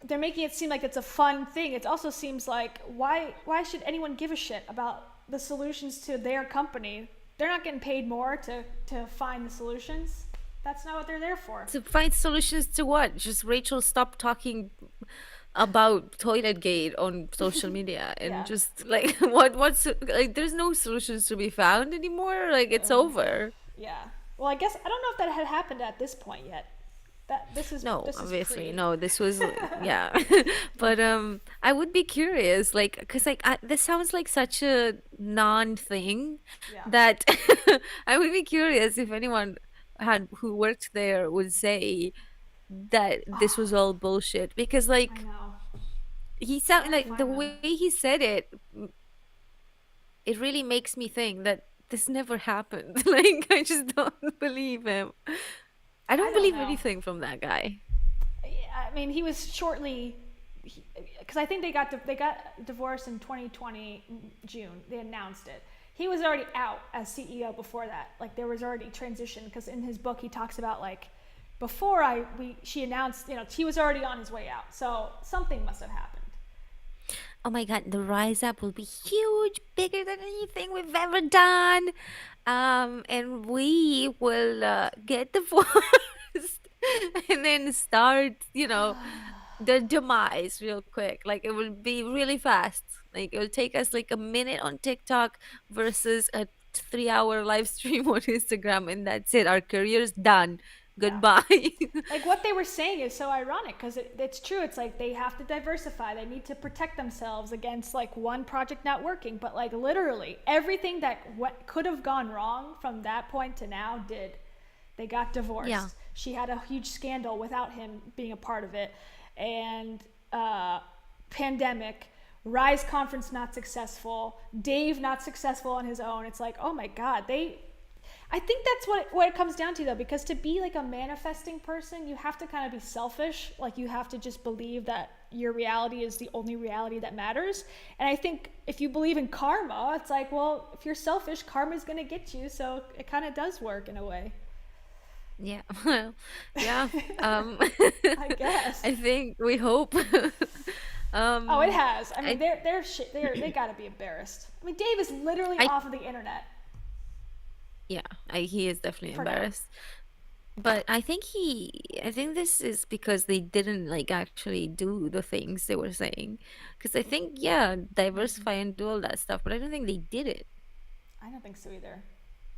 they're making it seem like it's a fun thing. It also seems like why should anyone give a shit about the solutions to their company? They're not getting paid more to find the solutions. That's not what they're there for. To find solutions to what? Just Rachel stop talking about Toiletgate on social media and Yeah. just like what's like there's no solutions to be found anymore. Like it's over. Yeah. Well, I guess I don't know if that had happened at this point yet. That No, this is obviously pre. no. This was yeah, but I would be curious, like, cause like this sounds like such a non thing Yeah. that I would be curious if anyone had who worked there would say that this was all bullshit because I like know. he sound like the find them. way he said it, it really makes me think that this never happened. Like I just don't believe him. I don't don't believe know. anything from that guy. I mean, he was shortly, because I think they got divorced in 2020 June. They announced it. He was already out as CEO before that. Like there was already transition because in his book he talks about like before she announced, he was already on his way out. So something must have happened. Oh my God, the Rise Up will be huge, bigger than anything we've ever done. And we will get divorced and then start, the demise real quick. Like it will be really fast. Like it will take us like a minute on TikTok versus a 3 hour live stream on Instagram, and that's it. Our career's done. Goodbye. Like what they were saying is so ironic because it's true. It's like they have to diversify. They need to protect themselves against like one project not working. But like literally everything that could have gone wrong from that point to now did. They got divorced. Yeah. She had a huge scandal without him being a part of it. And pandemic, Rise conference not successful, Dave not successful on his own. It's like, oh my God, I think that's what it comes down to though, because to be like a manifesting person, you have to kind of be selfish. Like you have to just believe that your reality is the only reality that matters. And I think if you believe in karma, it's like, well, if you're selfish, karma's going to get you. So it kind of does work in a way. Yeah, well, yeah. I guess. I think we hope. Oh, it has. I mean, they got to be embarrassed. I mean, Dave is literally off of the internet. Yeah, he is definitely For now. embarrassed. But I think this is because they didn't like actually do the things they were saying. Because I think, yeah, diversify and do all that stuff, but I don't think they did it. I don't think so either.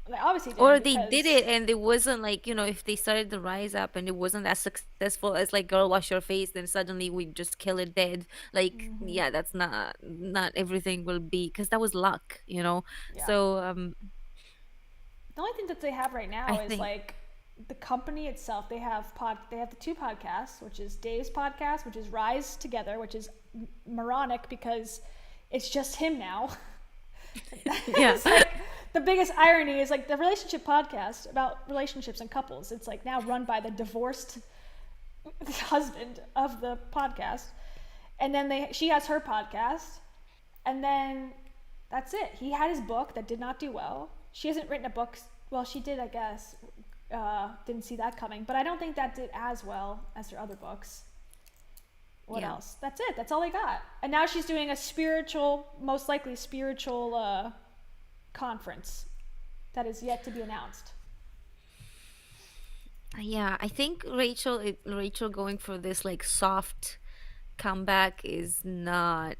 They obviously did. Or they did it and it wasn't like, if they started the Rise Up and it wasn't as successful as like Girl Wash Your Face, then suddenly we just kill it dead. Like, yeah, that's not everything will be, because that was luck, Yeah. So, The only thing that they have right now I is think- like the company itself. They have the two podcasts, which is Dave's podcast, which is Rise Together, which is moronic because it's just him now. yeah. It's like the biggest irony is like the relationship podcast about relationships and couples. It's like now run by the divorced husband of the podcast, and then she has her podcast, and then that's it. He had his book that did not do well. She hasn't written a book. Well, she did, I guess. Didn't see that coming, but I don't think that did as well as her other books. What Yeah. else? That's it. That's all they got. And now she's doing a most likely spiritual conference that is yet to be announced. Yeah, I think Rachel going for this like soft comeback is not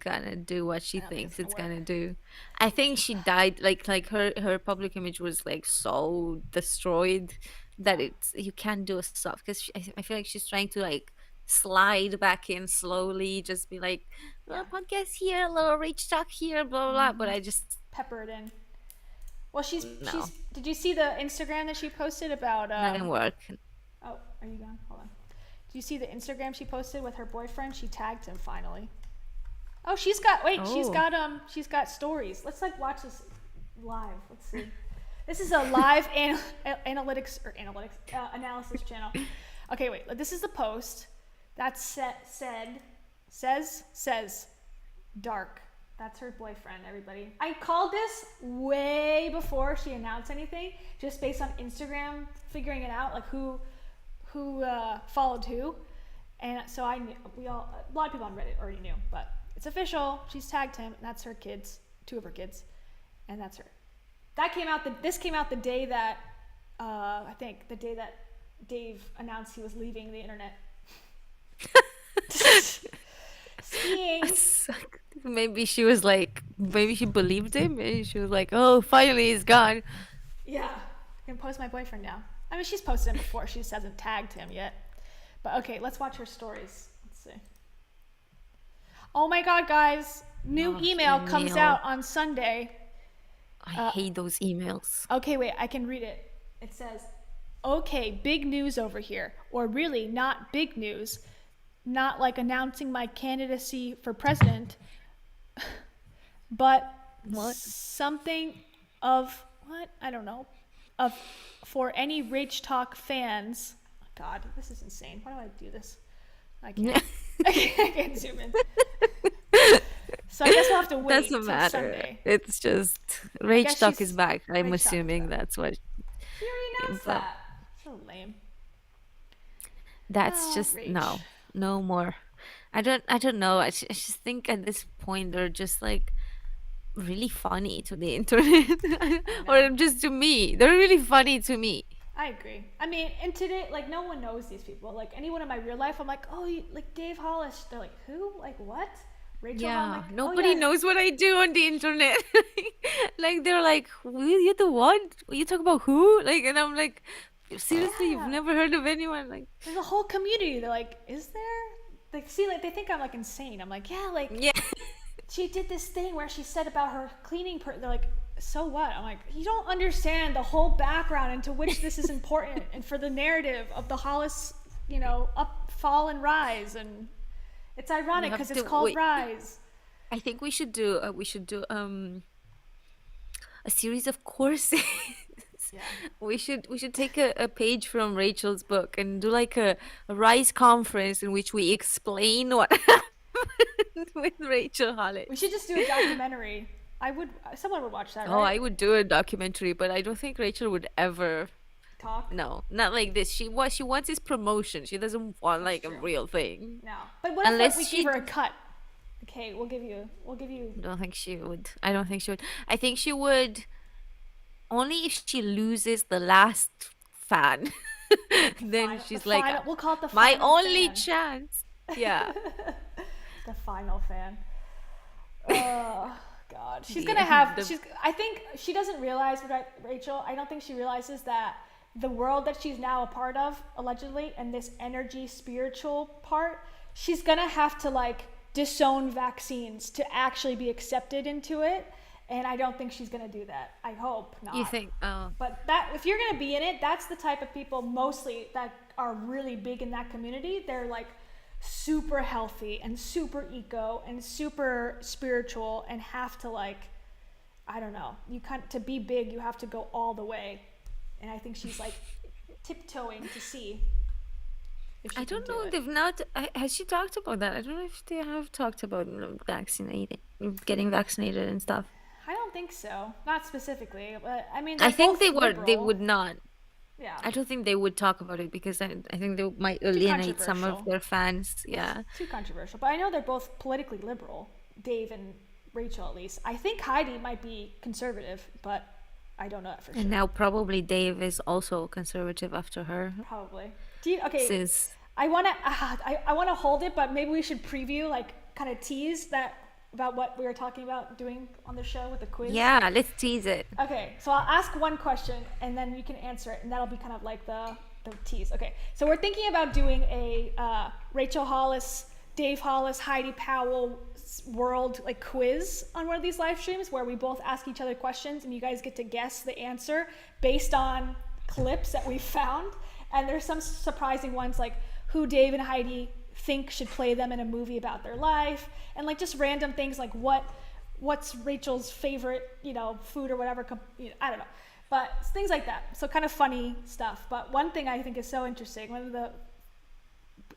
gonna do what she thinks it's gonna do. I think she died like her public image was like so destroyed that you can't do a soft, because I feel like she's trying to like slide back in slowly, just be like, little podcast here, little rich talk here, blah blah blah. But I just pepper it in. Well, she's No. Did you see the Instagram that she posted about? Doesn't work. Oh, are you gone? Hold on. Did you see the Instagram she posted with her boyfriend? She tagged him finally. Oh, she's got she's got stories. Let's like watch this live. Let's see. This is a live analysis channel. Okay, wait. This is the post. That's says dark. That's her boyfriend, everybody. I called this way before she announced anything, just based on Instagram, figuring it out, like who followed who. And so I knew, a lot of people on Reddit already knew, but it's official. She's tagged him, and that's her kids, 2 of her kids, and that's her. This came out the day that, I think, the day that Dave announced he was leaving the internet. Skiing. Maybe she believed him. Maybe she was like, oh, finally he's gone. Yeah, I can post my boyfriend now. I mean, she's posted him before. She just hasn't tagged him yet. But okay, let's watch her stories. Let's see. Oh my God, guys. New email comes out on Sunday. I hate those emails. Okay, wait, I can read it. It says, okay, big news over here. Or really, not big news. Not like announcing my candidacy for president, but something of, I don't know, for any Rach Talk fans. God, this is insane. Why do I do this? I can't. I can't zoom in. So I guess we'll have to wait Doesn't till matter. Sunday. It's just Rach Talk is back. I'm assuming that's what. She already announced that. So lame. That's just Rach. no more. I don't know. I just think at this point they're just like really funny to the internet, or just to me. They're really funny to me. I agree. I mean, and today, like, no one knows these people. Like, anyone in my real life, I'm like, oh, like Dave Hollis. They're like, who? Like, what? Rachel? I'm like, nobody knows what I do on the internet. Like, they're like, you're the one? You talk about who? Like, and I'm like, seriously, you've never heard of anyone? Like, there's a whole community. They're like, is there? Like, see, like, they think I'm like insane. I'm like, yeah. She did this thing where she said about her cleaning. They're like, so what? I'm like, you don't understand the whole background into which this is important, and for the narrative of the Hollis, up, fall, and rise, and it's ironic because it's called Rise. I think we should do a series of courses. Yeah. We should take a page from Rachel's book and do like a Rise conference in which we explain what happened with Rachel Hollis. We should just do a documentary. Someone would watch that, right? Oh, I would do a documentary, but I don't think Rachel would ever talk. No, not like this. What she wants is promotion. She doesn't want like a real thing. No, but what if we give her a cut? Okay, we'll give you. I don't think she would. I think she would only if she loses the last fan. Then she's like, we'll call it the my final only fan. chance. Yeah. The final fan. Oh God, she's gonna have. I think she doesn't realize, Rachel. I don't think she realizes that the world that she's now a part of, allegedly, and this energy, spiritual part, she's gonna have to like disown vaccines to actually be accepted into it. And I don't think she's gonna do that. I hope not. You think? Oh. But if you're gonna be in it, that's the type of people mostly that are really big in that community. They're like super healthy and super eco and super spiritual and have to like, I don't know. To be big, you have to go all the way. And I think she's like tiptoeing to see. I don't know if they've not. Has she talked about that? I don't know if they have talked about getting vaccinated and stuff. I don't think so. Not specifically, but I mean. I think they liberal. would not. Yeah. I don't think they would talk about it because I think they might alienate some of their fans. Yeah. It's too controversial. But I know they're both politically liberal, Dave and Rachel at least. I think Heidi might be conservative, but I don't know that for sure. And now probably Dave is also conservative after her. Probably. Sis. I wanna hold it, but maybe we should preview, like, kind of tease that about what we were talking about doing on the show with the quiz. Yeah, let's tease it. Okay, so I'll ask one question and then you can answer it, and that'll be kind of like the tease. Okay, so we're thinking about doing a Rachel Hollis Dave Hollis, Heidi Powell world like quiz on one of these live streams where we both ask each other questions and you guys get to guess the answer based on clips that we found. And there's some surprising ones like who Dave and Heidi think should play them in a movie about their life, and like just random things like what's Rachel's favorite, food or whatever, I don't know. But things like that. So kind of funny stuff. But one thing I think is so interesting, one of the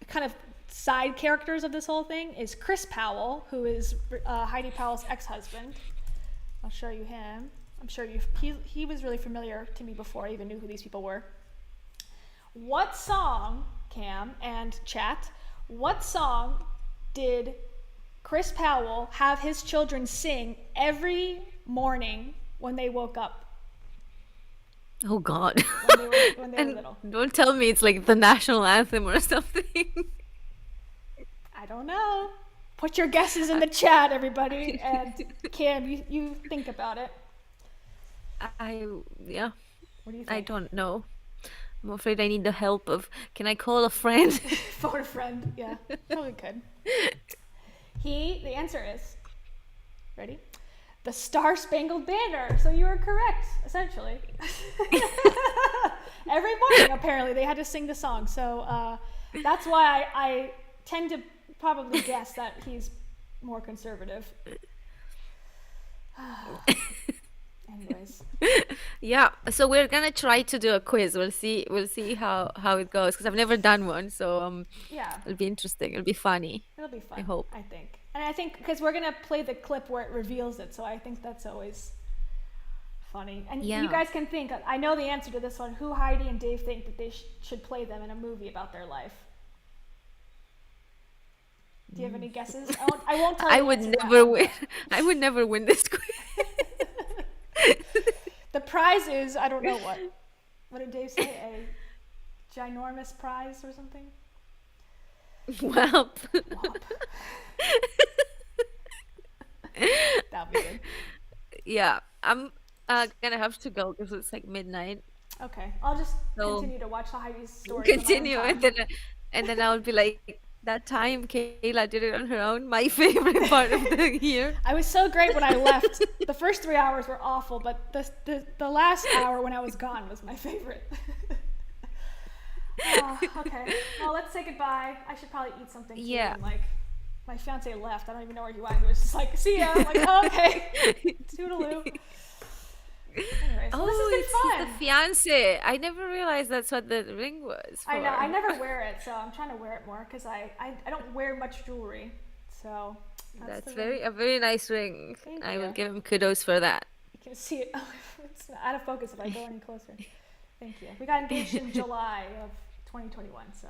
kind of side characters of this whole thing is Chris Powell, who is Heidi Powell's ex-husband. I'll show you him. I'm sure he was really familiar to me before I even knew who these people were. What song, Cam and chat, what song did Chris Powell have his children sing every morning when they woke up? Oh God. When they were little. Don't tell me it's like the national anthem or something. I don't know. Put your guesses in the chat, everybody. And Cam, you think about it. Yeah. What do you think? I don't know. I'm afraid I need the help of, can I call a friend? Phone a friend, yeah. Probably could. The answer is, ready? The Star Spangled Banner. So you were correct, essentially. Every morning, apparently, they had to sing the song. So that's why I tend to probably guess that he's more conservative. Anyways. Yeah, so we're gonna try to do a quiz. We'll see how it goes, because I've never done one. So yeah, it'll be interesting. It'll be funny. It'll be fun. I hope. I think, and I think because we're gonna play the clip where it reveals it, so I think that's always funny. And Yeah. you guys can think. I know the answer to this one. Who Heidi and Dave think that they should play them in a movie about their life? Do you have any guesses? I won't tell you. I would never win. I would never win this quiz. The prize is, I don't know what. What did Dave say? A ginormous prize or something? Wow. Womp. That'll be good. Yeah, I'm gonna have to go because it's like midnight. Okay, I'll just So- continue to watch the Heidi's story. Continue, and then I'll be like, that time Kayla did it on her own. My favorite part of the year. I was so great when I left. The first 3 hours were awful, but the last hour when I was gone was my favorite. Okay, well, let's say goodbye. I should probably eat something too. Yeah. And, like, my fiance left. I don't even know where he went. He was just like, see ya. I'm like, oh, okay. Toodaloo. Anyways, well, this has been He's fun. the fiance. I never realized that's what the ring was for. I know. I never wear it, so I'm trying to wear it more because I don't wear much jewelry. So That's the a very nice ring. Thank I will you. give him kudos for that. You can see it. It's not out of focus if I go any closer. Thank you. We got engaged in July of 2021, so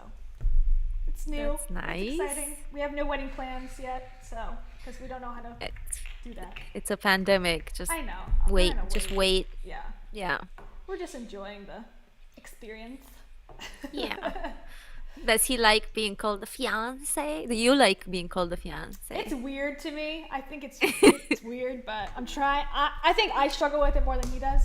it's new. That's nice. It's exciting. We have no wedding plans yet, so because we don't know how to do that. It's a pandemic. Just I know. wait. We're gonna Just wait. Yeah, Yeah. we're just enjoying the experience. Yeah. Does he like being called the fiance? Do you like being called the fiance? It's weird to me. I think it's weird, but I'm trying. I think I struggle with it more than he does,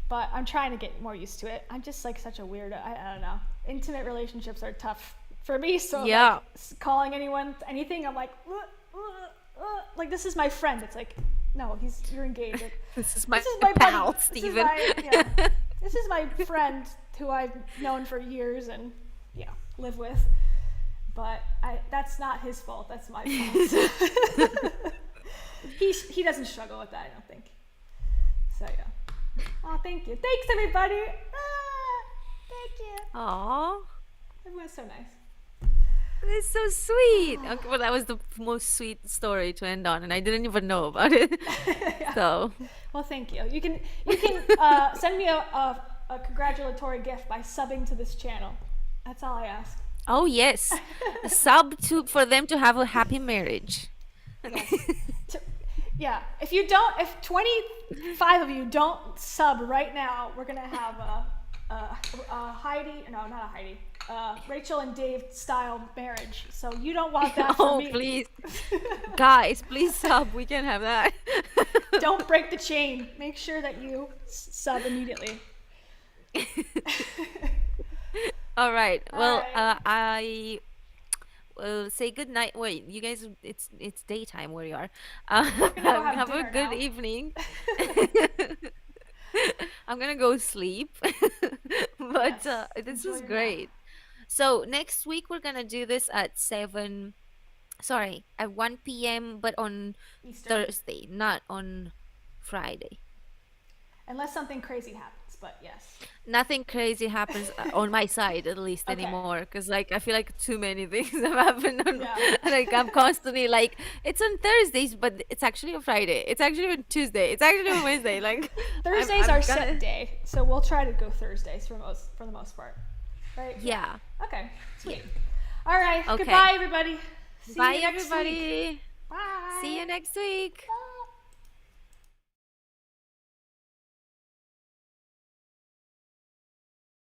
but I'm trying to get more used to it. I'm just like such a weirdo. I don't know. Intimate relationships are tough for me. So Yeah. like, calling anyone anything, I'm like, like this is my friend. It's like, no, you're engaged. Like, This is my buddy. pal, This is Steven. this is my friend who I've known for years and live with. But that's not his fault. That's my fault. He doesn't struggle with that, I don't think. So yeah. Oh, thank you. Thanks everybody. Thank you. Aww. Everyone's so nice. It's so sweet. Okay, well, that was the most sweet story to end on, and I didn't even know about it. So, Well, thank you. You can send me a congratulatory gift by subbing to this channel. That's all I ask. oh yes, for them to have a happy marriage. Yes. Yeah. If 25 of you don't sub right now, we're gonna have Rachel and Dave style marriage. So you don't want that for Oh me. please, guys, please sub. We can have that. Don't break the chain. Make sure that you sub immediately. All right. Well, right. say good night. Wait, you guys, it's daytime where you are. We're gonna go have Have a dinner good now. evening. I'm gonna go sleep. But Yes, this enjoy was your nap. great. So next week we're gonna do this at 7, sorry, at 1 p.m., but on Eastern. Thursday, not on Friday. Unless something crazy happens, but yes. Nothing crazy happens on my side, at least, Okay. anymore, because like I feel like too many things have happened on, Yeah. like I'm constantly like, it's on Thursdays, but it's actually on Friday, it's actually on Tuesday, it's actually on Wednesday, like Thursdays I'm are gonna, set day, so we'll try to go Thursdays for the most part. Right? yeah. Okay. Sweet. All right. Okay. Goodbye, everybody. See Bye you next week. everybody, Bye. see you next week. Bye.